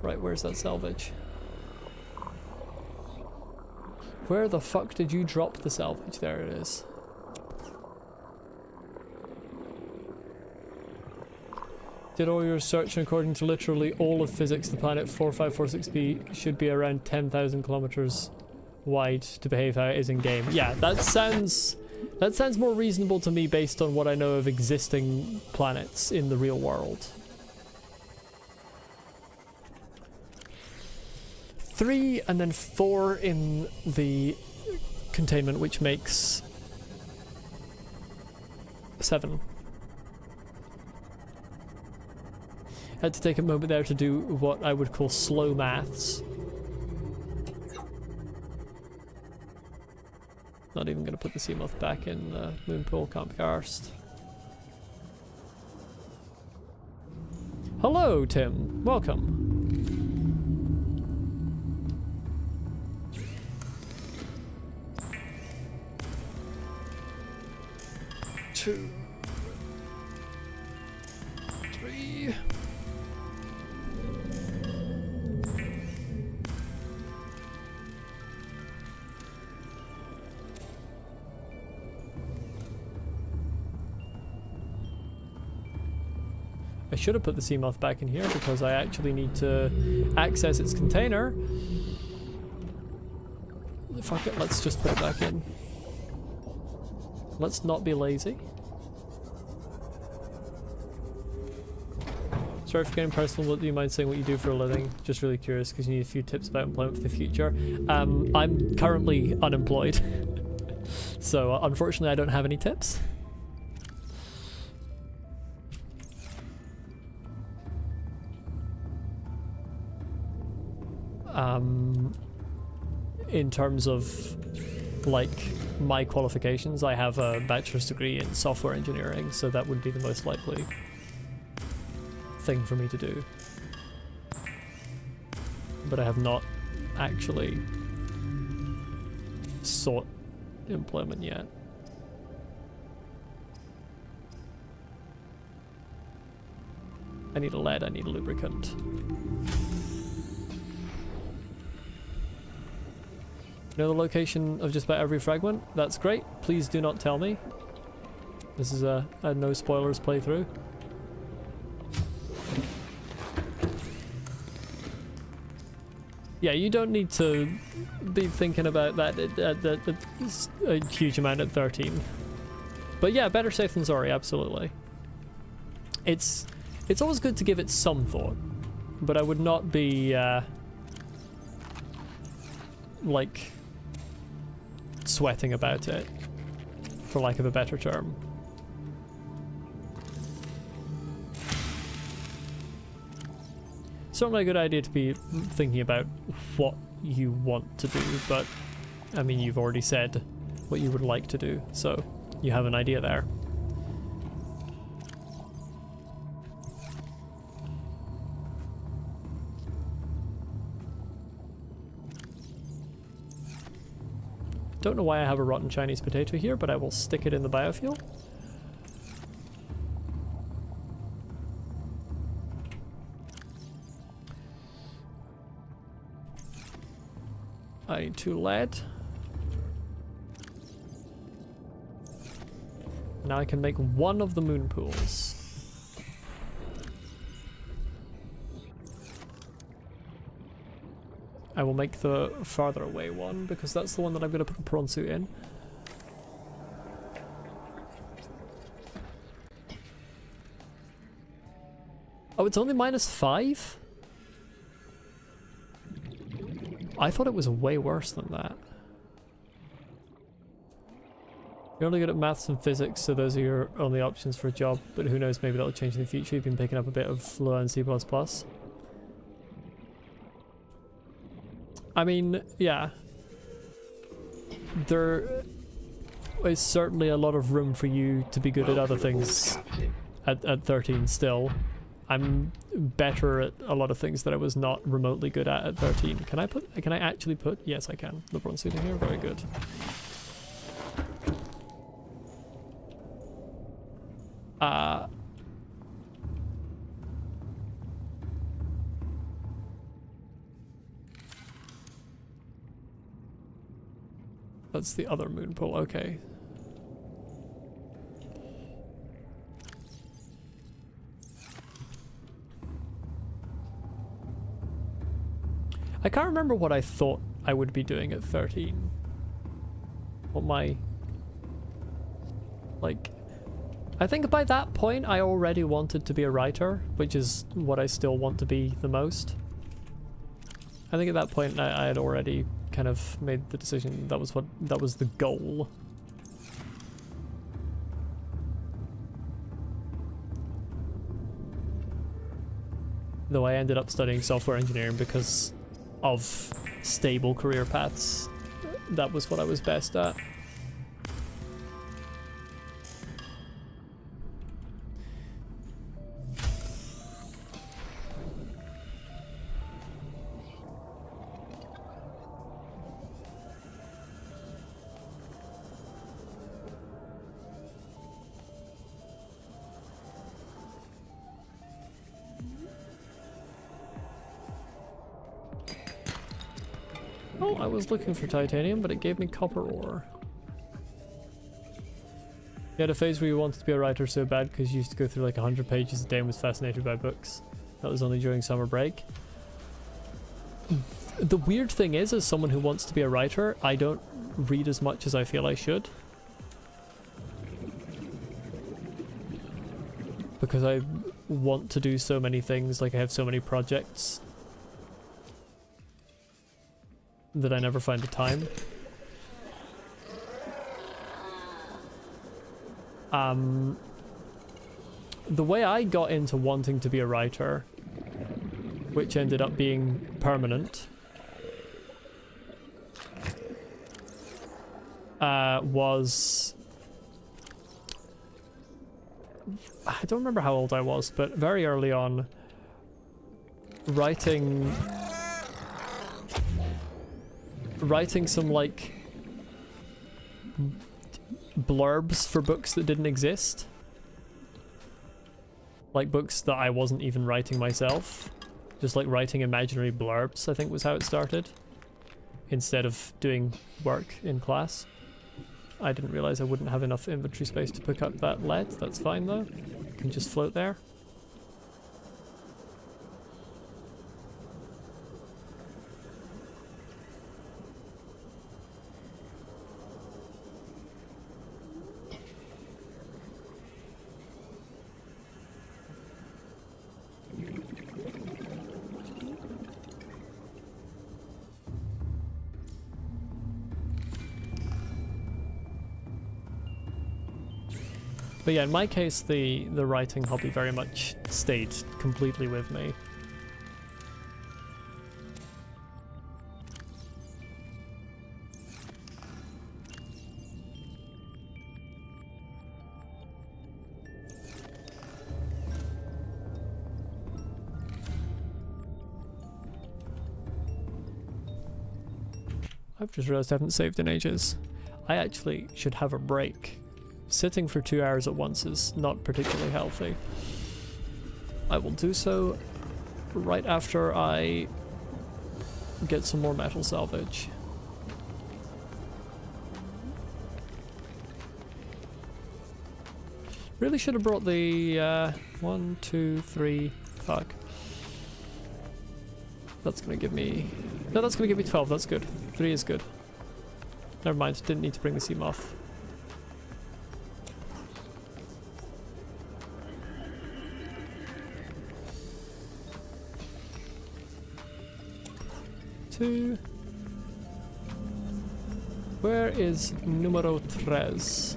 Right, where's that salvage? Where the fuck did you drop the salvage? There it is. Did all your research, and according to literally all of physics, the planet 4546b should be around 10,000 kilometers wide to behave how it is in game. Yeah, that sounds more reasonable to me based on what I know of existing planets in the real world. 3 and then 4 in the containment, which makes 7. I had to take a moment there to do what I would call slow maths. Not even going to put the sea moth back in the moon pool, can't be arsed. Hello, Tim. Welcome. Two, 3. I should have put the sea moth back in here because I actually need to access its container. Fuck it, let's just put it back in. Let's not be lazy. Sorry for getting personal, but do you mind saying what you do for a living? Just really curious because you need a few tips about employment for the future. I'm currently unemployed. So unfortunately I don't have any tips. In terms of like my qualifications, I have a bachelor's degree in software engineering, so that would be the most likely thing for me to do. But I have not actually sought employment yet. I need a lead, I need a lubricant. Know the location of just about every fragment? That's great. Please do not tell me. This is a no spoilers playthrough. Yeah, you don't need to be thinking about that a huge amount at 13. But yeah, better safe than sorry, absolutely. It's always good to give it some thought, but I would not be like sweating about it, for lack of a better term. certainly a good idea to be thinking about what you want to do, but I mean, you've already said what you would like to do, so you have an idea there. Don't know why I have a rotten Chinese potato here, but I will stick it in the biofuel. I need 2 lead. Now I can make 1 of the moon pools. I will make the farther away one because that's the one that I'm going to put a prawn suit in. Oh, it's only -5? I thought it was way worse than that. You're only good at maths and physics, so those are your only options for a job, but who knows, maybe that'll change in the future. You've been picking up a bit of low-end C++. I mean, yeah. There is certainly a lot of room for you to be good at other things at 13 still. I'm better at a lot of things that I was not remotely good at 13. Can I actually put? Yes, I can. The bronze suit in here, very good. That's the other moon pool, okay. I can't remember what I thought I would be doing at 13. What my... Like... I think by that point I already wanted to be a writer, which is what I still want to be the most. I think at that point I had already kind of made the decision that was the goal. Though I ended up studying software engineering because of stable career paths. That was what I was best at. Oh, I was looking for titanium, but it gave me copper ore. You had a phase where you wanted to be a writer so bad because you used to go through like 100 pages a day and was fascinated by books. That was only during summer break. The weird thing is, as someone who wants to be a writer, I don't read as much as I feel I should. Because I want to do so many things, like I have so many projects that I never find the time. The way I got into wanting to be a writer, which ended up being permanent, was... I don't remember how old I was, but very early on, writing some like blurbs for books that didn't exist, like books that I wasn't even writing myself, just like writing imaginary blurbs, I think was how it started, instead of doing work in class. I didn't realize I wouldn't have enough inventory space to pick up that lead. That's fine though, it can just float there. But yeah, in my case, the writing hobby very much stayed completely with me. I've just realized I haven't saved in ages. I actually should have a break. Sitting for 2 hours at once is not particularly healthy. I will do so right after I get some more metal salvage. Really should have brought the 1, 2, 3, fuck. That's gonna give me... No, that's gonna give me 12, that's good. 3 is good. Never mind, didn't need to bring the sea moth. Two. Where is numero tres?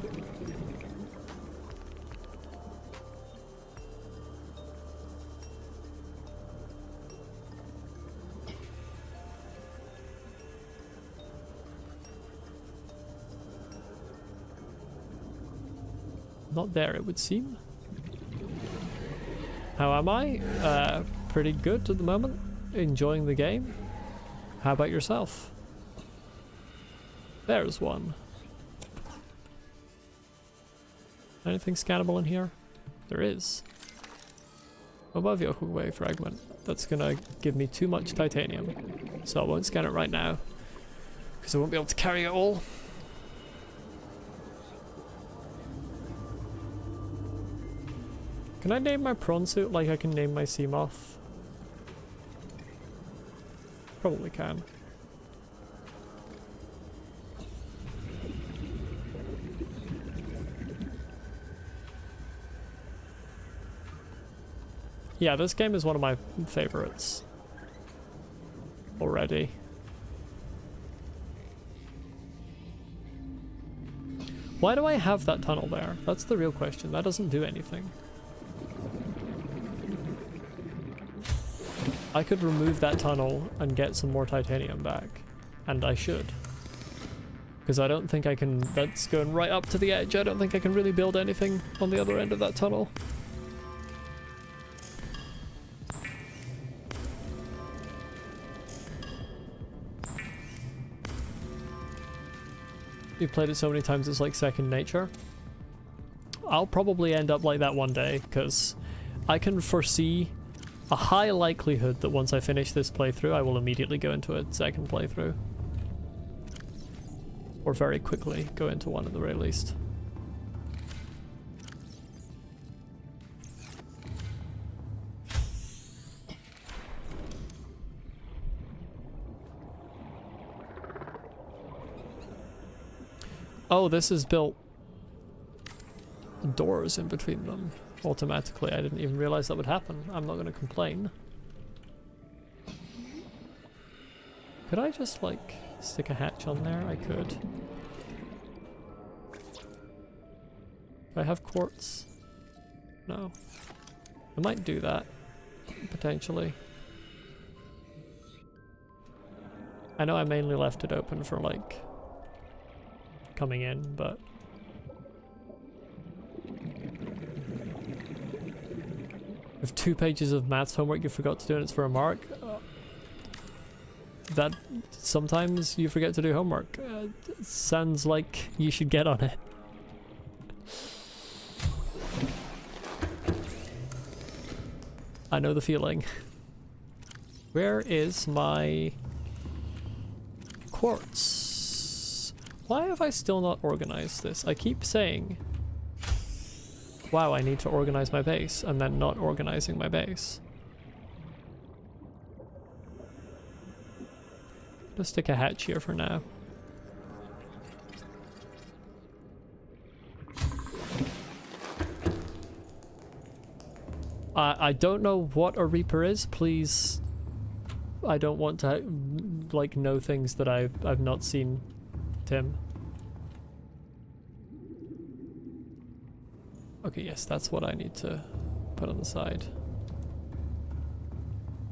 Not there, it would seem. How am I? Pretty good at the moment. Enjoying the game. How about yourself? There's one. Anything scannable in here? There is. Above Yokuway fragment. That's gonna give me too much titanium. So I won't scan it right now. Because I won't be able to carry it all. Can I name my prawn suit like I can name my sea moth? Probably can. Yeah, this game is one of my favorites already. Why do I have that tunnel there? That's the real question. That doesn't do anything. I could remove that tunnel and get some more titanium back. And I should. Because I don't think I can... That's going right up to the edge. I don't think I can really build anything on the other end of that tunnel. You've played it so many times it's like second nature. I'll probably end up like that one day, because I can foresee a high likelihood that once I finish this playthrough I will immediately go into a second playthrough. Or very quickly go into one at the very least. Oh, this is built doors in between them automatically. I didn't even realize that would happen. I'm not going to complain. Could I just like stick a hatch on there? I could. Do I have quartz? No. I might do that potentially. I know I mainly left it open for like coming in, but with 2 pages of maths homework you forgot to do and it's for a mark, that sometimes you forget to do homework. Sounds like you should get on it. I know the feeling. Where is my quartz? Why have I still not organized this? I keep saying, wow, I need to organize my base, and then not organizing my base. Just stick a hatch here for now. I don't know what a Reaper is, please. I don't want to like know things that I've not seen, Tim. Okay, yes, that's what I need to put on the side.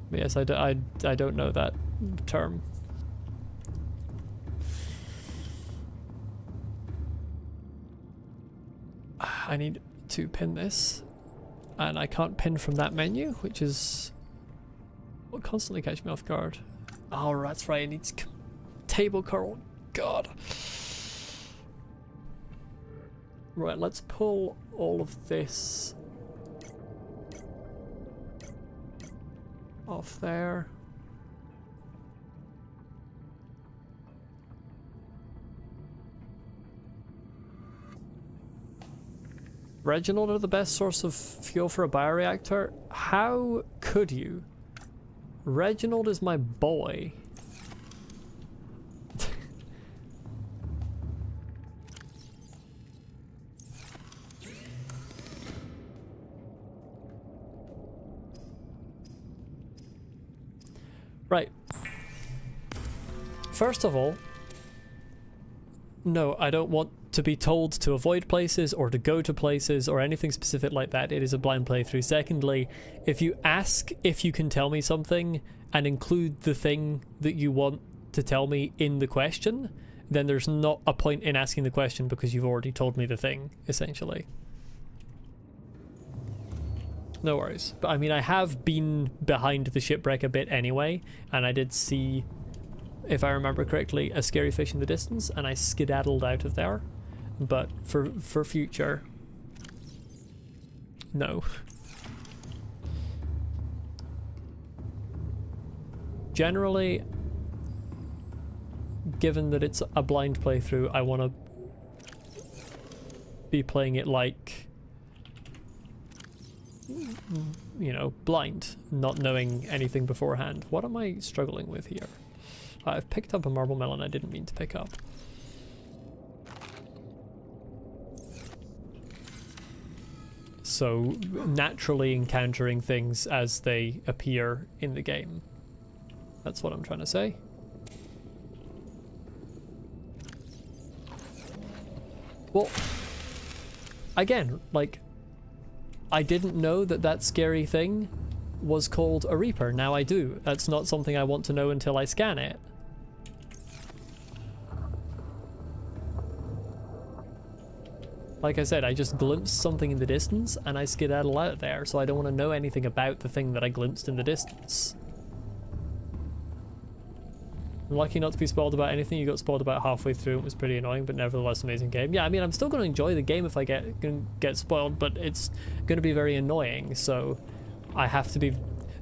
But yes, I don't know that term. I need to pin this, and I can't pin from that menu, which is what constantly catches me off guard. Oh, that's right, it needs table curl. God. Right, let's pull all of this off there. Reginald are the best source of fuel for a bioreactor? How could you? Reginald is my boy. Right. First of all, no, I don't want to be told to avoid places or to go to places or anything specific like that. It is a blind playthrough. Secondly, if you ask if you can tell me something and include the thing that you want to tell me in the question, then there's not a point in asking the question because you've already told me the thing, essentially. No worries. But I mean, I have been behind the shipwreck a bit anyway, and I did see, if I remember correctly, a scary fish in the distance, and I skedaddled out of there. But for future, no. Generally, given that it's a blind playthrough, I want to be playing it like, you know, blind, not knowing anything beforehand. What am I struggling with here? I've picked up a marble melon I didn't mean to pick up. So, naturally encountering things as they appear in the game. That's what I'm trying to say. Well, again, like, I didn't know that that scary thing was called a Reaper. Now I do. That's not something I want to know until I scan it. Like I said, I just glimpsed something in the distance and I skedaddle out there, so I don't want to know anything about the thing that I glimpsed in the distance. I'm lucky not to be spoiled about anything. You got spoiled about halfway through. It was pretty annoying, but nevertheless amazing game. Yeah, I mean, I'm still going to enjoy the game if I get spoiled, but it's going to be very annoying, so I have to be...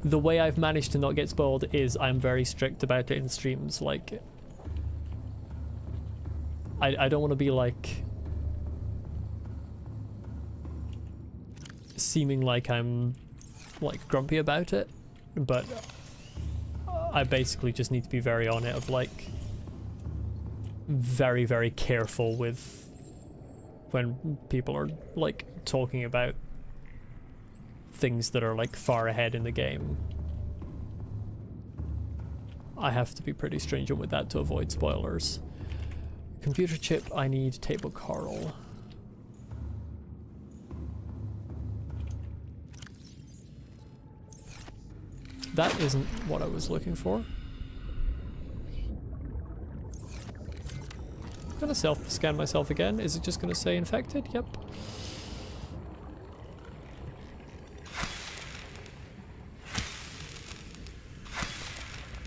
The way I've managed to not get spoiled is I'm very strict about it in streams. Like, I don't want to be like... seeming like I'm like grumpy about it, but I basically just need to be very on it, of like very, very careful with when people are like talking about things that are like far ahead in the game. I have to be pretty stringent with that to avoid spoilers. Computer chip, I need table coral. That isn't what I was looking for. I'm gonna self-scan myself again. Is it just gonna say infected? Yep.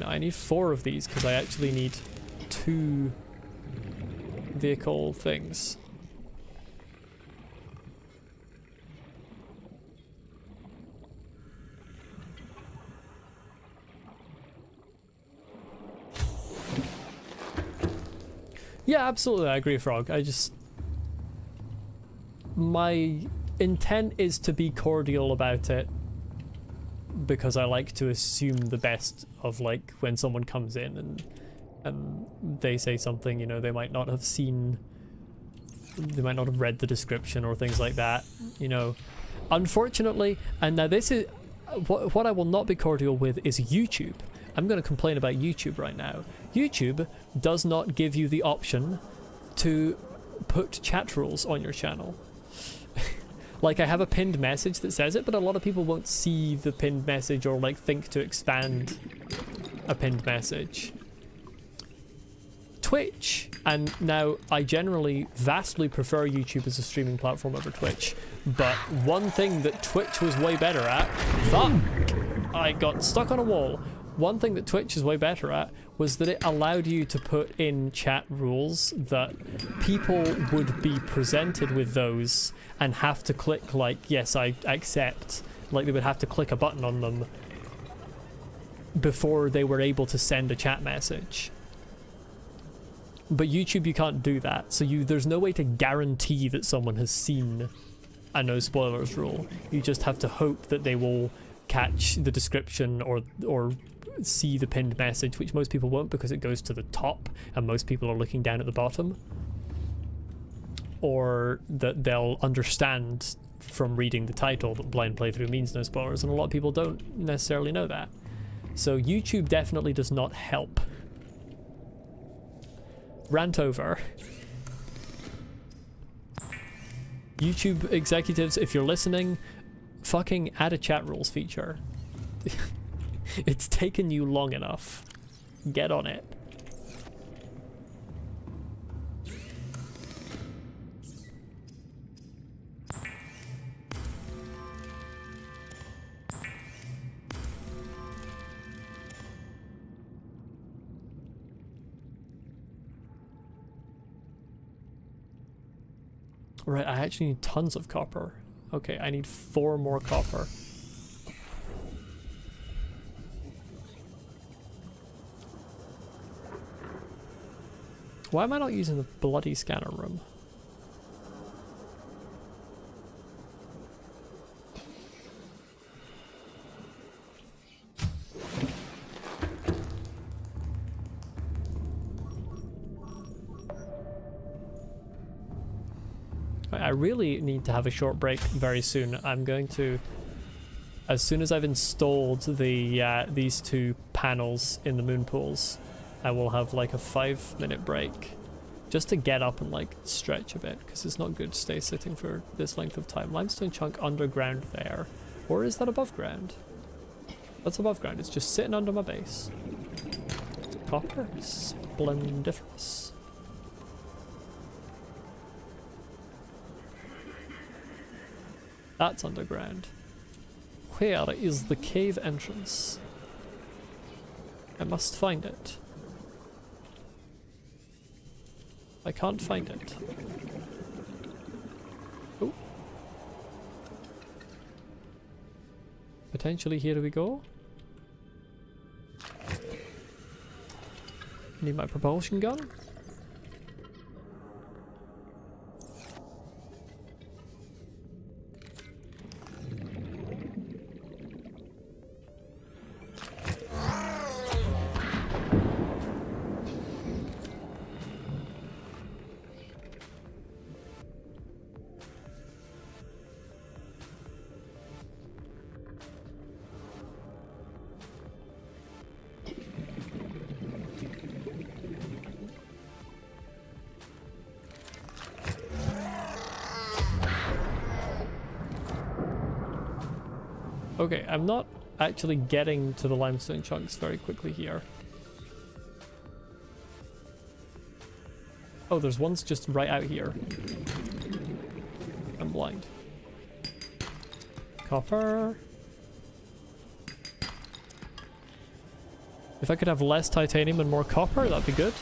Now I need 4 of these because I actually need 2 vehicle things. Yeah, absolutely, I agree, Frog. My intent is to be cordial about it because I like to assume the best of, like, when someone comes in and they say something, you know, they might not have seen, they might not have read the description or things like that, you know. Unfortunately, and now this is, what I will not be cordial with is YouTube. I'm going to complain about YouTube right now. YouTube does not give you the option to put chat rules on your channel. Like, I have a pinned message that says it, but a lot of people won't see the pinned message or like think to expand a pinned message. Twitch, and now I generally vastly prefer YouTube as a streaming platform over Twitch, but one thing that Twitch was way better at, fuck, I got stuck on a wall. one thing that Twitch is way better at was that it allowed you to put in chat rules that people would be presented with those and have to click like, yes, I accept. Like they would have to click a button on them before they were able to send a chat message. But YouTube, you can't do that. So there's no way to guarantee that someone has seen a no spoilers rule. You just have to hope that they will catch the description or see the pinned message, which most people won't because it goes to the top and most people are looking down at the bottom. Or that they'll understand from reading the title that blind playthrough means no spoilers, and a lot of people don't necessarily know that. So YouTube definitely does not help. Rant over. YouTube executives, if you're listening, fucking add a chat rules feature. It's taken you long enough. Get on it. Right, I actually need tons of copper. Okay, I need 4 more copper. Why am I not using the bloody scanner room? I really need to have a short break very soon. I'm going to, as soon as I've installed the these 2 panels in the moon pools, I will have like a 5-minute break just to get up and like stretch a bit, because it's not good to stay sitting for this length of time. Limestone chunk underground there, or is that above ground? That's above ground. It's just sitting under my base. Copper, splendiferous. That's underground. Where is the cave entrance? I must find it. I can't find it. Oh. Potentially here we go. Need my propulsion gun. Okay, I'm not actually getting to the limestone chunks very quickly here. Oh, there's one's just right out here. I'm blind. Copper. If I could have less titanium and more copper, that'd be good.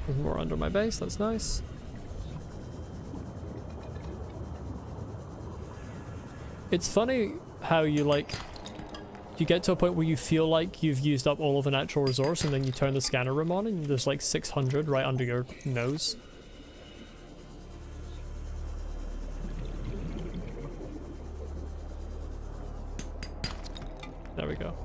There's more under my base, that's nice. It's funny how you get to a point where you feel like you've used up all of a natural resource and then you turn the scanner room on and there's like 600 right under your nose. There we go.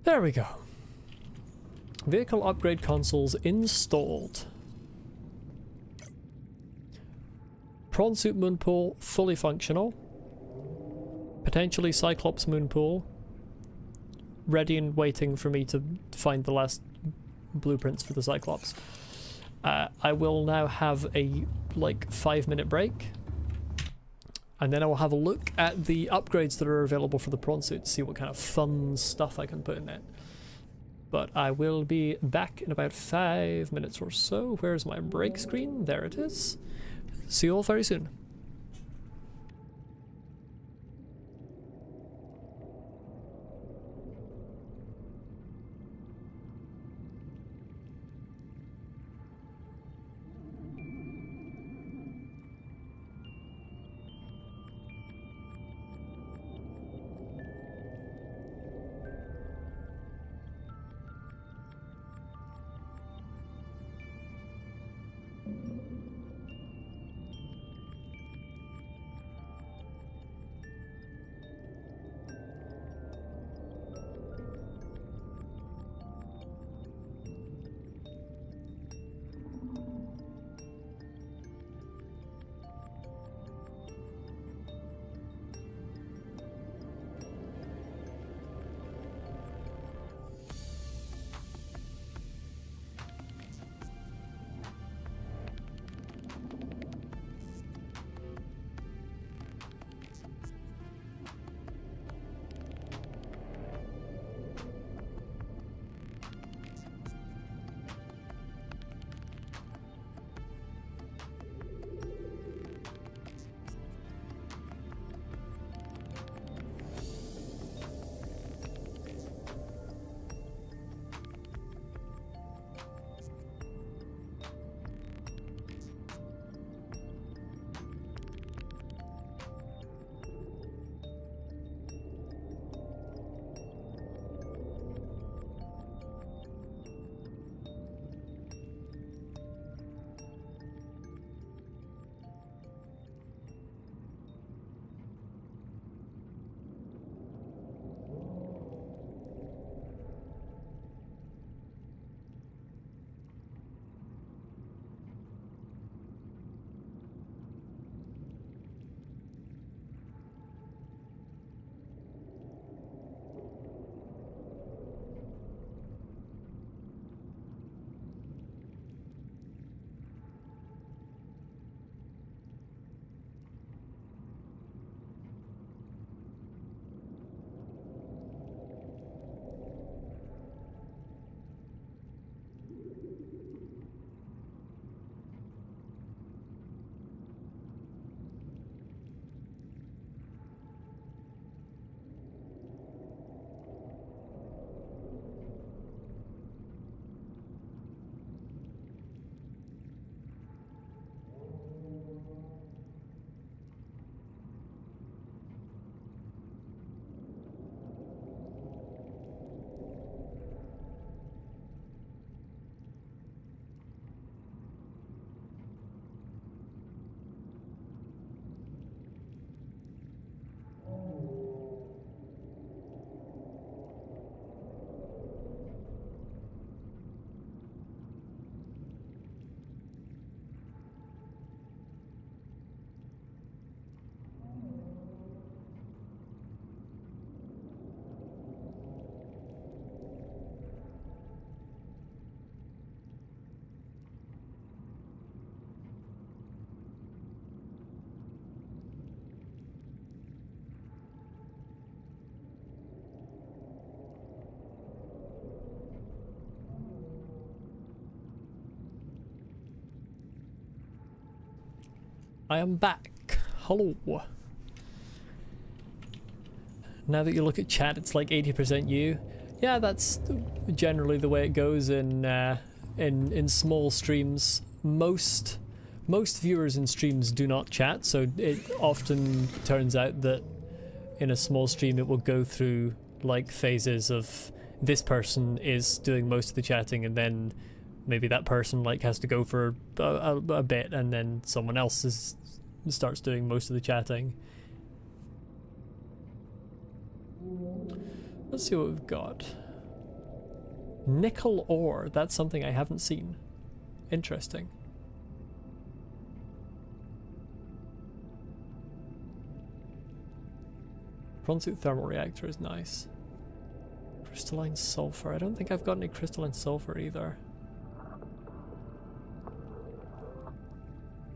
There we go. Vehicle upgrade consoles installed. Prawn Suit Moonpool fully functional. Potentially Cyclops Moonpool. Ready and waiting for me to find the last blueprints for the Cyclops. I will now have a like 5-minute break. And then I will have a look at the upgrades that are available for the prawn suit to see what kind of fun stuff I can put in it. But I will be back in about 5 minutes or so. Where's my break screen? There it is. See you all very soon. I am back. Hello. Now that you look at chat, it's like 80% you. Yeah, that's generally the way it goes in small streams. Most viewers in streams do not chat, so it often turns out that in a small stream it will go through like phases of this person is doing most of the chatting, and then maybe that person like has to go for a bit, and then someone else starts doing most of the chatting. Let's see what we've got. Nickel ore. That's something I haven't seen. Interesting. Prawn-suit thermal reactor is nice. Crystalline sulfur. I don't think I've got any crystalline sulfur either.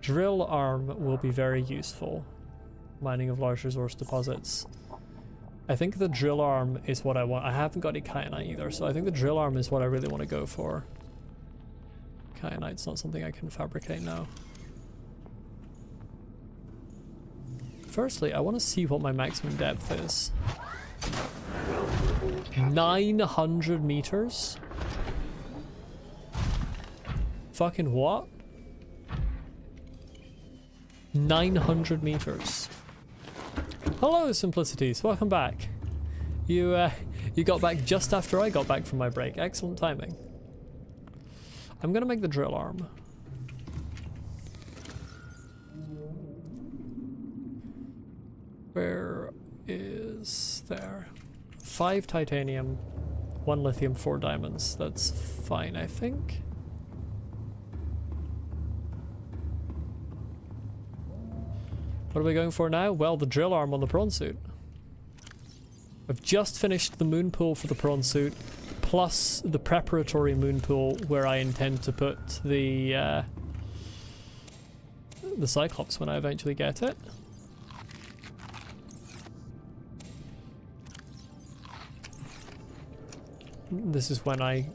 Drill arm will be very useful. Mining of large resource deposits. I think the drill arm is what I want. I haven't got any kyanite either, so I think the drill arm is what I really want to go for. Kyanite's not something I can fabricate now. Firstly, I want to see what my maximum depth is. 900 meters? Fucking what? 900 meters. Hello, Simplicities. Welcome back. You got back just after I got back from my break. Excellent timing. I'm gonna make the drill arm. Where is there? 5 titanium, 1 lithium, 4 diamonds. That's fine, I think. What are we going for now? Well, the drill arm on the prawn suit. I've just finished the moon pool for the prawn suit, plus the preparatory moon pool where I intend to put the Cyclops when I eventually get it. This is when I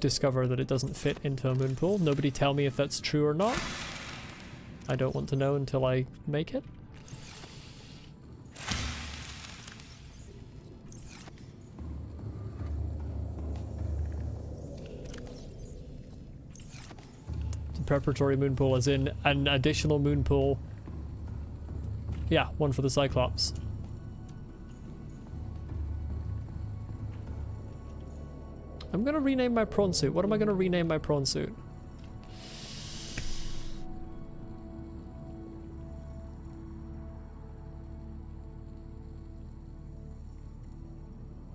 discover that it doesn't fit into a moon pool. Nobody tell me if that's true or not. I don't want to know until I make it. The preparatory moon pool is in an additional moon pool. Yeah, one for the Cyclops. I'm gonna rename my prawn suit. What am I gonna rename my prawn suit?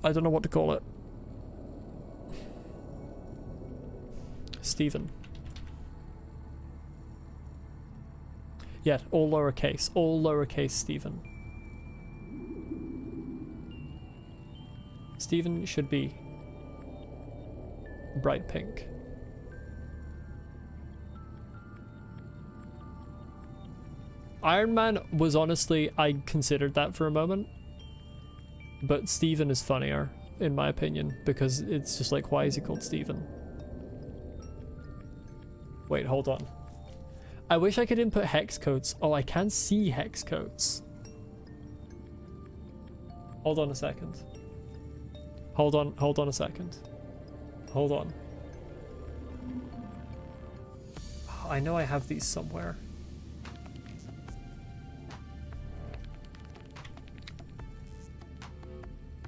I don't know what to call it. Stephen. Yeah, all lowercase Stephen. Stephen should be bright pink. Iron Man was honestly, I considered that for a moment. But Stephen is funnier, in my opinion, because it's just like, why is he called Stephen? Wait, hold on. I wish I could input hex codes. Oh, I can see hex codes. Hold on a second. Hold on a second. Hold on. I know I have these somewhere.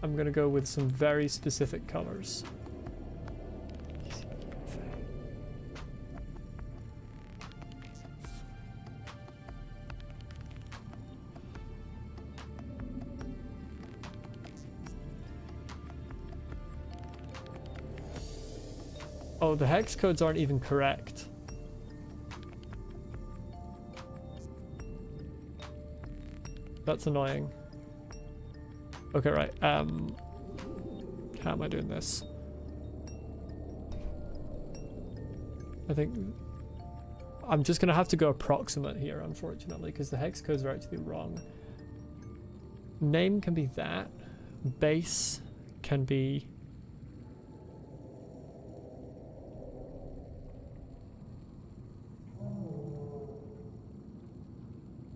I'm gonna go with some very specific colors. Oh, the hex codes aren't even correct. That's annoying. Okay, right. How am I doing this? I think I'm just gonna have to go approximate here, unfortunately, because the hex codes are actually wrong. Name can be that. Base can be...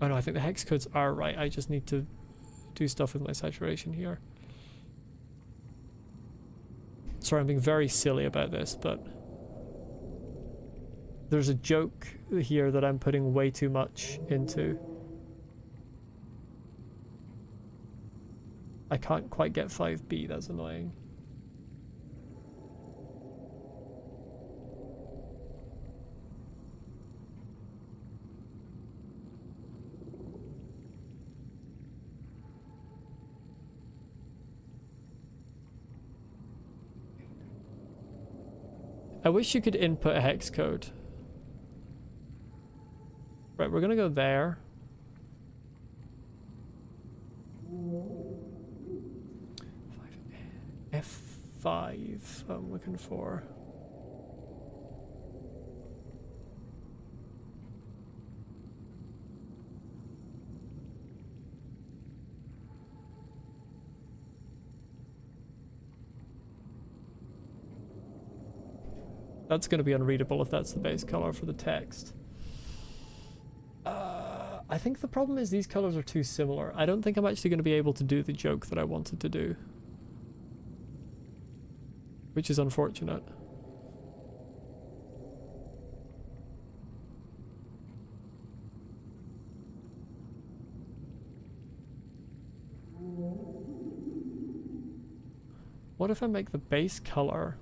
Oh no, I think the hex codes are right. I just need to do stuff with my saturation here. Sorry, I'm being very silly about this, but there's a joke here that I'm putting way too much into. I can't quite get 5B, that's annoying. I wish you could input a hex code. Right, we're gonna go there. F5 I'm looking for. That's going to be unreadable if that's the base color for the text. I think the problem is these colors are too similar. I don't think I'm actually going to be able to do the joke that I wanted to do. Which is unfortunate. What if I make the base color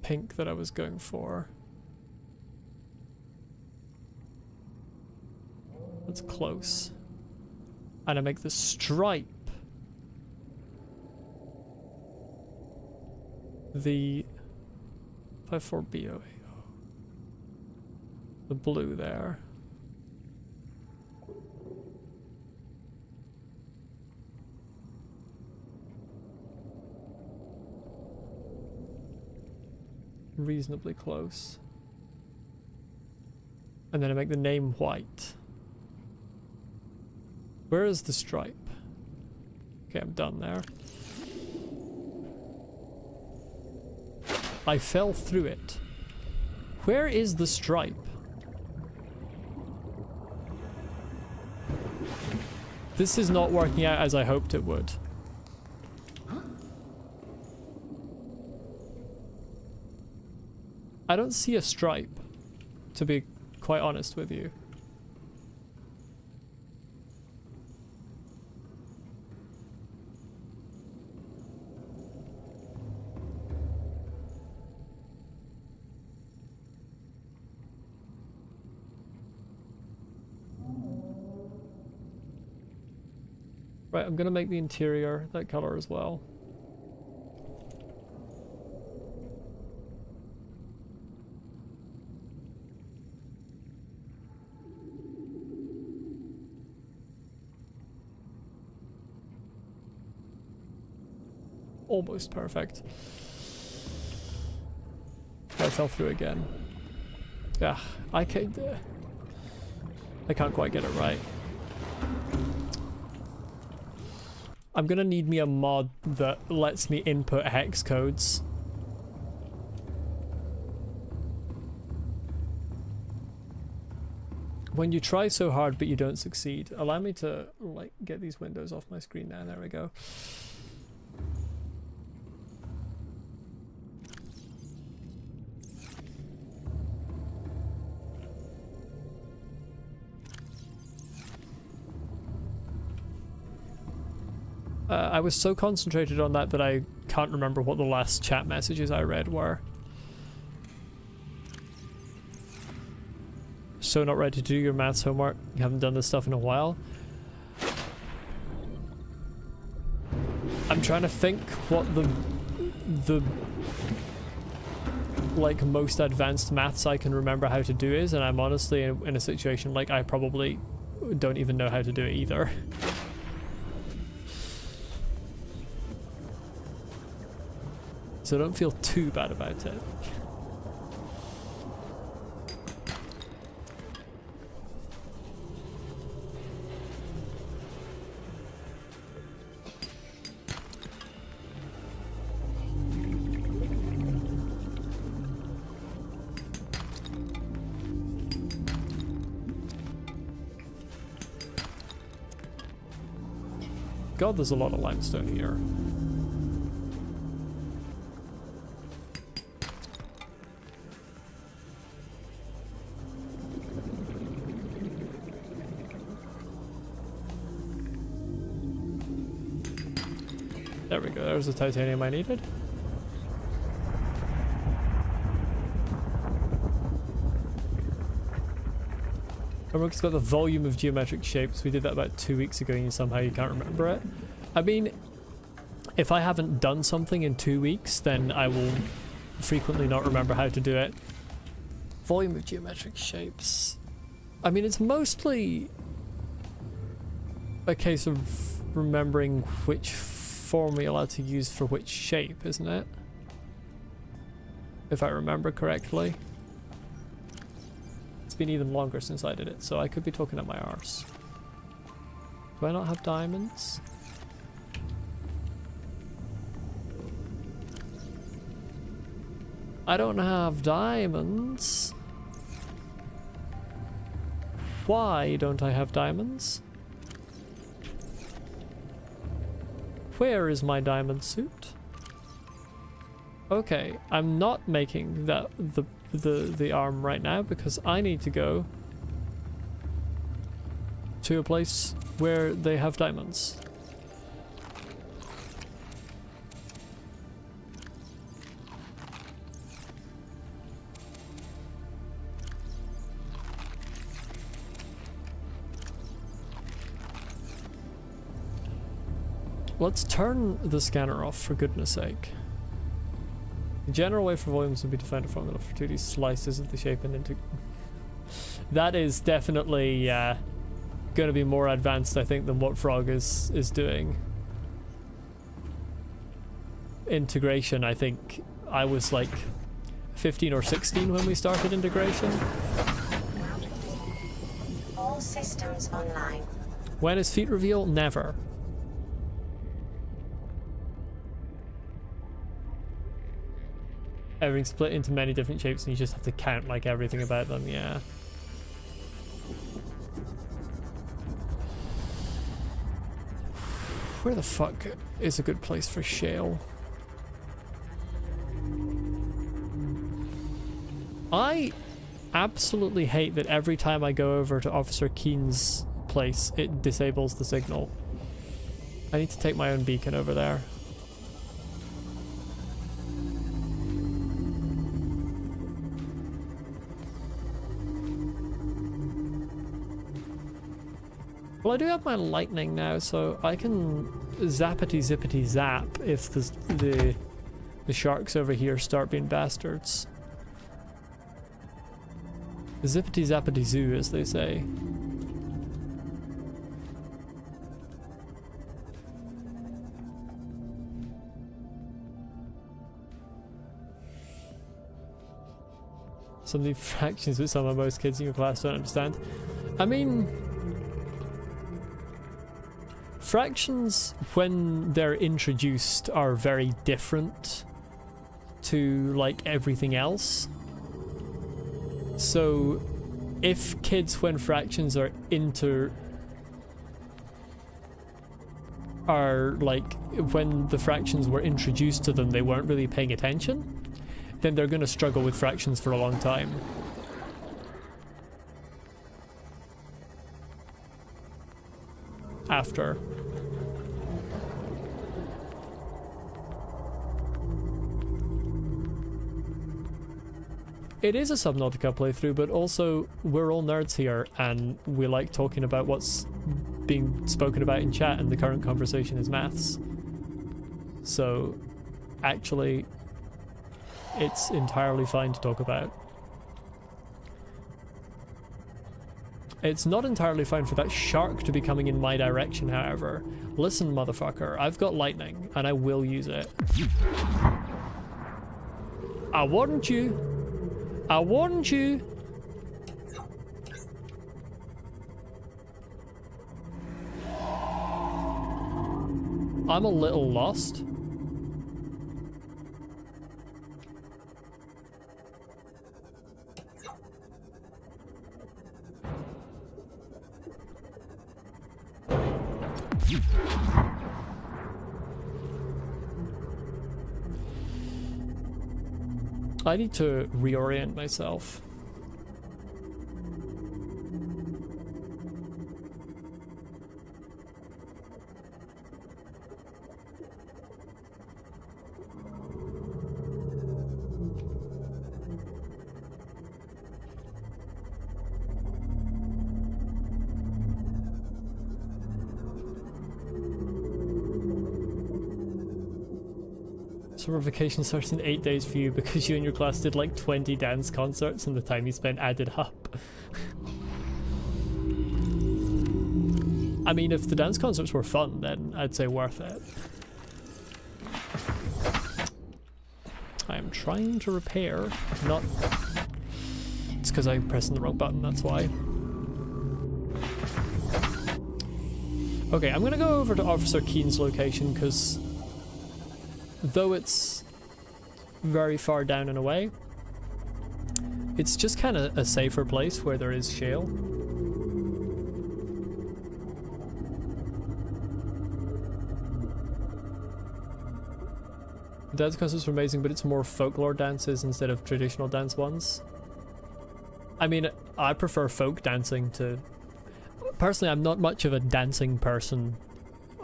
pink that I was going for? That's close. And I make the stripe the 54BOA. The blue there. Reasonably close. And then I make the name white. Where is the stripe? Okay, I'm done there. I fell through it. Where is the stripe? This is not working out as I hoped it would. I don't see a stripe, to be quite honest with you. Right, I'm gonna make the interior that color as well. Almost perfect. I fell through again. Yeah, I can't quite get it right. I'm gonna need me a mod that lets me input hex codes. When you try so hard but you don't succeed. Allow me to like get these windows off my screen now. There we go. I was so concentrated on that that I can't remember what the last chat messages I read were. So not ready to do your maths homework? You haven't done this stuff in a while? I'm trying to think what the like most advanced maths I can remember how to do is, and I'm honestly in a situation like I probably don't even know how to do it either. So don't feel too bad about it. God, there's a lot of limestone here. There we go, there's the titanium I needed. Remember, it's got the volume of geometric shapes. We did that about 2 weeks ago and somehow you can't remember it. I mean, If I haven't done something in 2 weeks, then I will frequently not remember how to do it. Volume of geometric shapes. I mean, it's mostly a case of remembering which formula to use for which shape, isn't it? If I remember correctly. It's been even longer since I did it, so I could be talking up my arse. Do I not have diamonds? I don't have diamonds. Why don't I have diamonds? Where is my diamond suit? Okay, I'm not making that the arm right now because I need to go to a place where they have diamonds. Let's turn the scanner off, for goodness sake. The general way for volumes would be to find a formula for 2D slices of the shape and into... That is definitely going to be more advanced, I think, than what Frog is doing. Integration, I think I was like 15 or 16 when we started integration. All systems online. When is feat reveal? Never. Everything's split into many different shapes and you just have to count like everything about them, yeah. Where the fuck is a good place for shale? I absolutely hate that every time I go over to Officer Keen's place, it disables the signal. I need to take my own beacon over there. Well, I do have my lightning now, so I can zappity zippity zap if the sharks over here start being bastards. Zippity zappity zoo, as they say. Some of the fractions which some of most kids in your class don't understand. I mean... fractions, when they're introduced, are very different to, like, everything else. So, if kids, when fractions are like, when the fractions were introduced to them, they weren't really paying attention, then they're going to struggle with fractions for a long time. After. It is a Subnautica playthrough, but also we're all nerds here and we like talking about what's being spoken about in chat, and the current conversation is maths. So actually it's entirely fine to talk about. It's not entirely fine for that shark to be coming in my direction, however. Listen, motherfucker, I've got lightning, and I will use it. I warned you. I warned you. I'm a little lost. I need to reorient myself. Summer vacation starts in 8 days for you because you and your class did like 20 dance concerts and the time you spent added up. I mean, if the dance concerts were fun, then I'd say worth it. I am trying to repair, not... It's because I'm pressing the wrong button, that's why. Okay, I'm gonna go over to Officer Keen's location because though it's very far down and away, it's just kind of a safer place where there is shale. The dance concerts were amazing, but it's more folklore dances instead of traditional dance ones. I mean, I prefer folk dancing to... Personally, I'm not much of a dancing person,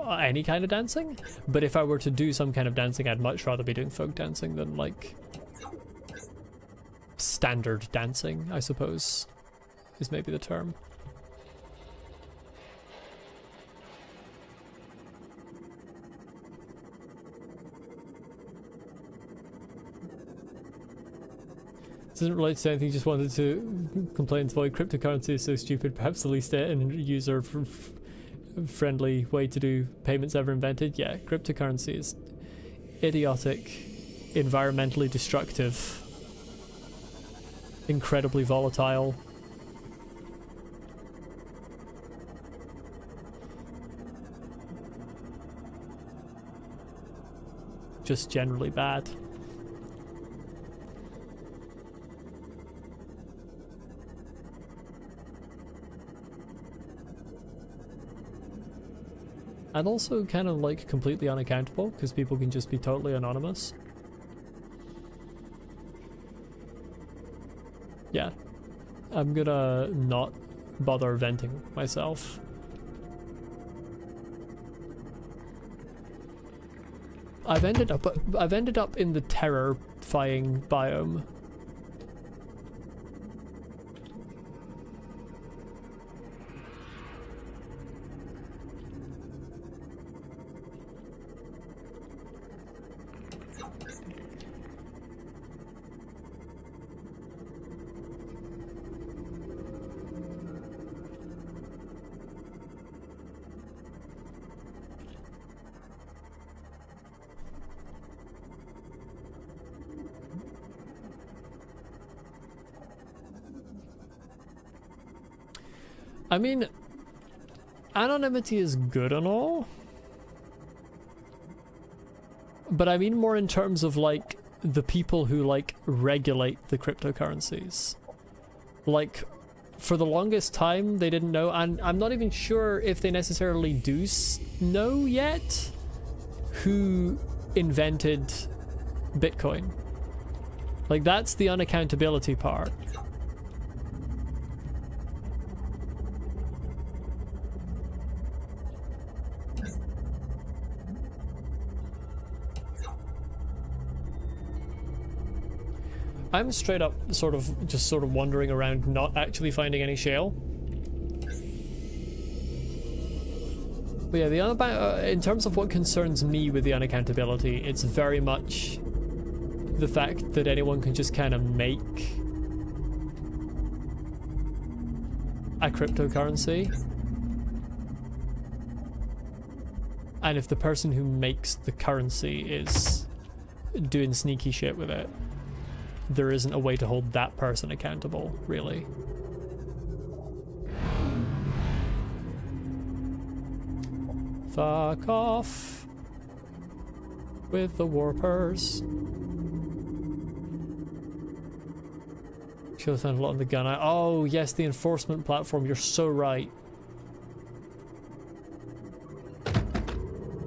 any kind of dancing, but if I were to do some kind of dancing, I'd much rather be doing folk dancing than, like, standard dancing, I suppose, is maybe the term. Doesn't relate to anything, just wanted to complain the void cryptocurrency is so stupid, perhaps the least user friendly way to do payments ever invented. Yeah, cryptocurrency is idiotic, environmentally destructive, incredibly volatile. Just generally bad. And also kind of like completely unaccountable because people can just be totally anonymous. Yeah, I'm gonna not bother venting myself. I've ended up in the terrifying biome. I mean, anonymity is good and all, but I mean more in terms of like the people who like regulate the cryptocurrencies. Like, for the longest time they didn't know, and I'm not even sure if they necessarily do know yet who invented Bitcoin. Like, that's the unaccountability part. I'm straight up sort of wandering around, not actually finding any shale. But yeah, in terms of what concerns me with the unaccountability, it's very much the fact that anyone can just kind of make a cryptocurrency. And if the person who makes the currency is doing sneaky shit with it, there isn't a way to hold that person accountable, really. Fuck off with the warpers. Should have found a lot on the gun. Oh yes, the enforcement platform. You're so right.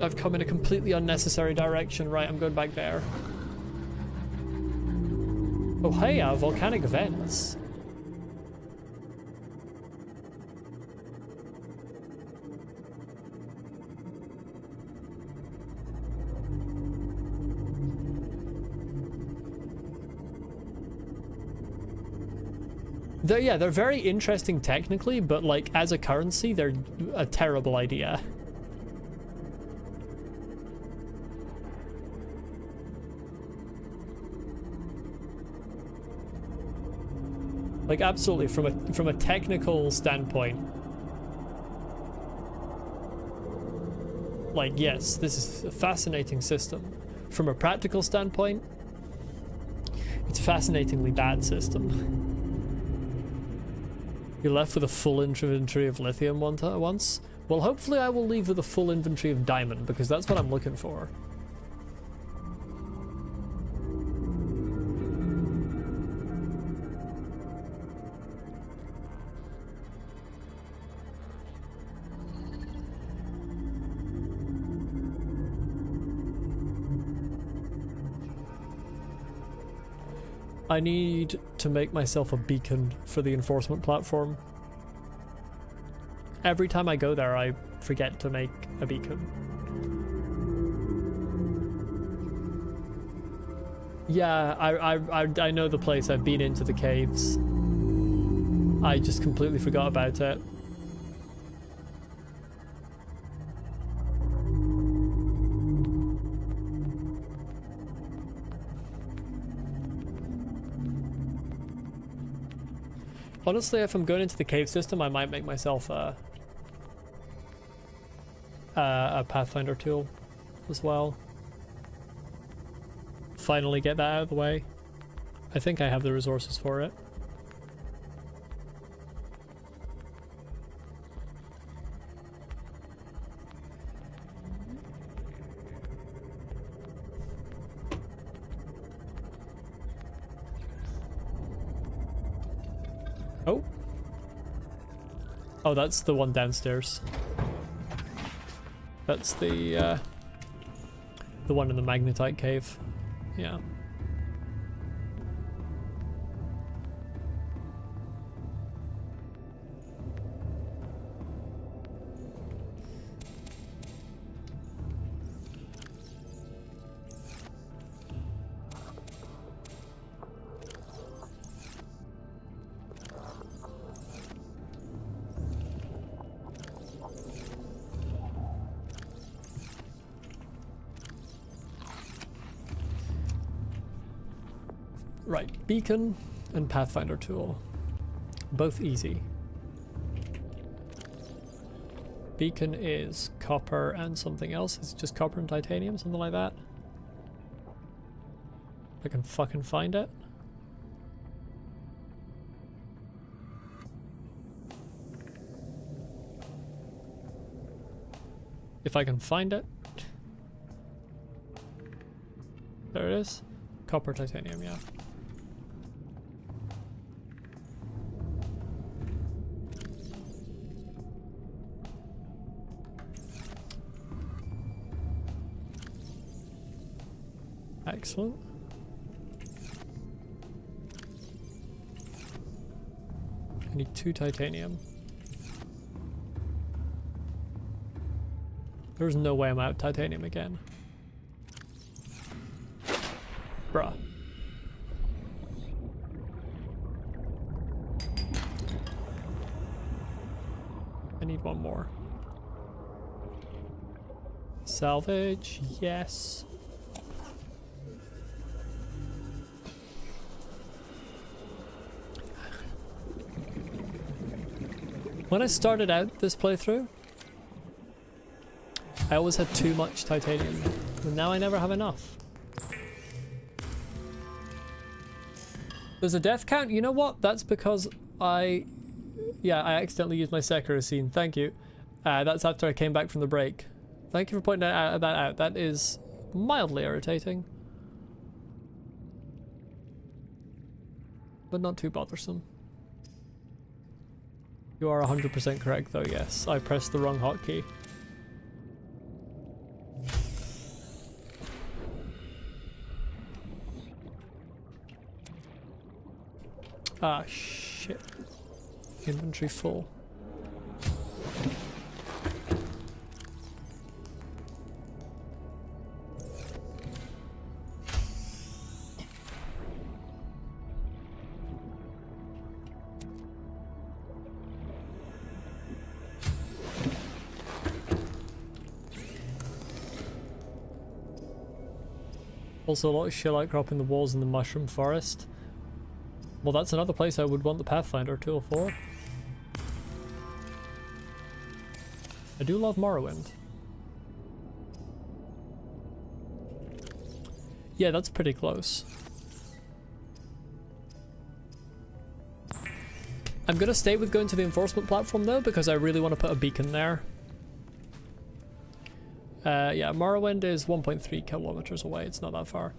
I've come in a completely unnecessary direction. Right, I'm going back there. Oh hey, volcanic vents. They're very interesting technically, but like as a currency, they're a terrible idea. Like, absolutely, from a technical standpoint, like, yes, this is a fascinating system. From a practical standpoint, it's a fascinatingly bad system. You're left with a full inventory of lithium once. Well, hopefully I will leave with a full inventory of diamond, because that's what I'm looking for. I need to make myself a beacon for the enforcement platform. Every time I go there, I forget to make a beacon. Yeah, I know the place. I've been into the caves. I just completely forgot about it. Honestly, if I'm going into the cave system, I might make myself a Pathfinder tool as well. Finally get that out of the way. I think I have the resources for it. Oh. Oh, that's the one downstairs. That's the one in the magnetite cave. Yeah. Right, beacon and Pathfinder tool. Both easy. Beacon is copper and something else. It's just copper and titanium, something like that. I can fucking find it. If I can find it. There it is. Copper, titanium, yeah. Excellent. I need 2 titanium. There's no way I'm out titanium again. Bruh. I need 1 more. Salvage, yes. When I started out this playthrough, I always had too much titanium, and now I never have enough. There's a death count? You know what? That's because I accidentally used my Sekiro scene. Thank you. That's after I came back from the break. Thank you for pointing that out. That is mildly irritating. But not too bothersome. You are 100% correct though, yes. I pressed the wrong hotkey. Ah, shit. Inventory full. Also, a lot of shit outcrop in the walls in the mushroom forest. Well, that's another place I would want the Pathfinder tool for. I do love Morrowind. Yeah, that's pretty close. I'm gonna stay with going to the enforcement platform though, because I really want to put a beacon there. Yeah, Morrowind is 1.3 kilometers away, it's not that far.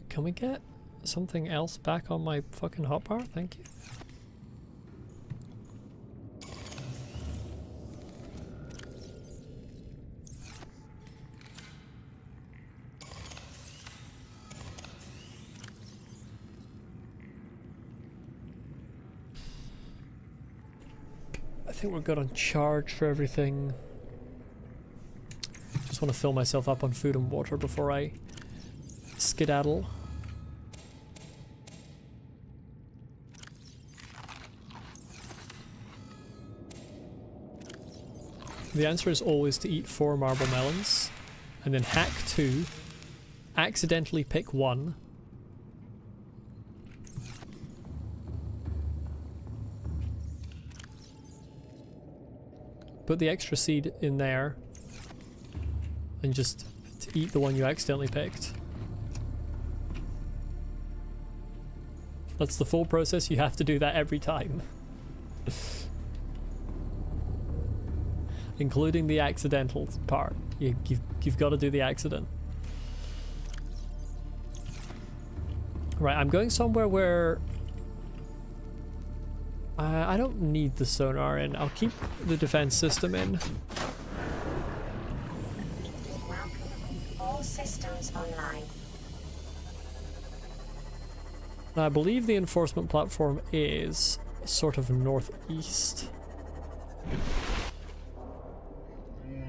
Can we get something else back on my fucking hotbar? Thank you. I think we're good on charge for everything. Just want to fill myself up on food and water before I skedaddle. The answer is always to eat 4 marble melons, and then hack 2, accidentally pick 1, put the extra seed in there, and just to eat the one you accidentally picked. That's the full process, you have to do that every time. Including the accidental part. You've got to do the accident. Right, I'm going somewhere where I don't need the sonar in. I'll keep the defense system in. All systems online. Now, I believe the enforcement platform is sort of northeast.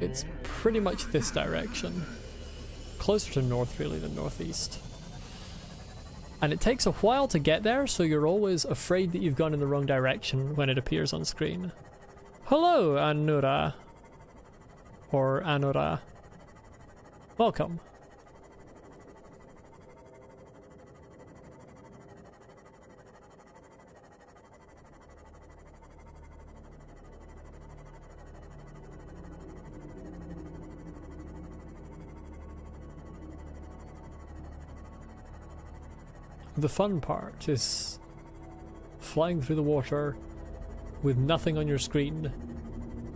It's pretty much this direction. Closer to north, really, than northeast. And it takes a while to get there, so you're always afraid that you've gone in the wrong direction when it appears on screen. Hello, Anura. Or Anura. Welcome. The fun part is flying through the water with nothing on your screen,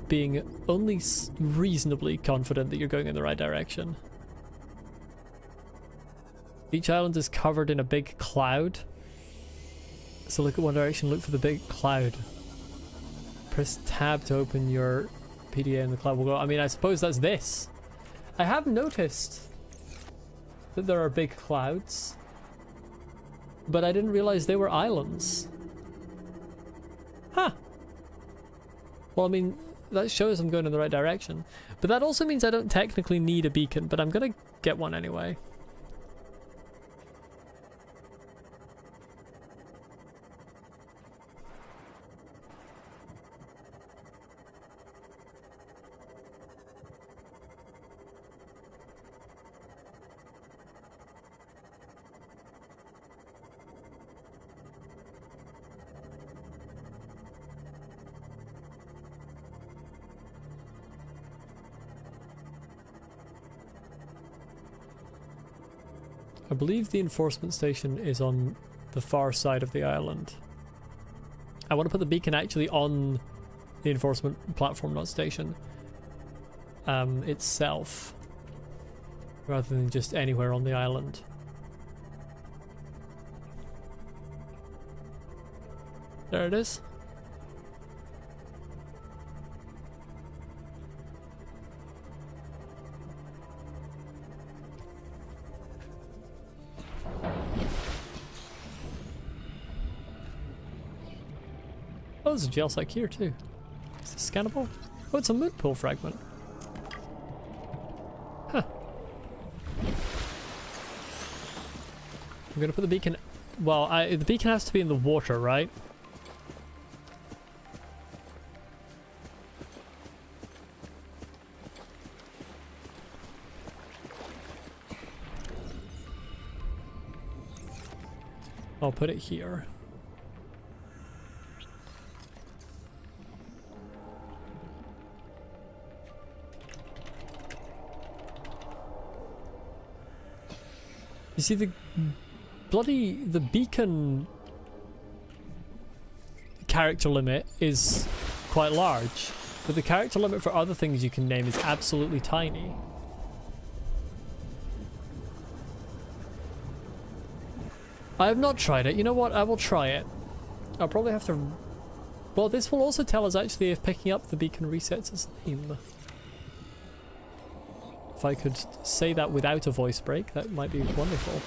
being only reasonably confident that you're going in the right direction. Each island is covered in a big cloud, so look at one direction, look for the big cloud. Press tab to open your PDA and the cloud will go. I mean, I suppose that's this. I have noticed that there are big clouds, but I didn't realize they were islands. Huh. Well, I mean, that shows I'm going in the right direction. But that also means I don't technically need a beacon, but I'm gonna get one anyway. I believe the enforcement station is on the far side of the island. I want to put the beacon actually on the enforcement platform, not station, itself, rather than just anywhere on the island. There it is. Oh, there's a jail site here too. Is this scannable? Oh, it's a moon pool fragment. Huh. I'm gonna put the beacon. Well, the beacon has to be in the water, right? I'll put it here. You see the beacon character limit is quite large, but the character limit for other things you can name is absolutely tiny. I have not tried it. You know what? I will try it. I'll probably have to... Well, this will also tell us actually if picking up the beacon resets its name. If I could say that without a voice break, that might be wonderful.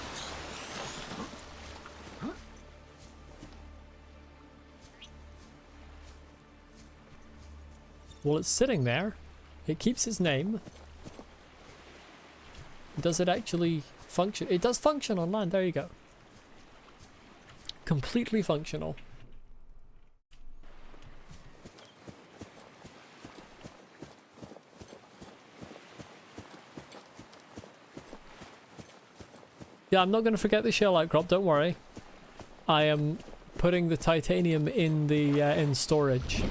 Well, it's sitting there. It keeps its name. Does it actually function? It does function on land. There you go. Completely functional. Yeah, I'm not going to forget the shell outcrop, don't worry. I am putting the titanium in the in storage.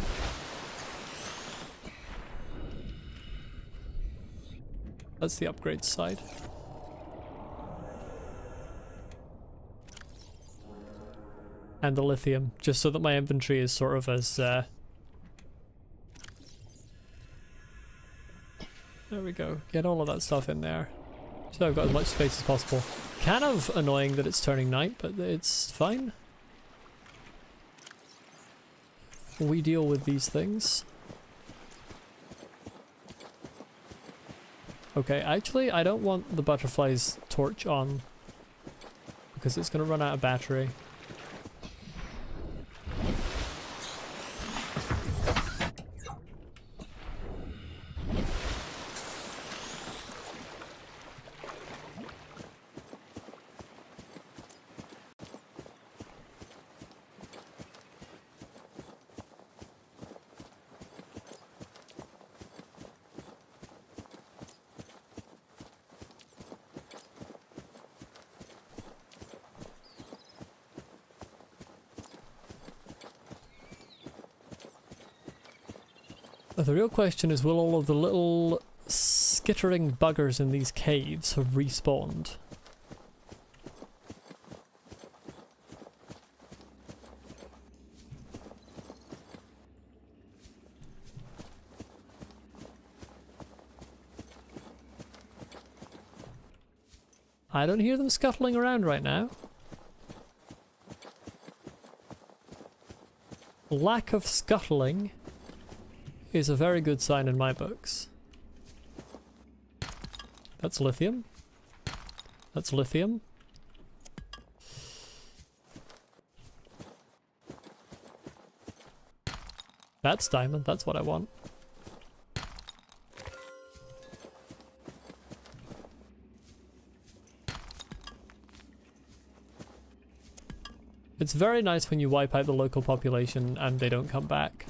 That's the upgrade side. And the lithium, just so that my inventory is sort of as there we go. Get all of that stuff in there. So I've got as much space as possible. Kind of annoying that it's turning night, but it's fine. We deal with these things. Okay, actually I don't want the butterfly's torch on because it's going to run out of battery. The real question is, will all of the little skittering buggers in these caves have respawned? I don't hear them scuttling around right now. Lack of scuttling is a very good sign in my books. That's lithium. That's lithium. That's diamond, that's what I want. It's very nice when you wipe out the local population and they don't come back.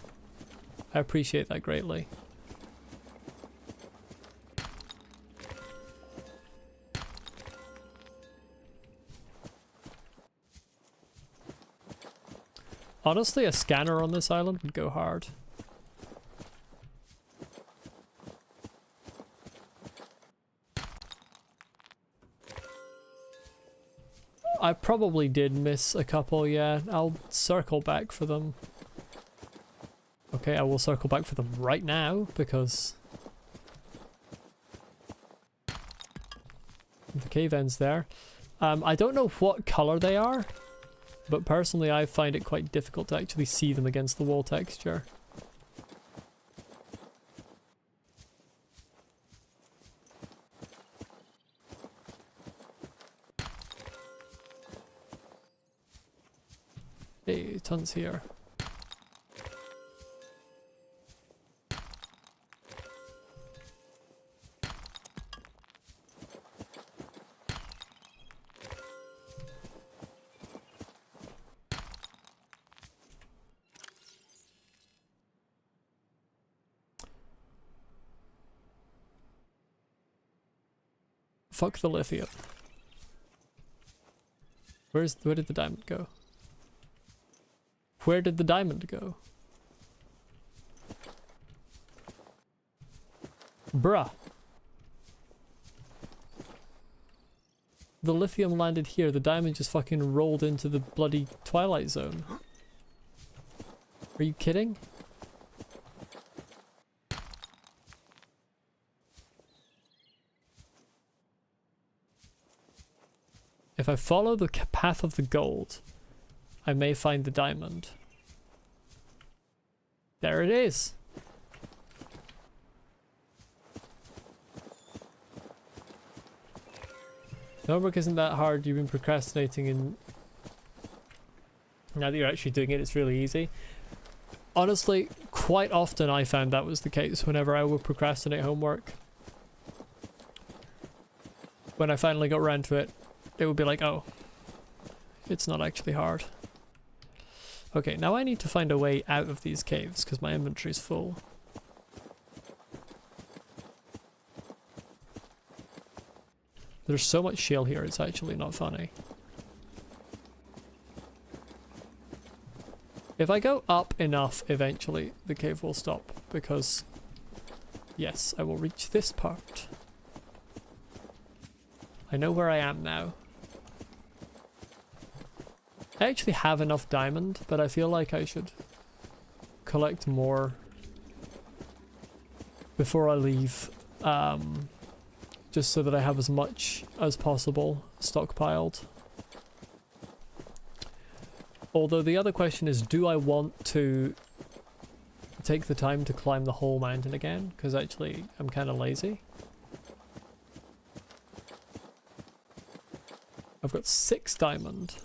I appreciate that greatly. Honestly, a scanner on this island would go hard. I probably did miss a couple, yeah. I'll circle back for them. Okay, I will circle back for them right now, because the cave ends there. I don't know what colour they are, but personally I find it quite difficult to actually see them against the wall texture. Hey, tons here. Fuck the lithium. Where did the diamond go? Where did the diamond go? Bruh. The lithium landed here, the diamond just fucking rolled into the bloody Twilight Zone. Are you kidding? If I follow the path of the gold, I may find the diamond. There it is! Homework isn't that hard, you've been procrastinating, and now that you're actually doing it, it's really easy. Honestly, quite often I found that was the case whenever I would procrastinate homework. When I finally got around to it, it would be like, oh, it's not actually hard. Okay, now I need to find a way out of these caves because my inventory's full. There's so much shale here, it's actually not funny. If I go up enough, eventually the cave will stop because, yes, I will reach this part. I know where I am now. I actually have enough diamond, but I feel like I should collect more before I leave, just so that I have as much as possible stockpiled. Although the other question is, do I want to take the time to climb the whole mountain again? Because actually I'm kind of lazy. I've got 6 diamond,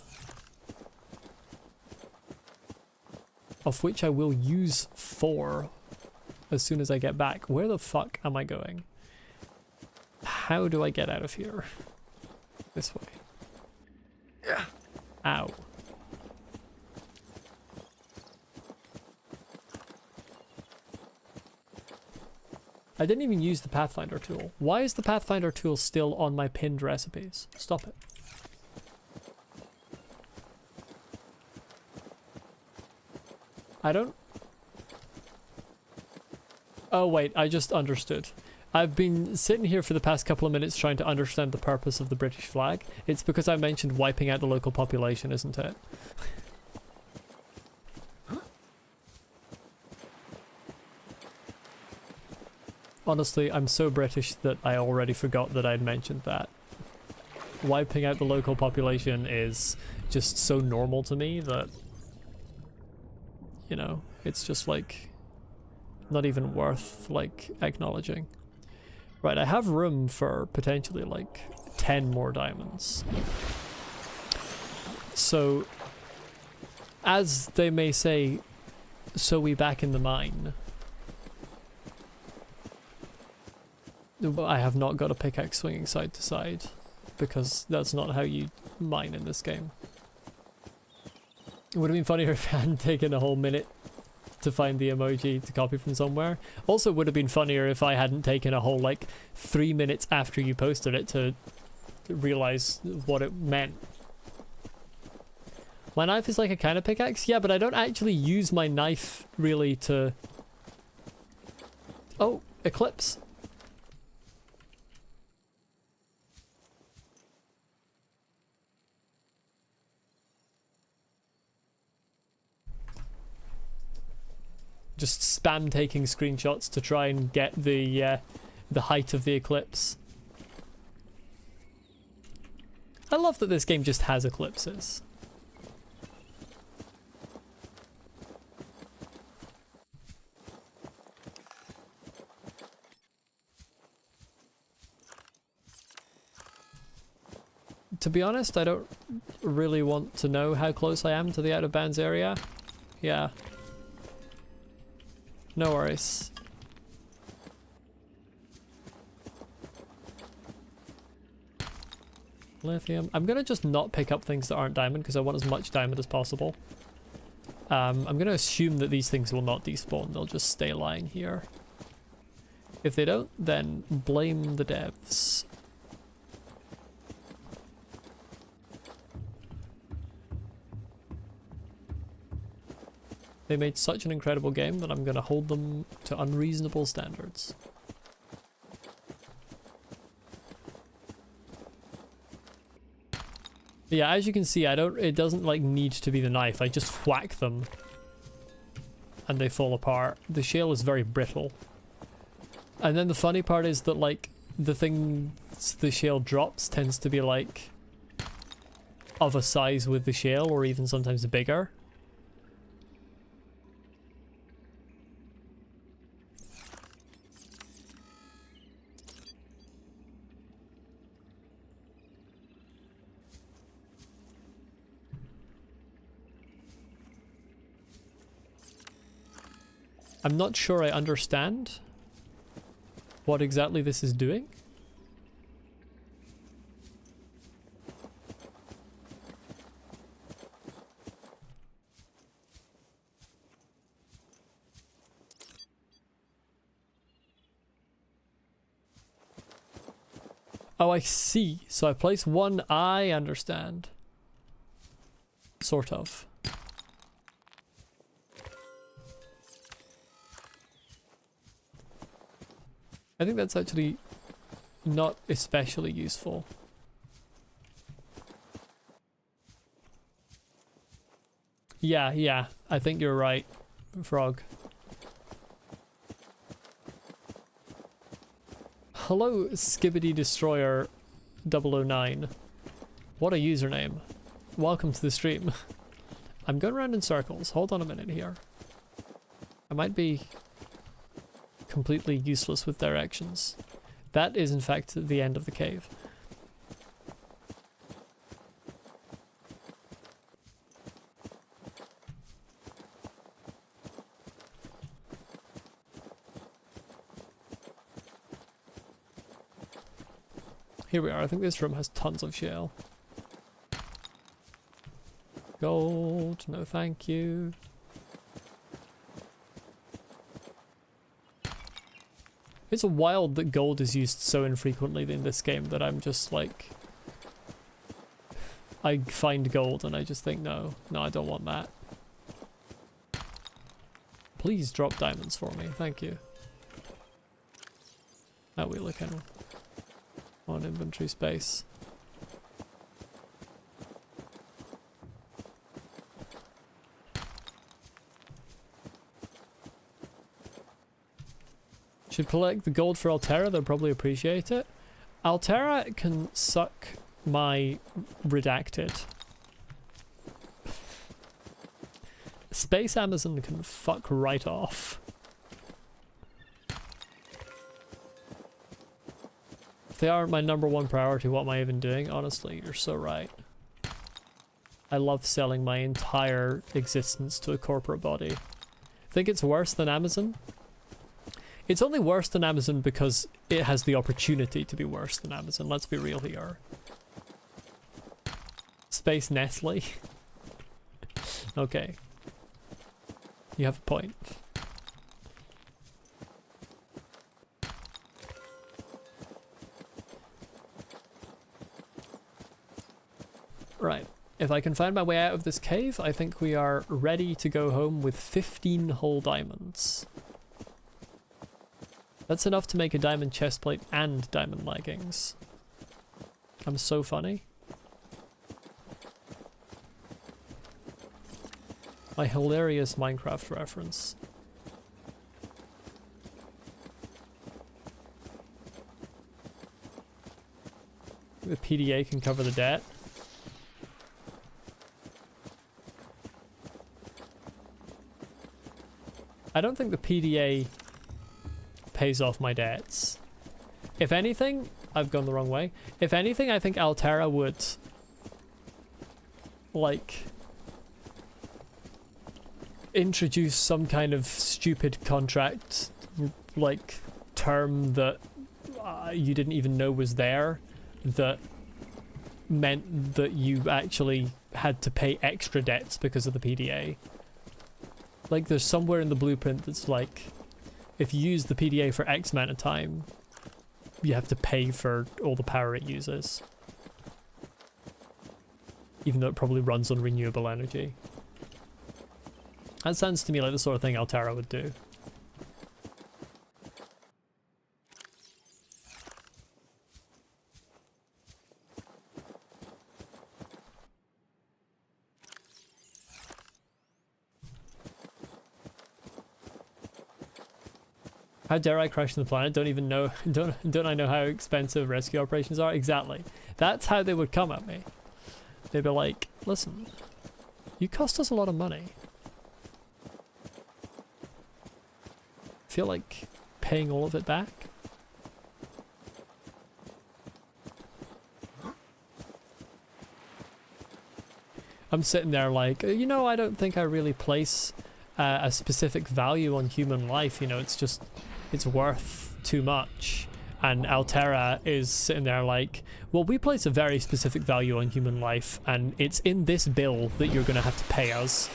of which I will use 4 as soon as I get back. Where the fuck am I going? How do I get out of here? This way. Yeah. Ow. I didn't even use the Pathfinder tool. Why is the Pathfinder tool still on my pinned recipes? Stop it. I don't... Oh wait, I just understood. I've been sitting here for the past couple of minutes trying to understand the purpose of the British flag. It's because I mentioned wiping out the local population, isn't it? Honestly, I'm so British that I already forgot that I'd mentioned that. Wiping out the local population is just so normal to me that, you know, it's just like not even worth like acknowledging. Right, I have room for potentially like 10 more diamonds. So, as they may say, so we back in the mine. I have not got a pickaxe swinging side to side, because that's not how you mine in this game. It would have been funnier if I hadn't taken a whole minute to find the emoji to copy from somewhere. Also would have been funnier if I hadn't taken a whole like 3 minutes after you posted it to realize what it meant. My knife is like a kind of pickaxe? Yeah, but I don't actually use my knife really to... Oh, Eclipse. Just spam taking screenshots to try and get the height of the eclipse. I love that this game just has eclipses. To be honest, I don't really want to know how close I am to the out of bounds area. Yeah. No worries. Lithium. I'm gonna just not pick up things that aren't diamond because I want as much diamond as possible. I'm gonna assume that these things will not despawn. They'll just stay lying here. If they don't, then blame the devs. They made such an incredible game that I'm going to hold them to unreasonable standards. Yeah, as you can see, it doesn't like need to be the knife. I just whack them and they fall apart. The shale is very brittle. And then the funny part is that like the thing the shale drops tends to be like of a size with the shale, or even sometimes bigger. I'm not sure I understand what exactly this is doing. Oh, I see. So I place one, I understand. Sort of. I think that's actually not especially useful. Yeah, I think you're right, Frog. Hello, Skibbity Destroyer 009. What a username. Welcome to the stream. I'm going around in circles. Hold on a minute here. I might be completely useless with directions. That is in fact the end of the cave. Here we are. I think this room has tons of shale. Gold, no thank you. It's wild that gold is used so infrequently in this game that I'm just like... I find gold and I just think, no, I don't want that. Please drop diamonds for me, thank you. That we look on inventory space. Should collect the gold for Altera, they'll probably appreciate it. Altera can suck my redacted. Space Amazon can fuck right off. If they aren't my #1 priority, what am I even doing? Honestly, you're so right. I love selling my entire existence to a corporate body. Think it's worse than Amazon? It's only worse than Amazon because it has the opportunity to be worse than Amazon. Let's be real here. Space Nestle. Okay. You have a point. Right. If I can find my way out of this cave, I think we are ready to go home with 15 whole diamonds. That's enough to make a diamond chestplate and diamond leggings. I'm so funny. My hilarious Minecraft reference. The PDA can cover the debt. I don't think the PDA pays off my debts. If anything, I've gone the wrong way. If anything, I think Altera would like introduce some kind of stupid contract like term that you didn't even know was there, that meant that you actually had to pay extra debts because of the PDA. Like there's somewhere in the blueprint that's like, if you use the PDA for X amount of time, you have to pay for all the power it uses. Even though it probably runs on renewable energy. That sounds to me like the sort of thing Altera would do. How dare I crash the planet? Don't even know. Don't I know how expensive rescue operations are? Exactly. That's how they would come at me. They'd be like, listen, you cost us a lot of money. Feel like paying all of it back? I'm sitting there like, you know, I don't think I really place a specific value on human life. You know, it's just, it's worth too much. And Altera is sitting there like, well, we place a very specific value on human life, and it's in this bill that you're going to have to pay us.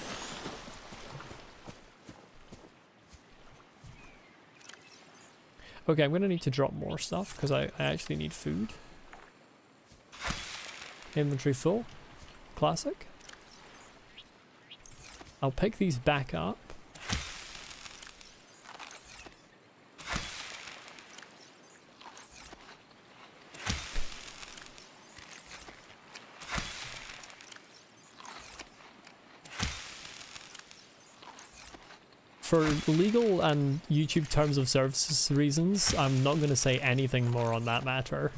Okay, I'm going to need to drop more stuff because I actually need food. Inventory full. Classic. I'll pick these back up. For legal and YouTube terms of services reasons, I'm not going to say anything more on that matter.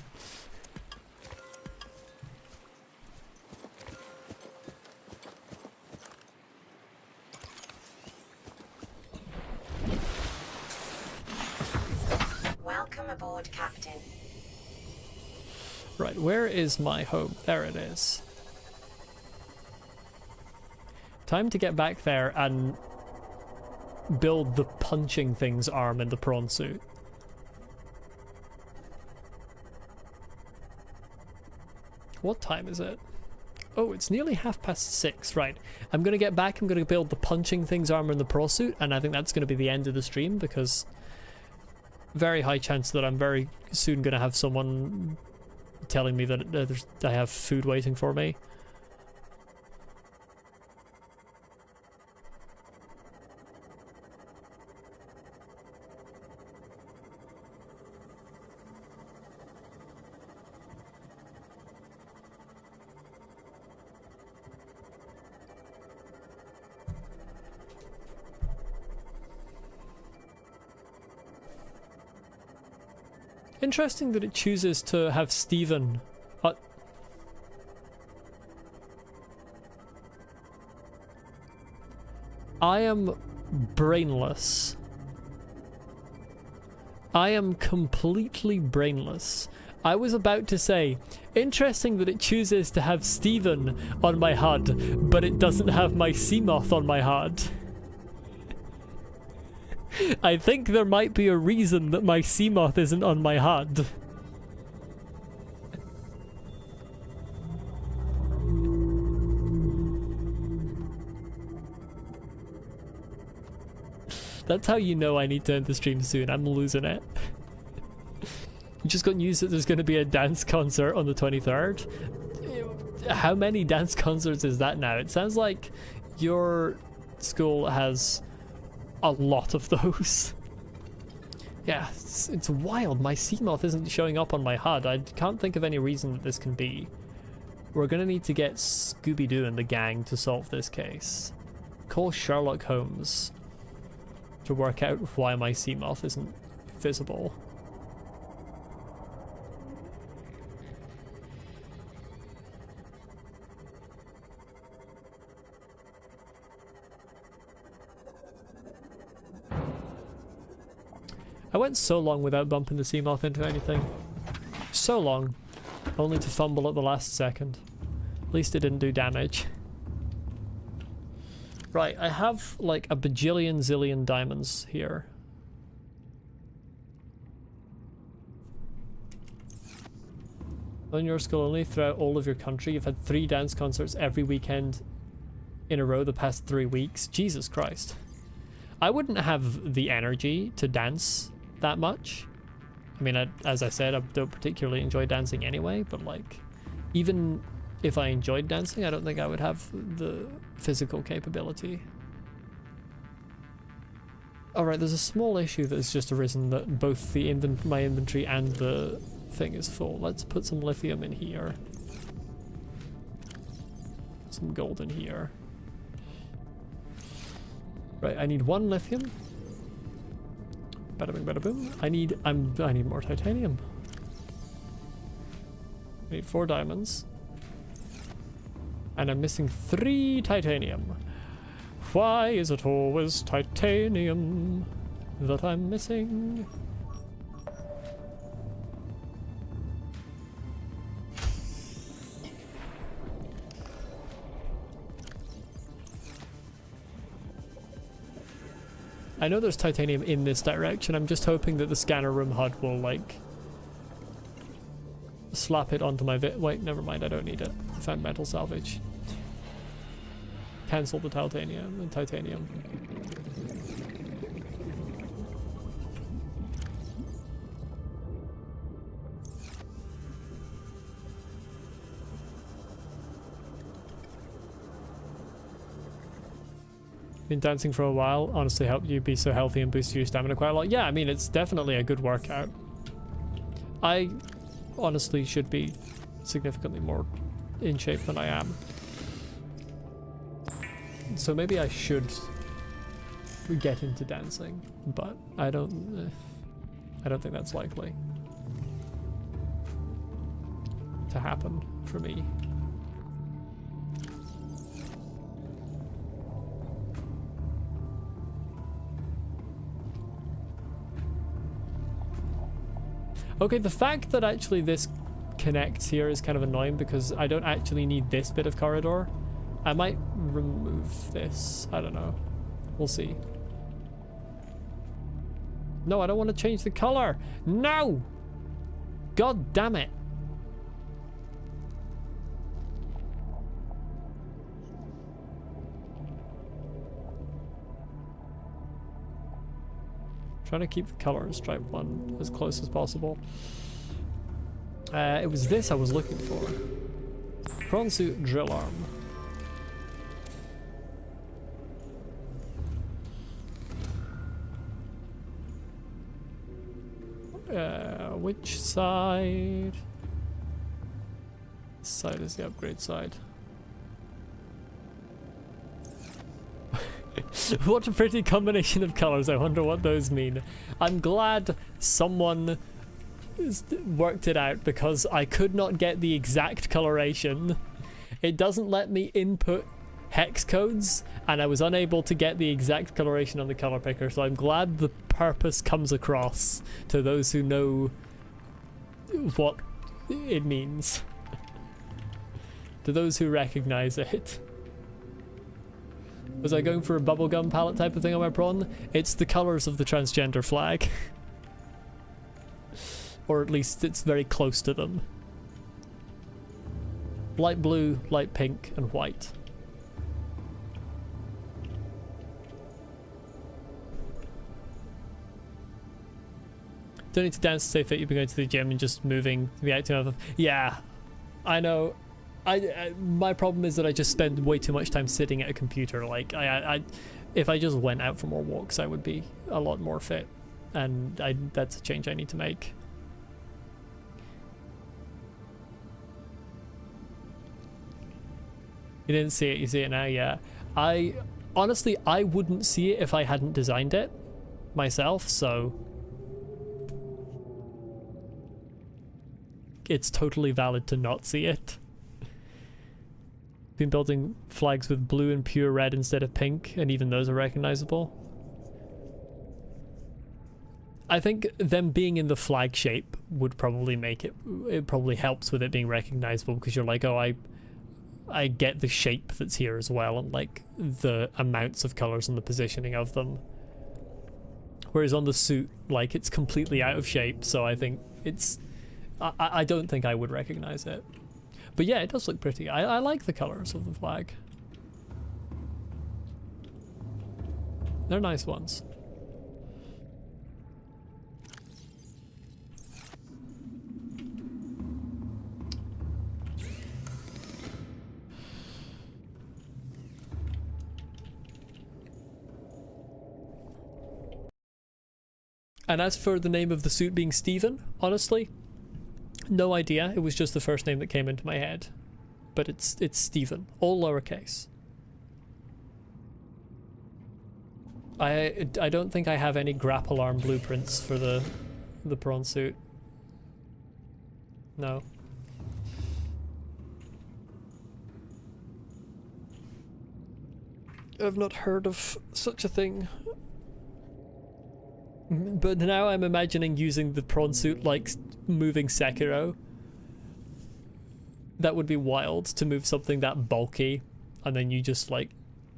Welcome aboard, Captain. Right, where is my home? There it is. Time to get back there and build the punching things arm in the prawn suit. What time is it? Oh, it's nearly 6:30. Right, I'm gonna get back, I'm gonna build the punching things armor in the prawn suit, and I think that's gonna be the end of the stream, because very high chance that I'm very soon gonna have someone telling me that I have food waiting for me. Interesting that it chooses to have Stephen. I am brainless. I am completely brainless. I was about to say, interesting that it chooses to have Stephen on my HUD, but it doesn't have my Seamoth on my HUD. I think there might be a reason that my Seamoth isn't on my HUD. That's how you know I need to end the stream soon. I'm losing it. You just got news that there's going to be a dance concert on the 23rd. How many dance concerts is that now? It sounds like your school has a lot of those. Yeah, it's wild. My Seamoth isn't showing up on my HUD. I can't think of any reason that this can be. We're gonna need to get Scooby-Doo and the gang to solve this case. Call Sherlock Holmes to work out why my Seamoth isn't visible. I went so long without bumping the Seamoth into anything. So long. Only to fumble at the last second. At least it didn't do damage. Right, I have like a bajillion zillion diamonds here. On your school only, throughout all of your country, you've had 3 dance concerts every weekend in a row the past 3 weeks. Jesus Christ. I wouldn't have the energy to dance that much. I mean, as I said, I don't particularly enjoy dancing anyway, but like, even if I enjoyed dancing, I don't think I would have the physical capability. Alright, there's a small issue that has just arisen that both the my inventory and the thing is full. Let's put some lithium in here. Some gold in here. Right, I need 1 lithium. Bada bing, bada boom. I need more titanium. I need 4 diamonds. And I'm missing 3 titanium. Why is it always titanium that I'm missing? I know there's titanium in this direction. I'm just hoping that the scanner room HUD will, like, slap it onto my wait, never mind, I don't need it. I found metal salvage. Cancel the titanium. Been dancing for a while, honestly helped you be so healthy and boost your stamina quite a lot. Yeah, I mean, it's definitely a good workout. I honestly should be significantly more in shape than I am. So maybe I should get into dancing, but I don't think that's likely to happen for me. Okay, the fact that actually this connects here is kind of annoying because I don't actually need this bit of corridor. I might remove this. I don't know. We'll see. No, I don't want to change the color. No! God damn it. Trying to keep the color in stripe 1 as close as possible. It was this I was looking for. Prawn suit drill arm. Which side? This side is the upgrade side. What a pretty combination of colors. I wonder what those mean. I'm glad someone worked it out because I could not get the exact coloration. It doesn't let me input hex codes and I was unable to get the exact coloration on the color picker, so I'm glad the purpose comes across to those who know what it means. To those who recognize it. Was I going for a bubblegum palette type of thing on my prawn? It's the colors of the transgender flag. Or at least it's very close to them. Light blue, light pink, and white. Don't need to dance to stay fit, you'll be going to the gym and just moving, reacting off of. Yeah, I know. My problem is that I just spend way too much time sitting at a computer. Like, if I just went out for more walks, I would be a lot more fit. And that's a change I need to make. You didn't see it, you see it now, yeah. Honestly, I wouldn't see it if I hadn't designed it myself, so it's totally valid to not see it. Been building flags with blue and pure red instead of pink, and even those are recognizable. I think them being in the flag shape would probably make it probably helps with it being recognizable, because you're like, oh, I get the shape that's here as well, and like the amounts of colors and the positioning of them. Whereas on the suit, like, it's completely out of shape, so I think it's I don't think I would recognize it. But yeah, it does look pretty. I like the colors of the flag. They're nice ones. And as for the name of the suit being Stephen, honestly, no idea. It was just the first name that came into my head. But it's Stephen, all lowercase. I don't think I have any grapple arm blueprints for the prawn suit. No. I've not heard of such a thing. But now I'm imagining using the prawn suit like moving Sekiro. That would be wild, to move something that bulky and then you just like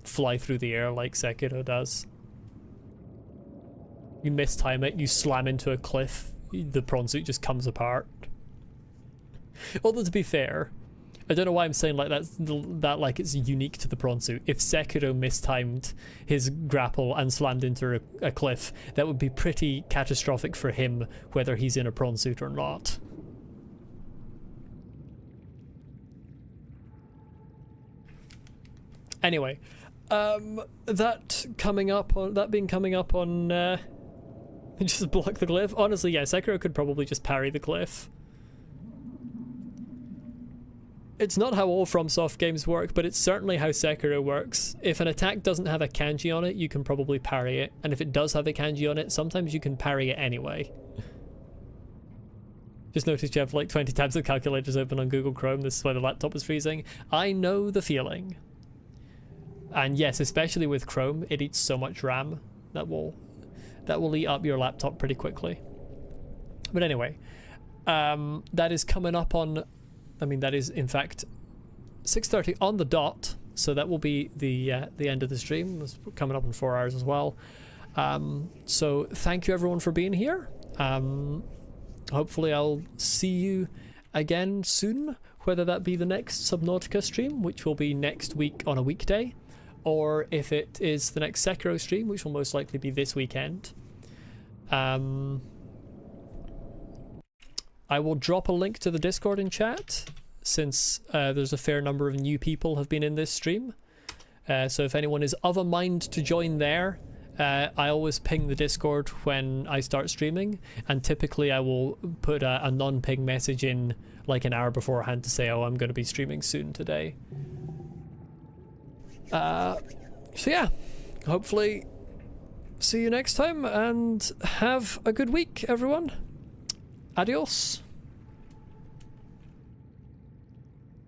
fly through the air like Sekiro does. You mistime it, you slam into a cliff, the prawn suit just comes apart. Although to be fair, I don't know why I'm saying like that like it's unique to the prawn suit. If Sekiro mistimed his grapple and slammed into a cliff, that would be pretty catastrophic for him, whether he's in a prawn suit or not. Anyway, that being coming up on just block the cliff. Honestly, yeah, Sekiro could probably just parry the cliff. It's not how all FromSoft games work, but it's certainly how Sekiro works. If an attack doesn't have a kanji on it, you can probably parry it, and if it does have a kanji on it, sometimes you can parry it anyway. Just noticed you have like 20 tabs of calculators open on Google Chrome. This is why the laptop is freezing. I know the feeling. And yes, especially with Chrome, it eats so much RAM that will eat up your laptop pretty quickly. But anyway, that is coming up on, I mean, that is in fact 6:30 on the dot, so that will be the end of the stream. It's coming up in 4 hours as well. So thank you everyone for being here. Hopefully I'll see you again soon, whether that be the next Subnautica stream, which will be next week on a weekday, or if it is the next Sekiro stream, which will most likely be this weekend. I will drop a link to the Discord in chat, since there's a fair number of new people have been in this stream. So if anyone is of a mind to join there, I always ping the Discord when I start streaming, and typically I will put a non-ping message in like an hour beforehand to say, oh, I'm going to be streaming soon today. So yeah, hopefully see you next time, and have a good week, everyone. Adios.